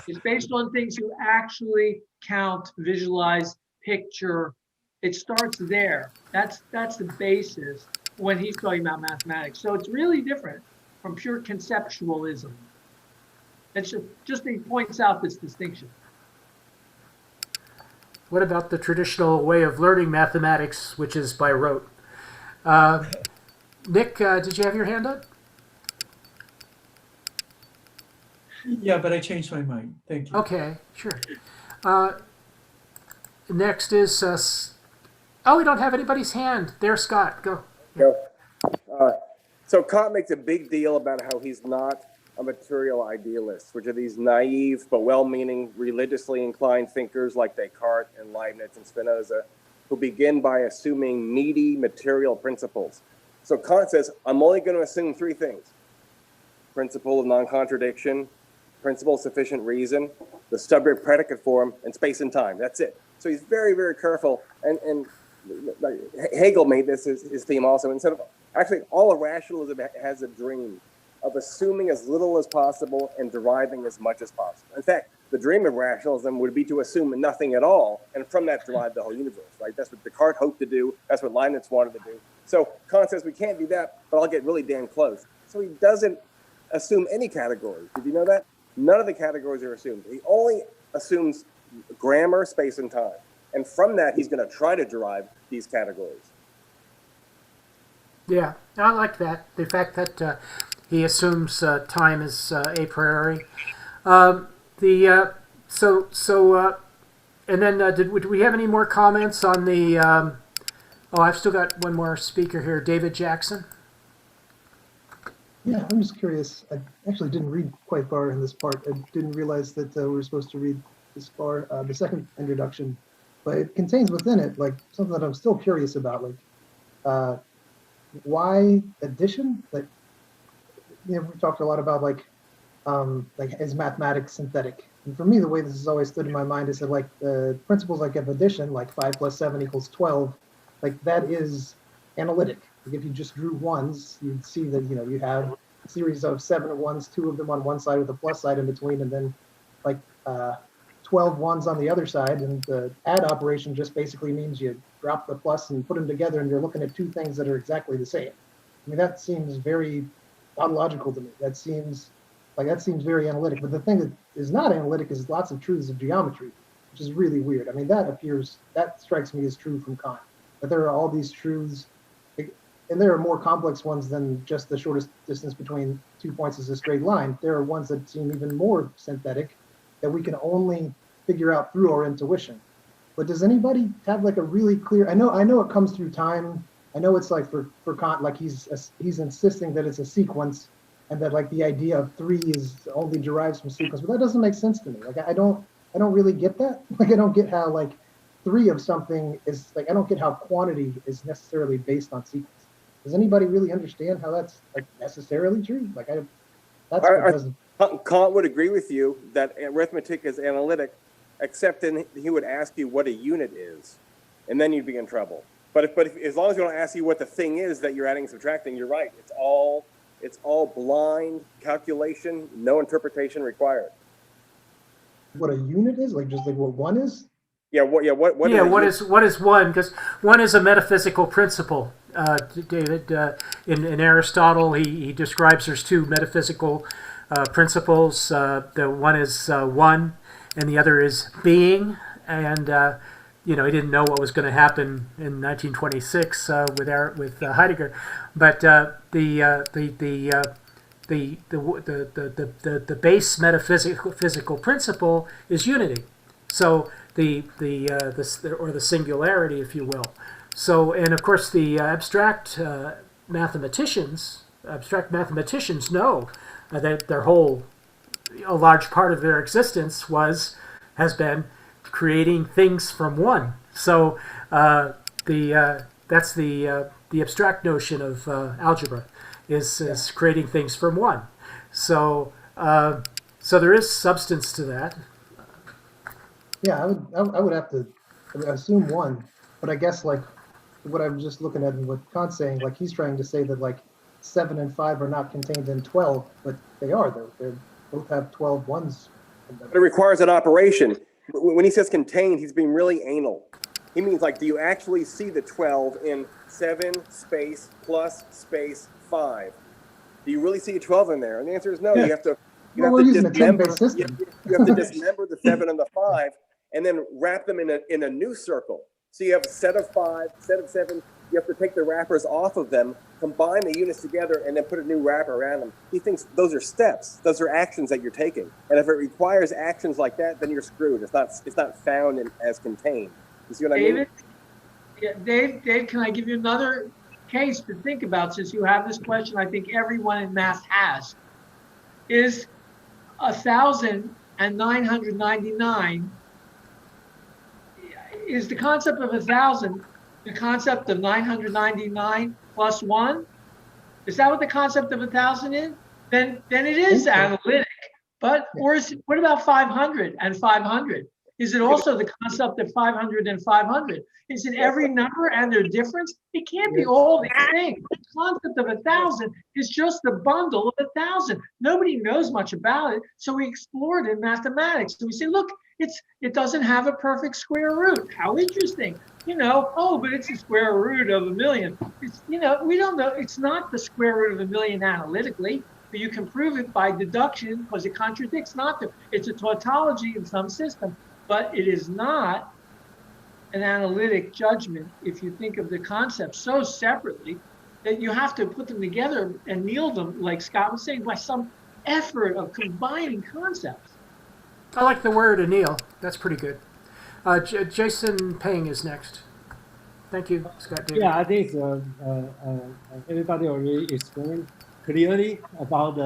It's based on things you actually count, visualize, picture. It starts there. That's the basis when he's talking about mathematics. So it's really different from pure conceptualism. It's just he points out this distinction. What about the traditional way of learning mathematics, which is by rote? Nick, did you have your hand up? Yeah, but I changed my mind. Thank you. Okay, sure. Next is we don't have anybody's hand. There, Scott, go. So Kant makes a big deal about how he's not a material idealist, which are these naive but well-meaning, religiously inclined thinkers like Descartes and Leibniz and Spinoza, who begin by assuming needy material principles. So Kant says, I'm only going to assume three things: principle of non-contradiction, principle of sufficient reason, the subject-predicate form, and space and time. That's it. So he's very, very careful. And Hegel made this his theme also. Instead of actually, all of rationalism has a dream of assuming as little as possible and deriving as much as possible. In fact, the dream of rationalism would be to assume nothing at all, and from that derive the whole universe, right? That's what Descartes hoped to do. That's what Leibniz wanted to do. So Kant says we can't do that, but I'll get really damn close. So he doesn't assume any categories. Did you know that? None of the categories are assumed. He only assumes grammar, space, and time. And from that, he's going to try to derive these categories. Yeah, I like that. The fact that he assumes time is a priori. And then did we have any more comments on the? I've still got one more speaker here, David Jackson. Yeah, I'm just curious. I actually didn't read quite far in this part. I didn't realize that we were supposed to read this far, the second introduction, but it contains within it like something that I'm still curious about, like why addition? Like, we talked a lot about like is mathematics synthetic? And for me, the way this has always stood in my mind is that like the principles like of addition, like 5 + 7 = 12, like that is analytic. Like if you just drew ones, you'd see that you have a series of 7 ones, 2 of them on one side with a plus side in between, and then like 12 ones on the other side. And the add operation just basically means you drop the plus and put them together, and you're looking at two things that are exactly the same. I mean, that seems very tautological to me. That seems very analytic. But the thing that is not analytic is lots of truths of geometry, which is really weird. I mean, that strikes me as true from Kant, that there are all these truths, and there are more complex ones than just the shortest distance between 2 points is a straight line. There are ones that seem even more synthetic that we can only figure out through our intuition. But does anybody have like a really clear? I know it comes through time. I know it's like for Kant, like he's insisting that it's a sequence, and that like the idea of 3 is only derives from sequence. But that doesn't make sense to me. Like I don't really get that. Like I don't get how like 3 of something is like, I don't get how quantity is necessarily based on sequence. Does anybody really understand how that's like necessarily true? Like that's what doesn't. Kant would agree with you that arithmetic is analytic, except then he would ask you what a unit is, and then you'd be in trouble. But if as long as you don't ask you what the thing is that you're adding and subtracting, you're right. It's all blind calculation, no interpretation required. What a unit is? Like just like what 1 is? What is one? Because one is a metaphysical principle. David, in Aristotle, he describes there's 2 metaphysical principles. The one is one, and the other is being. And you know, he didn't know what was going to happen in 1926 with Heidegger, but the base metaphysical principle is unity. So the singularity, if you will. So, and of course the abstract mathematicians know that a large part of their existence has been creating things from one. So that's the abstract notion of algebra is creating things from one. So so there is substance to that. Yeah, I would have to assume one, but I guess like what I'm just looking at and what Kant's saying, like he's trying to say that like 7 and 5 are not contained in 12, but they are though. They both have 12 ones. But it requires an operation. When he says contained, he's being really anal. He means like, do you actually see the 12 in 7 space plus space 5? Do you really see a 12 in there? And the answer is no. Yeah. You have to We're using a 10-base system. You have to dismember the 7 and the 5 and then wrap them in a new circle. So you have a set of 5, set of 7. You have to take the wrappers off of them, combine the units together, and then put a new wrapper around them. He thinks those are steps. Those are actions that you're taking. And if it requires actions like that, then you're screwed. It's not found as contained. You see what I mean? Dave, can I give you another case to think about since you have this question I think everyone in math has? Is 1,999, is the concept of 1,000 the concept of 999 plus 1? Is that what the concept of 1,000 is? Then it is analytic. But what about 500 and 500? Is it also the concept of 500 and 500? Is it every number and their difference? It can't be all these things. The concept of 1,000 is just the bundle of 1,000. Nobody knows much about it, so we explore it in mathematics. So we say, look, it doesn't have a perfect square root. How interesting. But it's the square root of 1,000,000. We don't know. It's not the square root of 1,000,000 analytically, but you can prove it by deduction because it contradicts not to. It's a tautology in some system, but it is not an analytic judgment if you think of the concepts so separately that you have to put them together and kneel them, like Scott was saying, by some effort of combining concepts. I like the word anneal. That's pretty good. Jason Peng is next. Thank you, Scott David. Yeah, I think everybody already explained clearly about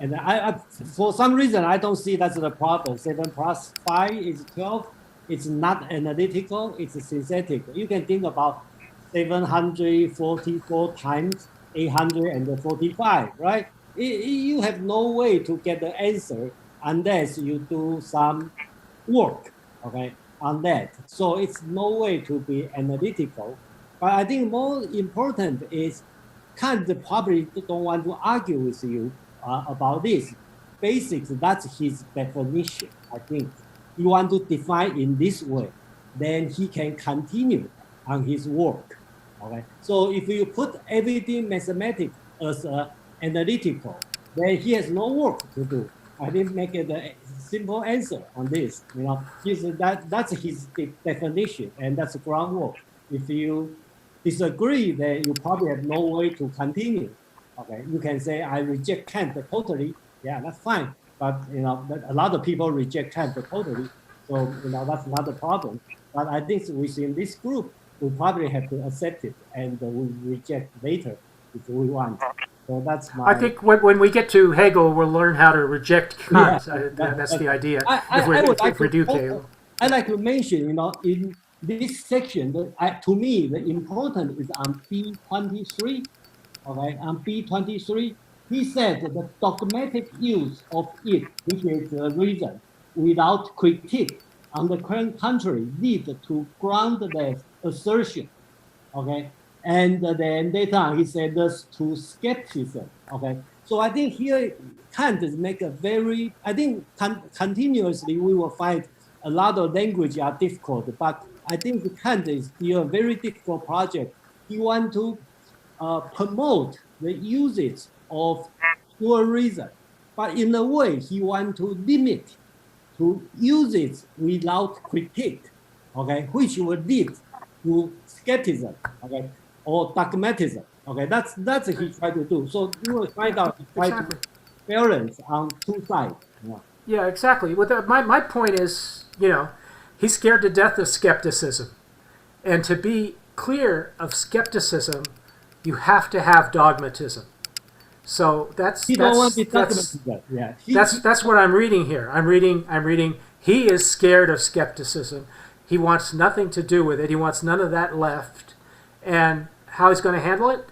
and I for some reason I don't see that's the problem. 7 plus 5 is 12. It's not analytical. It's synthetic. You can think about 744 times 845, right? You have no way to get the answer unless you do some work, okay, on that. So it's no way to be analytical. But I think more important is Kant probably don't want to argue with you about this. Basics, that's his definition, I think. You want to define in this way, then he can continue on his work, okay? So if you put everything mathematics as analytical, then he has no work to do. I didn't make it a simple answer on this. That's his definition, and that's groundwork. If you disagree, then you probably have no way to continue. Okay, you can say I reject Kant totally. Yeah, that's fine. But a lot of people reject Kant totally, so that's not a problem. But I think within this group, we probably have to accept it, and we reject later if we want. So that's my. I think when we get to Hegel, we'll learn how to reject Kant. Yeah, that's the idea. If we do Hegel. I'd like to mention, in this section, to me, the important is on B23. Okay, on B23, he said that the dogmatic use of it, which is the reason, without critique, on the contrary, lead to groundless assertion. Okay. And then later on, he said this to skepticism. Okay, so I think here Kant is make a very. I think continuously we will find a lot of language are difficult, but I think Kant is still a very difficult project. He want to promote the usage of pure reason, but in a way he want to limit to use it without critique. okay, which will lead to skepticism, okay, or dogmatism. Okay, that's what he tried to do. So you will find out he tried Exactly. to balance on two sides. Yeah. Yeah, exactly. My point is, he's scared to death of skepticism. And to be clear of skepticism, you have to have dogmatism. So that's He don't want to be dogmatism. Yeah. that's what I'm reading here. I'm reading. He is scared of skepticism. He wants nothing to do with it. He wants none of that left. And how he's going to handle it?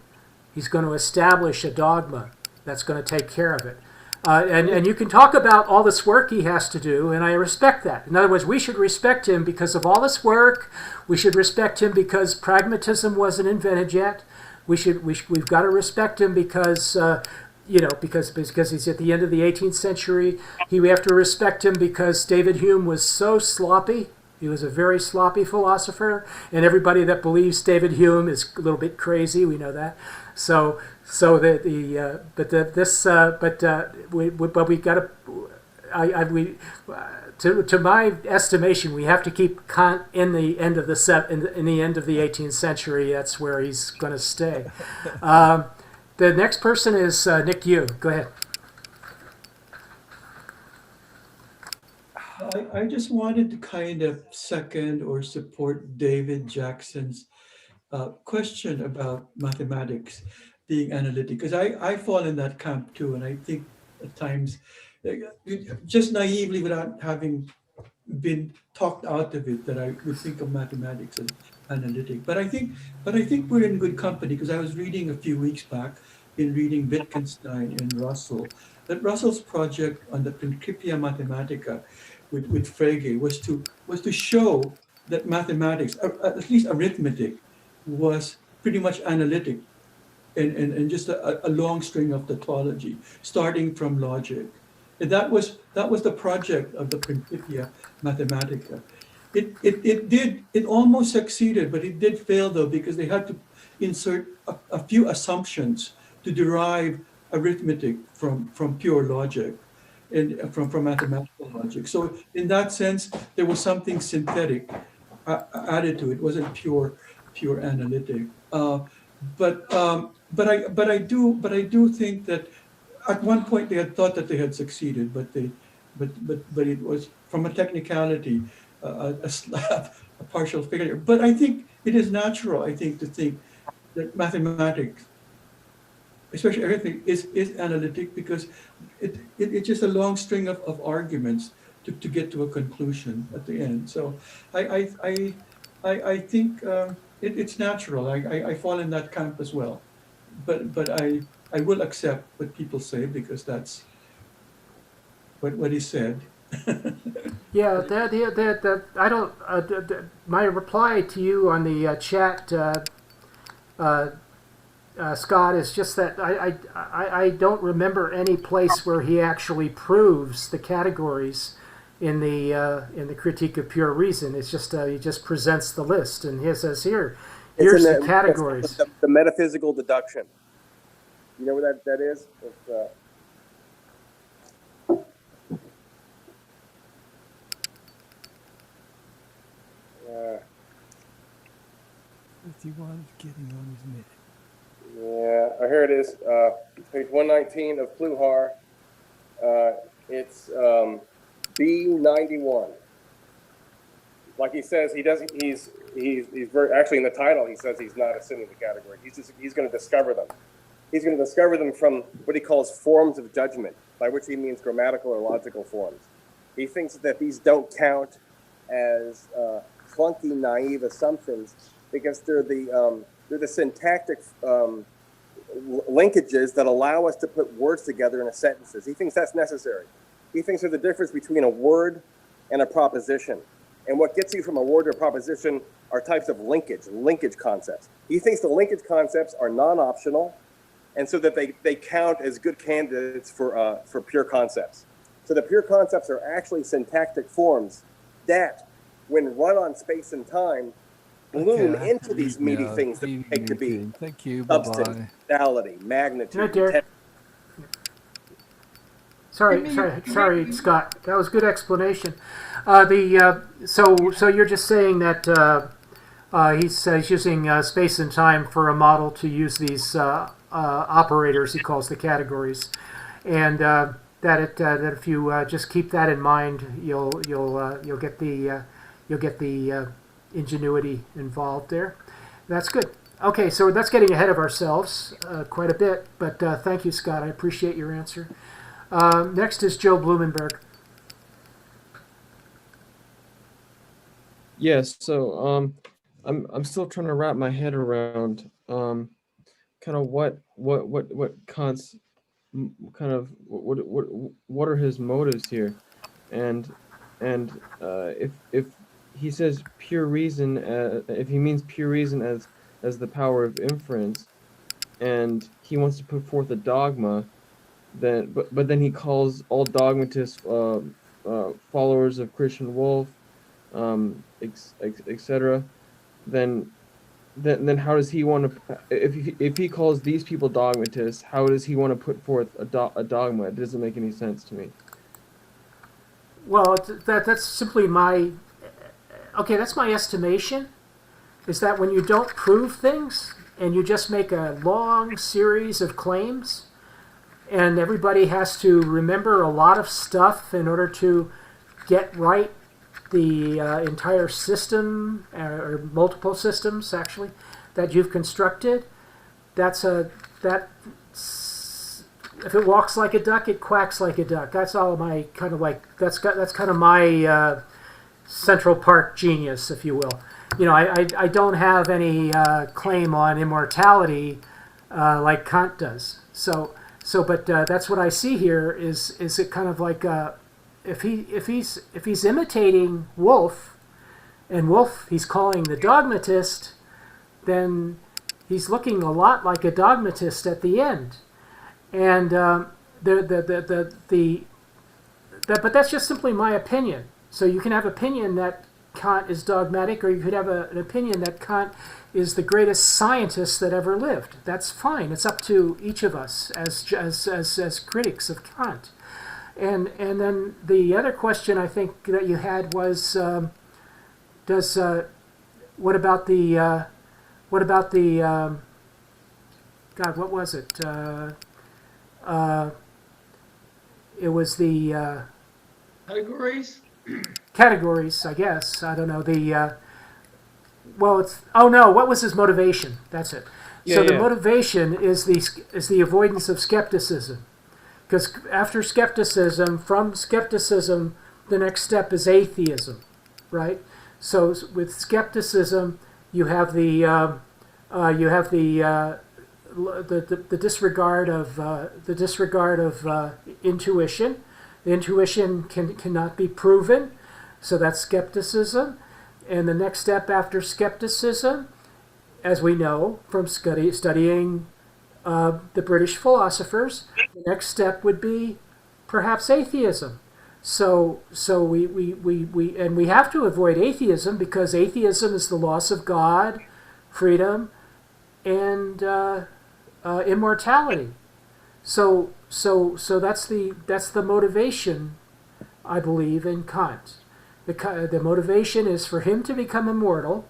He's going to establish a dogma that's going to take care of it. And you can talk about all this work he has to do, and I respect that. In other words, we should respect him because of all this work. We should respect him because pragmatism wasn't invented yet. We've got to respect him because because he's at the end of the 18th century. We have to respect him because David Hume was so sloppy. He was a very sloppy philosopher, and everybody that believes David Hume is a little bit crazy. We know that. To my estimation, we have to keep Kant in the end of the 18th century. That's where he's going to stay. The next person is Nick Yu. Go ahead. I just wanted to kind of second or support David Jackson's question about mathematics being analytic, because I fall in that camp too, and I think at times, just naively, without having been talked out of it, that I would think of mathematics as analytic. But I think we're in good company, because I was reading a few weeks back, in reading Wittgenstein and Russell, that Russell's project on the Principia Mathematica with Frege was to show that mathematics, at least arithmetic, was pretty much analytic and just a long string of tautology, starting from logic. And that was the project of the Principia Mathematica. It almost succeeded, but it did fail though, because they had to insert a few assumptions to derive arithmetic from pure logic and from mathematical logic. So in that sense, there was something synthetic added to it. It wasn't pure analytic. But I do think that at one point they had thought that they had succeeded, but it was, from a technicality, a partial failure. But I think it is natural, to think that mathematics, especially everything, is analytic, because it's just a long string of arguments to get to a conclusion at the end. So I think it's natural. I fall in that camp as well. But I will accept what people say, because that's what he said. Yeah, I don't. My reply to you on the chat, Scott, is just that I don't remember any place where he actually proves the categories in the Critique of Pure Reason. It's just he just presents the list, and he says here's the categories. The metaphysical deduction. You know what that is? Getting on his neck. Yeah, here it is. Page 119 of Pluhar. It's B91. Like he says, he doesn't. He's very, actually, in the title he says he's not assuming the category. He's going to discover them. He's going to discover them from what he calls forms of judgment, by which he means grammatical or logical forms. He thinks that these don't count as clunky, naive assumptions, because they're the syntactic linkages that allow us to put words together in sentences. He thinks that's necessary. He thinks there's a difference between a word and a proposition. And what gets you from a word to a proposition are types of linkage concepts. He thinks the linkage concepts are non-optional, and so that they count as good candidates for pure concepts. So the pure concepts are actually syntactic forms that, when run on space and time, bloom into these meaty things that we take to be Thank you. substance, modality, magnitude. Right there. Sorry, Scott. That was good explanation. So you're just saying that he's using space and time for a model to use these operators he calls the categories, and that if you just keep that in mind, you'll get the ingenuity involved there. That's good. Okay, so that's getting ahead of ourselves quite a bit, but thank you, Scott. I appreciate your answer. Next is Joe Blumenberg. Yes. So I'm still trying to wrap my head around kind of what Kant's kind of what are his motives here, and if he says pure reason, if he means pure reason as the power of inference, and he wants to put forth a dogma, then but then he calls all dogmatists followers of Christian Wolff, etc. Then how does he want to? If he calls these people dogmatists, how does he want to put forth a dogma? It doesn't make any sense to me. Well, that's simply my that's my estimation. Is that when you don't prove things and you just make a long series of claims, and everybody has to remember a lot of stuff in order to get right the entire system, or multiple systems actually, that you've constructed, if it walks like a duck, it quacks like a duck. That's all my kind of that's kind of my Central Park genius, if you will. I don't have any claim on immortality like Kant does. But that's what I see here is it kind of like if he's imitating Wolff, and Wolff he's calling the dogmatist, then he's looking a lot like a dogmatist at the end, and but that's just simply my opinion. So you can have opinion that Kant is dogmatic, or you could have an opinion that Kant is the greatest scientist that ever lived. That's fine. It's up to each of us as critics of Kant. And then the other question I think that you had was, what about the God, what was it? It was the categories, I guess. I don't know. What was his motivation? That's it. The motivation is the avoidance of skepticism. Because after skepticism, from skepticism, the next step is atheism, right? So with skepticism, you have the disregard of intuition. The intuition cannot be proven, so that's skepticism. And the next step after skepticism, as we know from studying the British philosophers, the next step would be perhaps atheism. So we have to avoid atheism, because atheism is the loss of God, freedom, and immortality. So that's the motivation, I believe, in Kant. The motivation is for him to become immortal,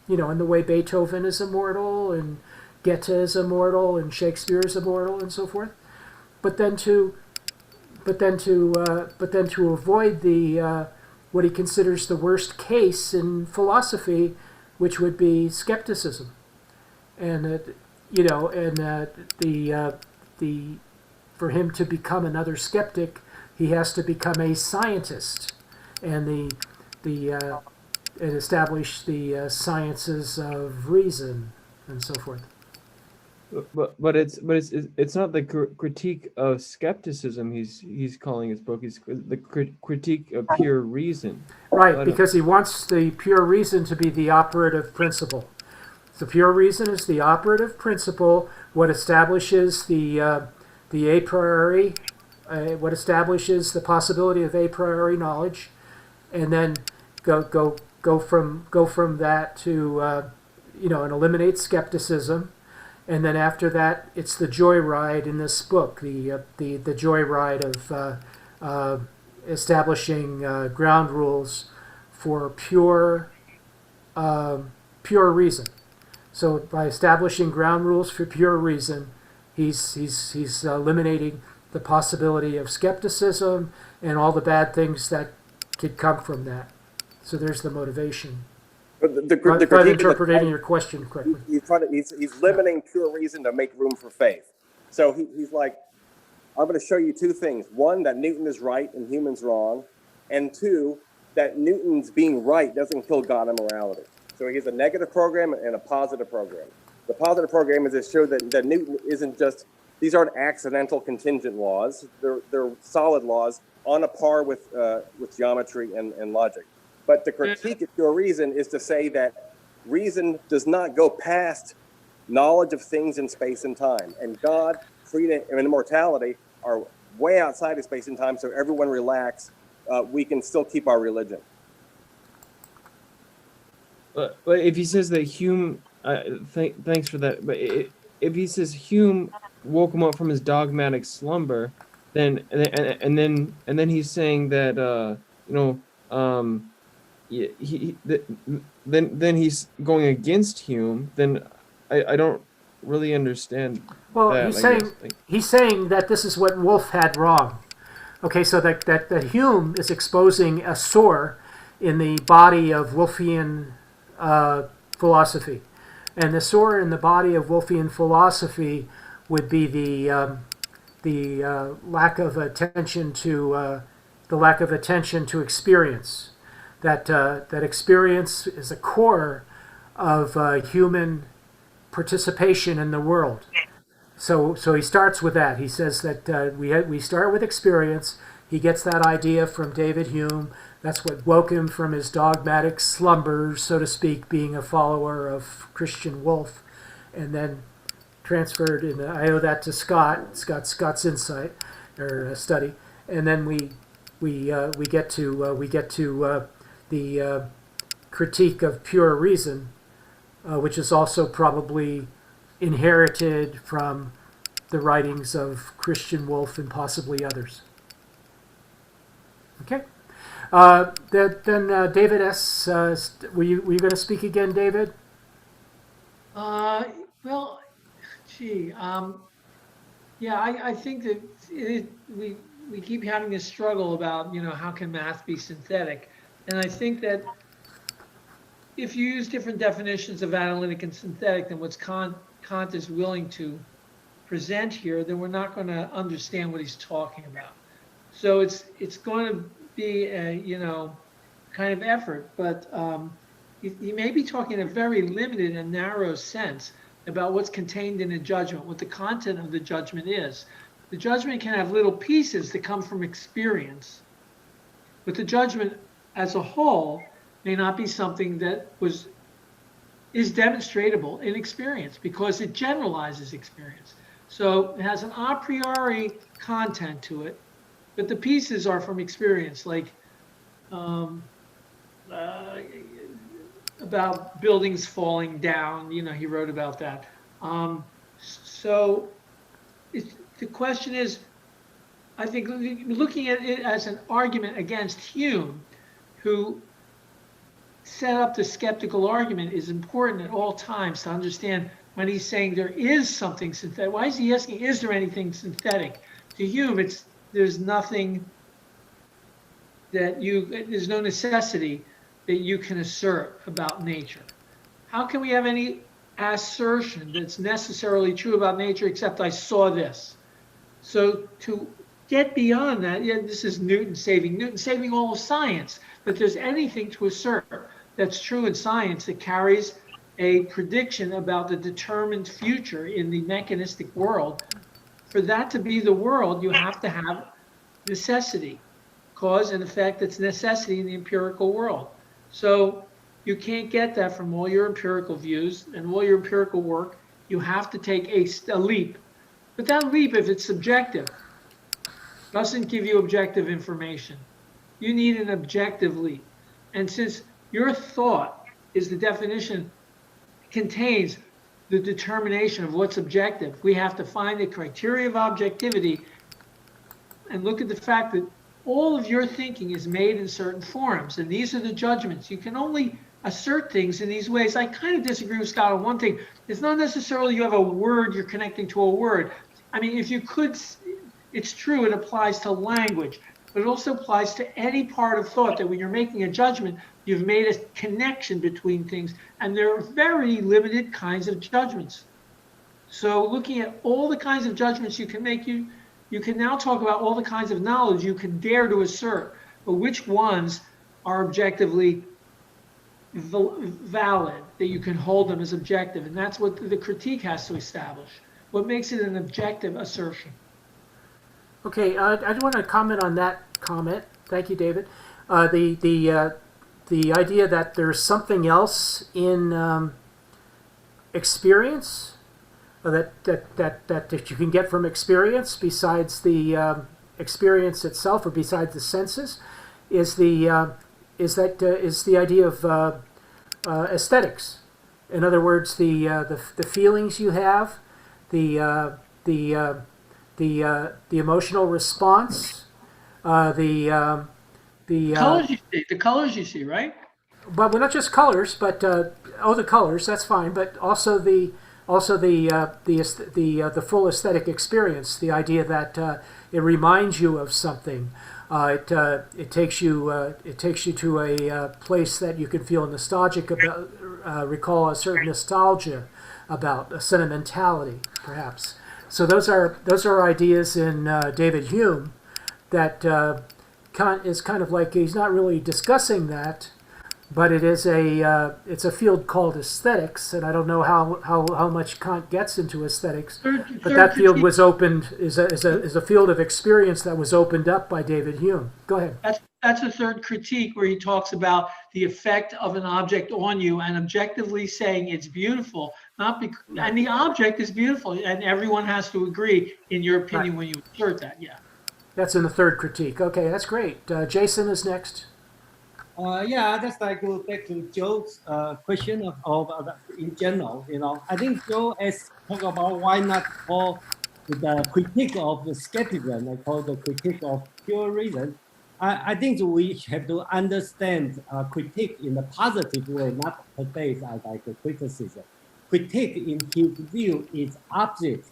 in the way Beethoven is immortal, and Goethe is immortal, and Shakespeare is immortal, and so forth. But then to avoid the what he considers the worst case in philosophy, which would be skepticism, and for him to become another skeptic, he has to become a scientist, and and establish the sciences of reason and so forth. But it's not the critique of skepticism he's calling his book. It's the critique of pure reason. Right, because he wants the pure reason to be the operative principle. The pure reason is the operative principle, what establishes the a priori, what establishes the possibility of a priori knowledge, and then go from that to and eliminate skepticism, And then after that, it's the joyride in this book, the joyride of establishing ground rules for pure reason. So by establishing ground rules for pure reason, he's eliminating the possibility of skepticism and all the bad things that could come from that. So there's the motivation. But the If I'm critique interpreting your question correctly. he's limiting pure reason to make room for faith. So he's like, I'm going to show you two things. One, that Newton is right and humans wrong. And two, that Newton's being right doesn't kill God and morality. So he has a negative program and a positive program. The positive program is to show that Newton isn't just, these aren't accidental contingent laws. They're solid laws on a par with geometry and logic. But the critique of pure reason is to say that reason does not go past knowledge of things in space and time. And God, freedom, and immortality are way outside of space and time, so everyone relax. We can still keep our religion. But if he says that Hume, thanks for that. But if he says Hume woke him up from his dogmatic slumber, then he's saying that then he's going against Hume. Then I don't really understand. Well, that, he's saying that this is what Wolff had wrong. Okay, so that Hume is exposing a sore in the body of Wolffian philosophy, and the sore in the body of Wolffian philosophy would be the lack of attention to experience. That experience is the core of human participation in the world. So he starts with that. He says that we start with experience. He gets that idea from David Hume. That's what woke him from his dogmatic slumber, so to speak, being a follower of Christian Wolff, and then transferred. And I owe that to Scott's insight or study. And then we get to the critique of pure reason, which is also probably inherited from the writings of Christian Wolff and possibly others. Okay. Then David S. Were you going to speak again, David? Well, gee, yeah, I think that we keep having this struggle about, how can math be synthetic? And I think that if you use different definitions of analytic and synthetic than what Kant is willing to present here, then we're not going to understand what he's talking about. So it's going to be a kind of effort, but you may be talking in a very limited and narrow sense about what's contained in a judgment, what the content of the judgment is. The judgment can have little pieces that come from experience, but the judgment as a whole may not be something that is demonstratable in experience because it generalizes experience. So it has an a priori content to it, but the pieces are from experience, like about buildings falling down. He wrote about that. So the question is, I think looking at it as an argument against Hume, who set up the skeptical argument, is important at all times to understand when he's saying there is something synthetic. Why is he asking, is there anything synthetic? To Hume, there's nothing there's no necessity that you can assert about nature. How can we have any assertion that's necessarily true about nature except I saw this? So to get beyond that, this is Newton saving all of science, that there's anything to assert that's true in science that carries a prediction about the determined future in the mechanistic world. For that to be the world, you have to have necessity, cause and effect. That's necessity in the empirical world. So you can't get that from all your empirical views and all your empirical work. You have to take a leap. But that leap, if it's subjective, doesn't give you objective information. You need an objective leap. And since your thought is the definition, contains the determination of what's objective. We have to find the criteria of objectivity and look at the fact that all of your thinking is made in certain forms, and these are the judgments. You can only assert things in these ways. I kind of disagree with Scott on one thing. It's not necessarily you have a word, you're connecting to a word. I mean, if you could, it's true, it applies to language, but it also applies to any part of thought that when you're making a judgment, you've made a connection between things, and there are very limited kinds of judgments. So looking at all the kinds of judgments you can make, you can now talk about all the kinds of knowledge you can dare to assert, but which ones are objectively valid, that you can hold them as objective. And that's what the critique has to establish. What makes it an objective assertion? Okay, I want to comment on that comment. Thank you, David. The idea that there's something else in experience that you can get from experience besides the experience itself or besides the senses is the idea of aesthetics. In other words, the feelings you have, the emotional response, the colors you see, right? But well, not just colors, but the colors, that's fine, but also the full aesthetic experience. The idea that it reminds you of something. It takes you to a place that you can feel nostalgic about, recall a certain nostalgia about, a sentimentality, perhaps. So those are ideas in David Hume that Kant is kind of like, he's not really discussing that, but it's a field called aesthetics, and I don't know how much Kant gets into aesthetics, but that field was opened, is a field of experience that was opened up by David Hume. Go ahead. That's a third critique where he talks about the effect of an object on you and objectively saying it's beautiful, and the object is beautiful, and everyone has to agree, in your opinion, when you assert that. Yeah. That's in the third critique. Okay, that's great. Jason is next. Yeah, just like go back to Joe's question of in general. I think Joe has talked about why not call the critique of the skepticism. I call the critique of pure reason. I think we have to understand critique in a positive way, not based as like a criticism. Critique, in his view, is opposite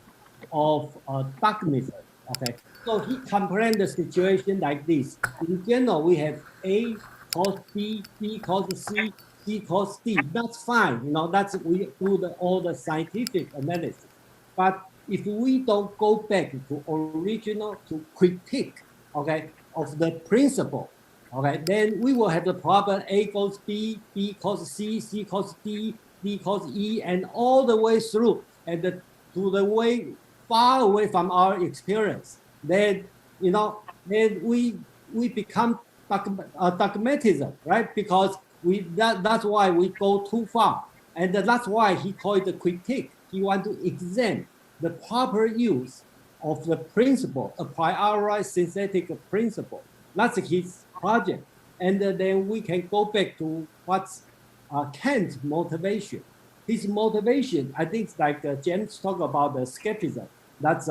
of dogmatism. Okay, so he compared the situation like this. In general, we have A cause B, B cause C, C cause D. That's fine. That's we do all the scientific analysis. But if we don't go back to original, to critique, okay, of the principle, okay, then we will have the problem A cause B, B cause C, C cause D, D cause E, and all the way through, and to the way far away from our experience. Then, then we become dogmatism, right? Because that's why we go too far, and that's why he called it the critique. He wants to examine the proper use of the principle, a priori synthetic principle. That's his project, and then we can go back to what's Kant's motivation. His motivation, I think, like James talked about the skepticism. That's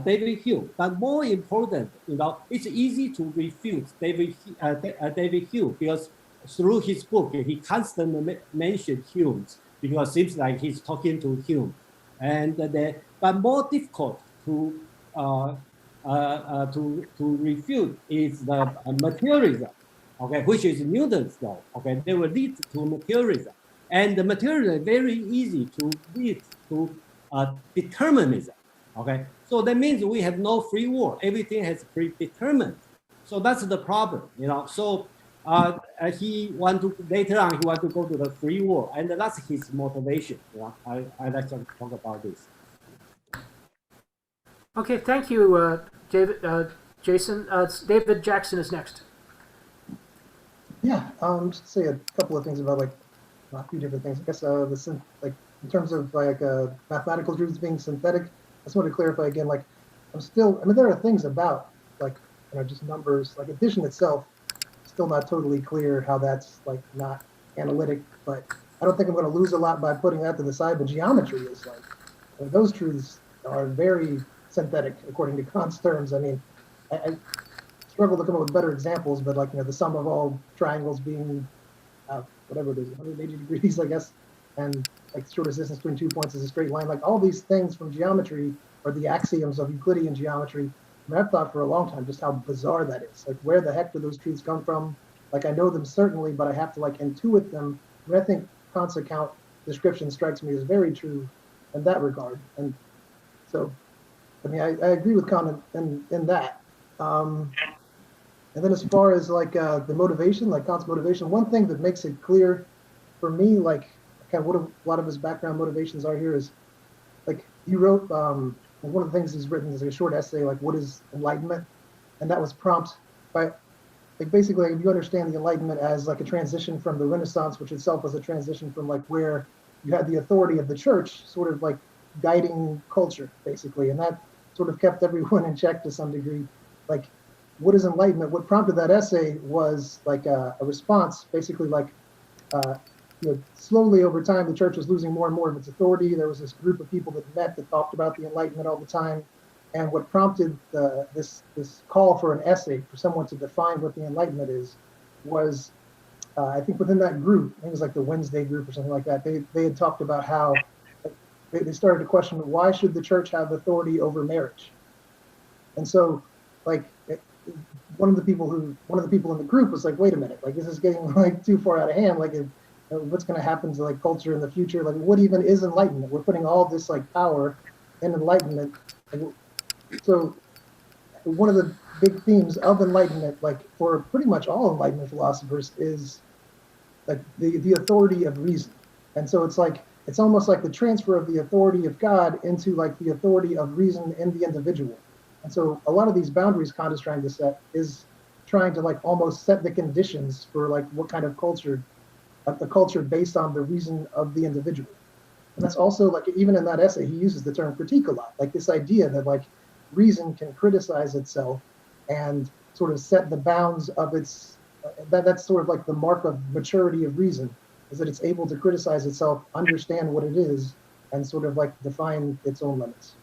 David Hume. But more important, it's easy to refute David Hume because through his book, he constantly mentioned Hume because it seems like he's talking to Hume. But more difficult to refute is the materialism, okay, which is Newton's law. Okay, they will lead to materialism, and the materialism is very easy to lead to determinism. Okay, so that means we have no free will. Everything has predetermined. So that's the problem, So later on he want to go to the free will, and that's his motivation. I like to talk about this. Okay, thank you, David. Jason, David Jackson is next. Yeah, just to say a couple of things about a few different things. I guess in terms of mathematical truths being synthetic. I just want to clarify again, there are things about just numbers, addition itself, still not totally clear how that's not analytic, but I don't think I'm going to lose a lot by putting that to the side, but geometry is like, I mean, those truths are very synthetic according to Kant's terms. I mean, I struggle to come up with better examples, but like, the sum of all triangles being whatever it is, 180 degrees, I guess, and like shortest distance between 2 points is a straight line. Like all these things from geometry are the axioms of Euclidean geometry. I mean, I've thought for a long time just how bizarre that is. Like, where the heck do those truths come from? Like, I know them certainly, but I have to like intuit them. I mean, I think Kant's account description strikes me as very true in that regard. And so, I mean, I agree with Kant in that. And then as far as like the motivation, like Kant's motivation, one thing that makes it clear for me, like kind of what a lot of his background motivations are here is like he wrote, one of the things he's written is a short essay, like what is enlightenment? And that was prompt by, like basically if you understand the Enlightenment as like a transition from the Renaissance, which itself was a transition from like where you had the authority of the church sort of like guiding culture basically. And that sort of kept everyone in check to some degree. Like, what is enlightenment? What prompted that essay was like a response, basically like, slowly over time, the church was losing more and more of its authority. There was this group of people that met that talked about the Enlightenment all the time. And what prompted this call for an essay for someone to define what the Enlightenment is was, I think within that group, I think it was like the Wednesday group or something like that, they had talked about how they started to question, why should the church have authority over marriage? And so like, one of the people in the group was like, wait a minute, like this is getting like too far out of hand. Like what's going to happen to like culture in the future? Like what even is enlightenment? We're putting all this like power in enlightenment. So one of the big themes of enlightenment, like for pretty much all enlightenment philosophers, is like the authority of reason. And so it's like, it's almost like the transfer of the authority of God into like the authority of reason in the individual. And so a lot of these boundaries Kant is trying to set is trying to like almost set the conditions for like what kind of culture, like the culture based on the reason of the individual. And that's also like, even in that essay, he uses the term critique a lot, like this idea that like reason can criticize itself and sort of set the bounds of its, that's sort of like the mark of maturity of reason, is that it's able to criticize itself, understand what it is, and sort of like define its own limits.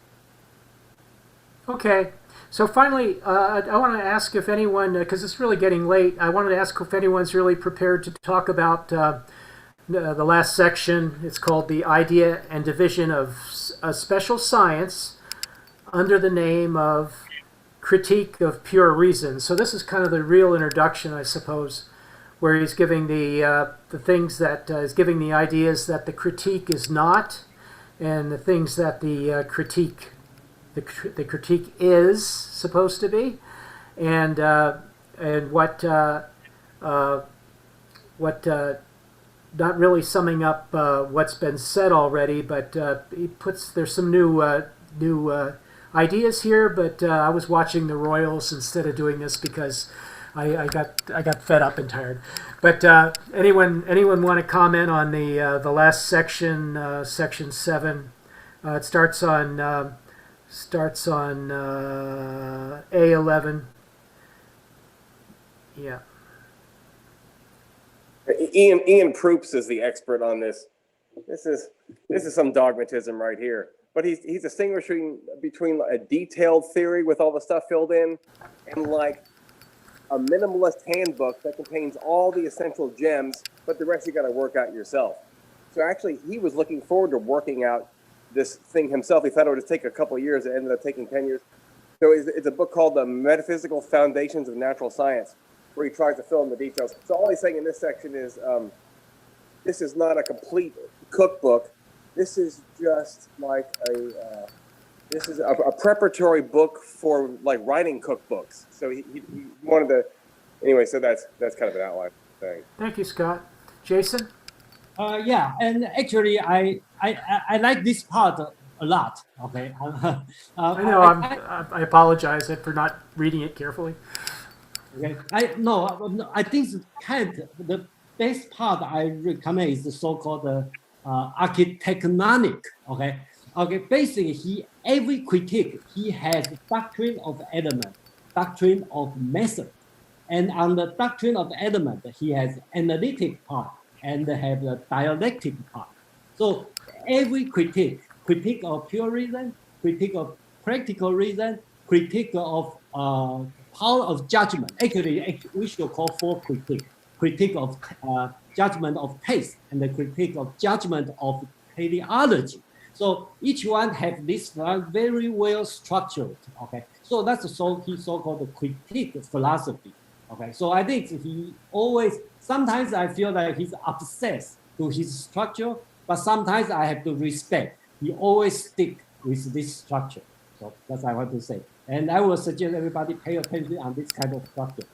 Okay, so finally, I want to ask if anyone, because it's really getting late, I wanted to ask if anyone's really prepared to talk about the last section. It's called The Idea and Division of a Special Science under the name of Critique of Pure Reason. So this is kind of the real introduction, I suppose, where he's giving the things that, is giving the ideas that the critique is not, and the things that the critique is supposed to be, and what not really summing up what's been said already, but there's some new ideas here. But I was watching the Royals instead of doing this because I got fed up and tired. But anyone want to comment on the last section, section 7? It starts on A11. Yeah. Ian Proops is the expert on this. This is some dogmatism right here. But he's distinguishing between a detailed theory with all the stuff filled in and like a minimalist handbook that contains all the essential gems, but the rest you got to work out yourself. So actually, he was looking forward to working out this thing himself. He thought it would take a couple of years. It ended up taking 10 years. So it's a book called The Metaphysical Foundations of Natural Science, where he tries to fill in the details. So all he's saying in this section is, this is not a complete cookbook. This is just like this is a preparatory book for like writing cookbooks. So he wanted to, anyway. So that's kind of an outline thing. Thank you, Scott. Jason? Yeah, and actually, I like this part a lot. Okay. I know. I apologize for not reading it carefully. Okay. I think the best part I recommend is the so-called architectonic. Okay. Okay. Basically, every critique he has doctrine of element, doctrine of method, and on the doctrine of element he has analytic part. and have the dialectic part. So every critique of pure reason, critique of practical reason, critique of power of judgment. Actually, we should call four critique. Critique of judgment of taste, and the critique of judgment of teleology. So each one have this very well structured. Okay, so that's his so-called critique philosophy. Okay, so I think he always. Sometimes I feel that he's obsessed to his structure, but sometimes I have to respect. He always stick with this structure. So that's what I want to say. And I will suggest everybody pay attention on this kind of structure.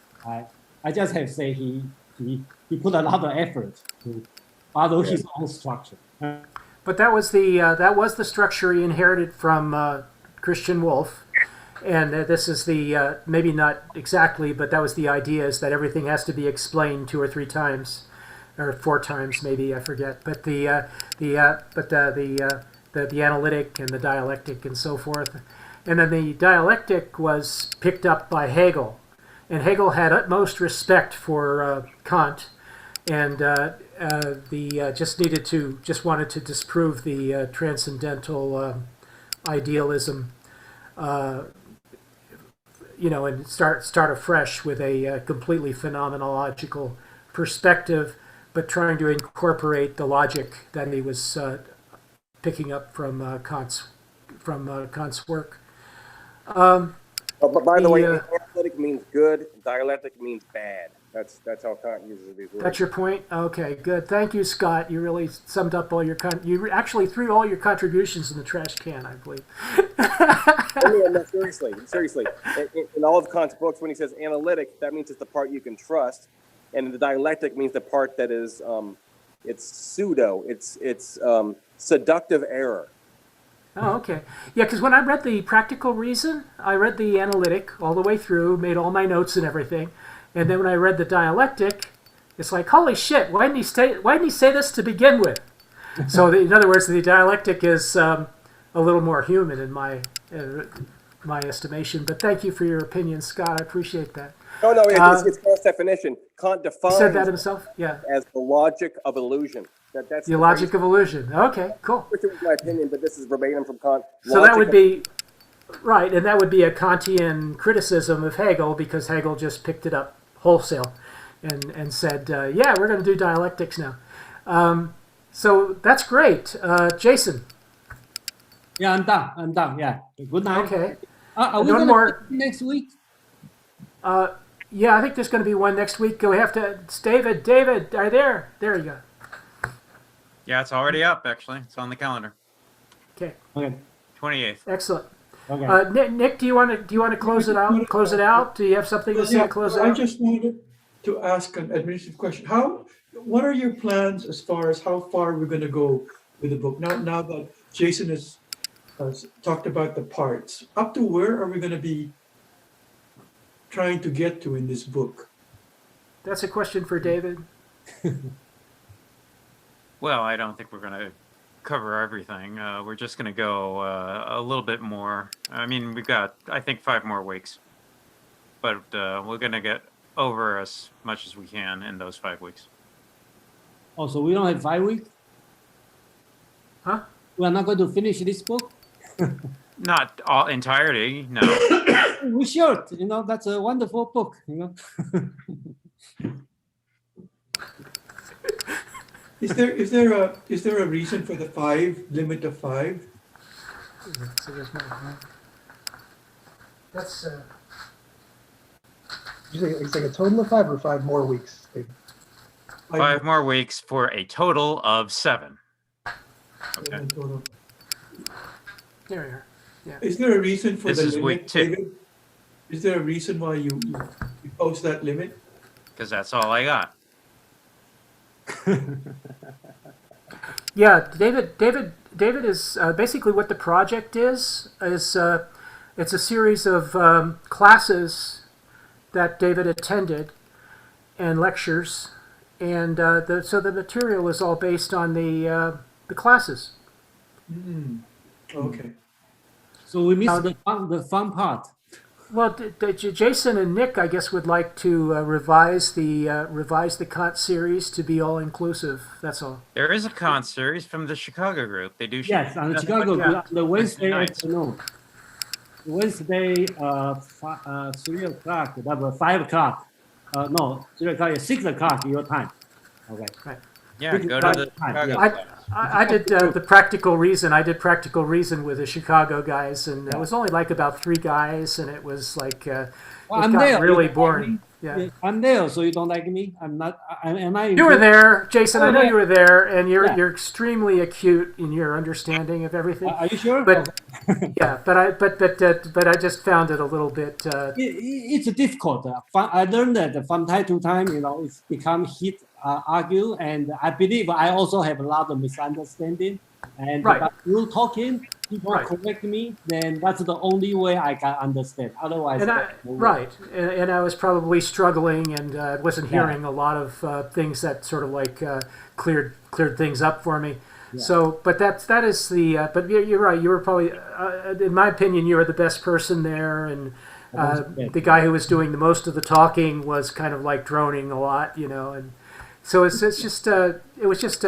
I just have to say he put a lot of effort to follow his own structure. But that was the structure he inherited from Christian Wolff, and this is the maybe not exactly, but that was the idea, is that everything has to be explained 2 or 3 times, or 4 times maybe, I forget. But the analytic and the dialectic and so forth, and then the dialectic was picked up by Hegel, and Hegel had utmost respect for Kant, and just wanted to disprove the transcendental idealism, and start afresh with a completely phenomenological perspective, but trying to incorporate the logic that he was picking up from Kant's work. But by the way, analytic means good, dialectic means bad. That's how Kant uses these words. That's your point? Okay, good. Thank you, Scott. You really summed up all your you actually threw all your contributions in the trash can, I believe. No, seriously. In all of Kant's books, when he says analytic, that means it's the part you can trust, and the dialectic means the part that is it's pseudo, it's seductive error. Oh, okay. Yeah, because when I read the Practical Reason, I read the Analytic all the way through, made all my notes and everything. And then when I read the Dialectic, it's like, holy shit, why didn't he say this to begin with? So in other words, the Dialectic is a little more human in my estimation. But thank you for your opinion, Scott. I appreciate that. No, it's Kant's definition. Kant defines he said that himself? Yeah. as the logic of illusion. That's the logic of illusion. Okay, cool. Which was my opinion, but this is verbatim from Kant. So that would be right, and that would be a Kantian criticism of Hegel, because Hegel just picked it up wholesale and said, yeah, we're going to do dialectics now. So that's great. Jason. Yeah, I'm done. Yeah. Good night. Okay. Are we going to next week? Yeah, I think there's going to be one next week. We have to. David, are you there? There you go. Yeah, it's already up, actually. It's on the calendar. Okay. 28th. Excellent. Okay. Nick, do you want to close it out? Close it out? Do you have something to say? Close it out. I just wanted to ask an administrative question. What are your plans as far as how far we're going to go with the book? Now that Jason has talked about the parts, up to where are we going to be trying to get to in this book? That's a question for David. Well, I don't think we're going to cover everything. We're just going to go a little bit more. I mean, we've got, I think, 5 more weeks. But we're going to get over as much as we can in those 5 weeks. Oh, so we don't have 5 weeks? Huh? We are not going to finish this book? Not all entirety, no. We should. That's a wonderful book, Is there a reason for the limit of 5? That's It's like a total of 5 or 5 more weeks? 5 more weeks for a total of 7. Okay. there we are. Yeah. Is there a reason for This the is limit, week 2. David? Is there a reason why you post that limit? Because that's all I got. Yeah, David is basically what the project is it's a series of classes that David attended and lectures, and so the material is all based on the classes. Okay. So we missed the fun part. Well, Jason and Nick, I guess, would like to revise the Kant series to be all inclusive. That's all. There is a Kant series from the Chicago group. They do. Yes, on nothing Chicago, but yeah. on the Wednesday nights. afternoon. Wednesday, 3 o'clock, that was 5 o'clock. No, 3 o'clock is 6 o'clock your time. Okay. Right. Yeah, go to the Chicago. Yeah. I did the Practical Reason. I did Practical Reason with the Chicago guys, and it was only like about 3 guys, and it was like it I'm got there. really You don't like boring. me? Yeah. I'm there, so you don't like me? I'm not. Am I? You were there, Jason. I know Okay. you were there, and Yeah. you're extremely acute in your understanding of everything. Are you sure? But yeah, but I just found it a little bit. It's difficult. I learned that from time to time, it's become argue, and I believe I also have a lot of misunderstanding. And Right. by you talking, people Right. correct me, then that's the only way I can understand. Otherwise, And and I was probably struggling, and wasn't Yeah. hearing a lot of things that sort of like cleared things up for me. Yeah. So, but that is the. But you're right. You were probably, in my opinion, you were the best person there, and the guy who was doing the most of the talking was kind of like droning a lot, and so it's just it was just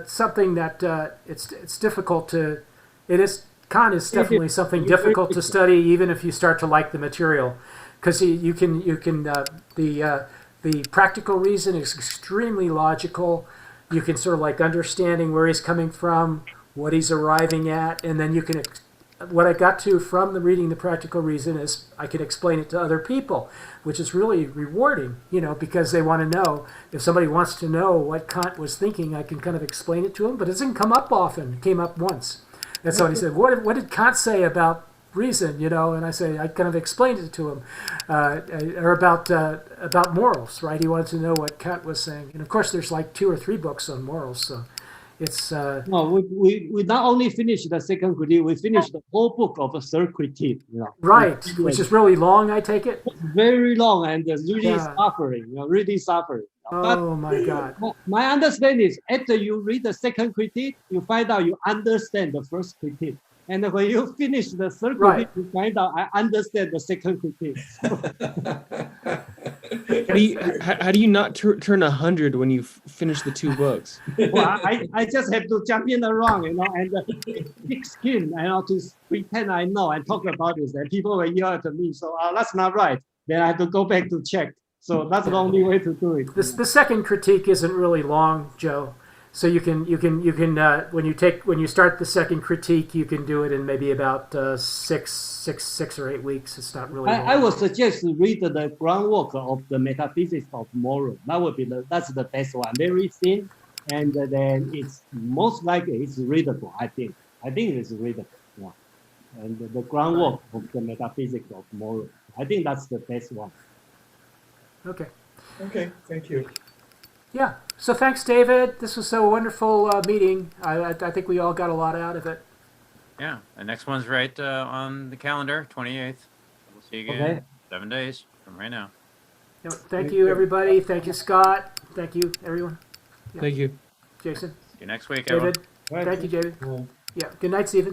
something that it's difficult to. It is. Kant is definitely something difficult to study, even if you start to like the material, because you can the Practical Reason is extremely logical. You can sort of like understanding where he's coming from, what he's arriving at, and then you can. What I got to from the reading the Practical Reason is I can explain it to other people, which is really rewarding, because they want to know. If somebody wants to know what Kant was thinking, I can kind of explain it to them, but it doesn't come up often. It came up once. And so he said, what did Kant say about reason, And I kind of explained it to him, or about morals, right? He wanted to know what Kant was saying. And of course, there's like 2 or 3 books on morals, so it's... No, we not only finished the second critique, we finished the whole book of the third critique. Right, which is really long, I take it? It's very long and really Yeah. suffering, really suffering. Oh my God. My understanding is after you read the second critique, you find out you understand the first critique. And when you finish the third critique, you find out I understand the second critique. How do you not turn 100 when you finish the 2 books? Well, I just have to jump in around, and thick skin, to pretend I know and talk about this. And people will yell at me, so that's not right. Then I have to go back to check. So that's the only way to do it. The second critique isn't really long, Joe. So you can when you start the second critique, you can do it in maybe about 6 or 8 weeks. It's not really long. I would suggest to read the groundwork of the metaphysics of moral. That would be that's the best one. Very thin, and then it's most likely it's readable. I think it's readable. Yeah. And the groundwork of the metaphysics of moral. I think that's the best one. Okay. Okay, thank you. Yeah. So thanks, David. This was a wonderful meeting. I think we all got a lot out of it. Yeah, the next one's right on the calendar, 28th. We'll see you again in 7 days from right now. Thank you, everybody. Thank you, Scott. Thank you, everyone. Yeah. Thank you. Jason. See you next week, David. everyone. Thank you, David. Yeah. Good night, Stephen.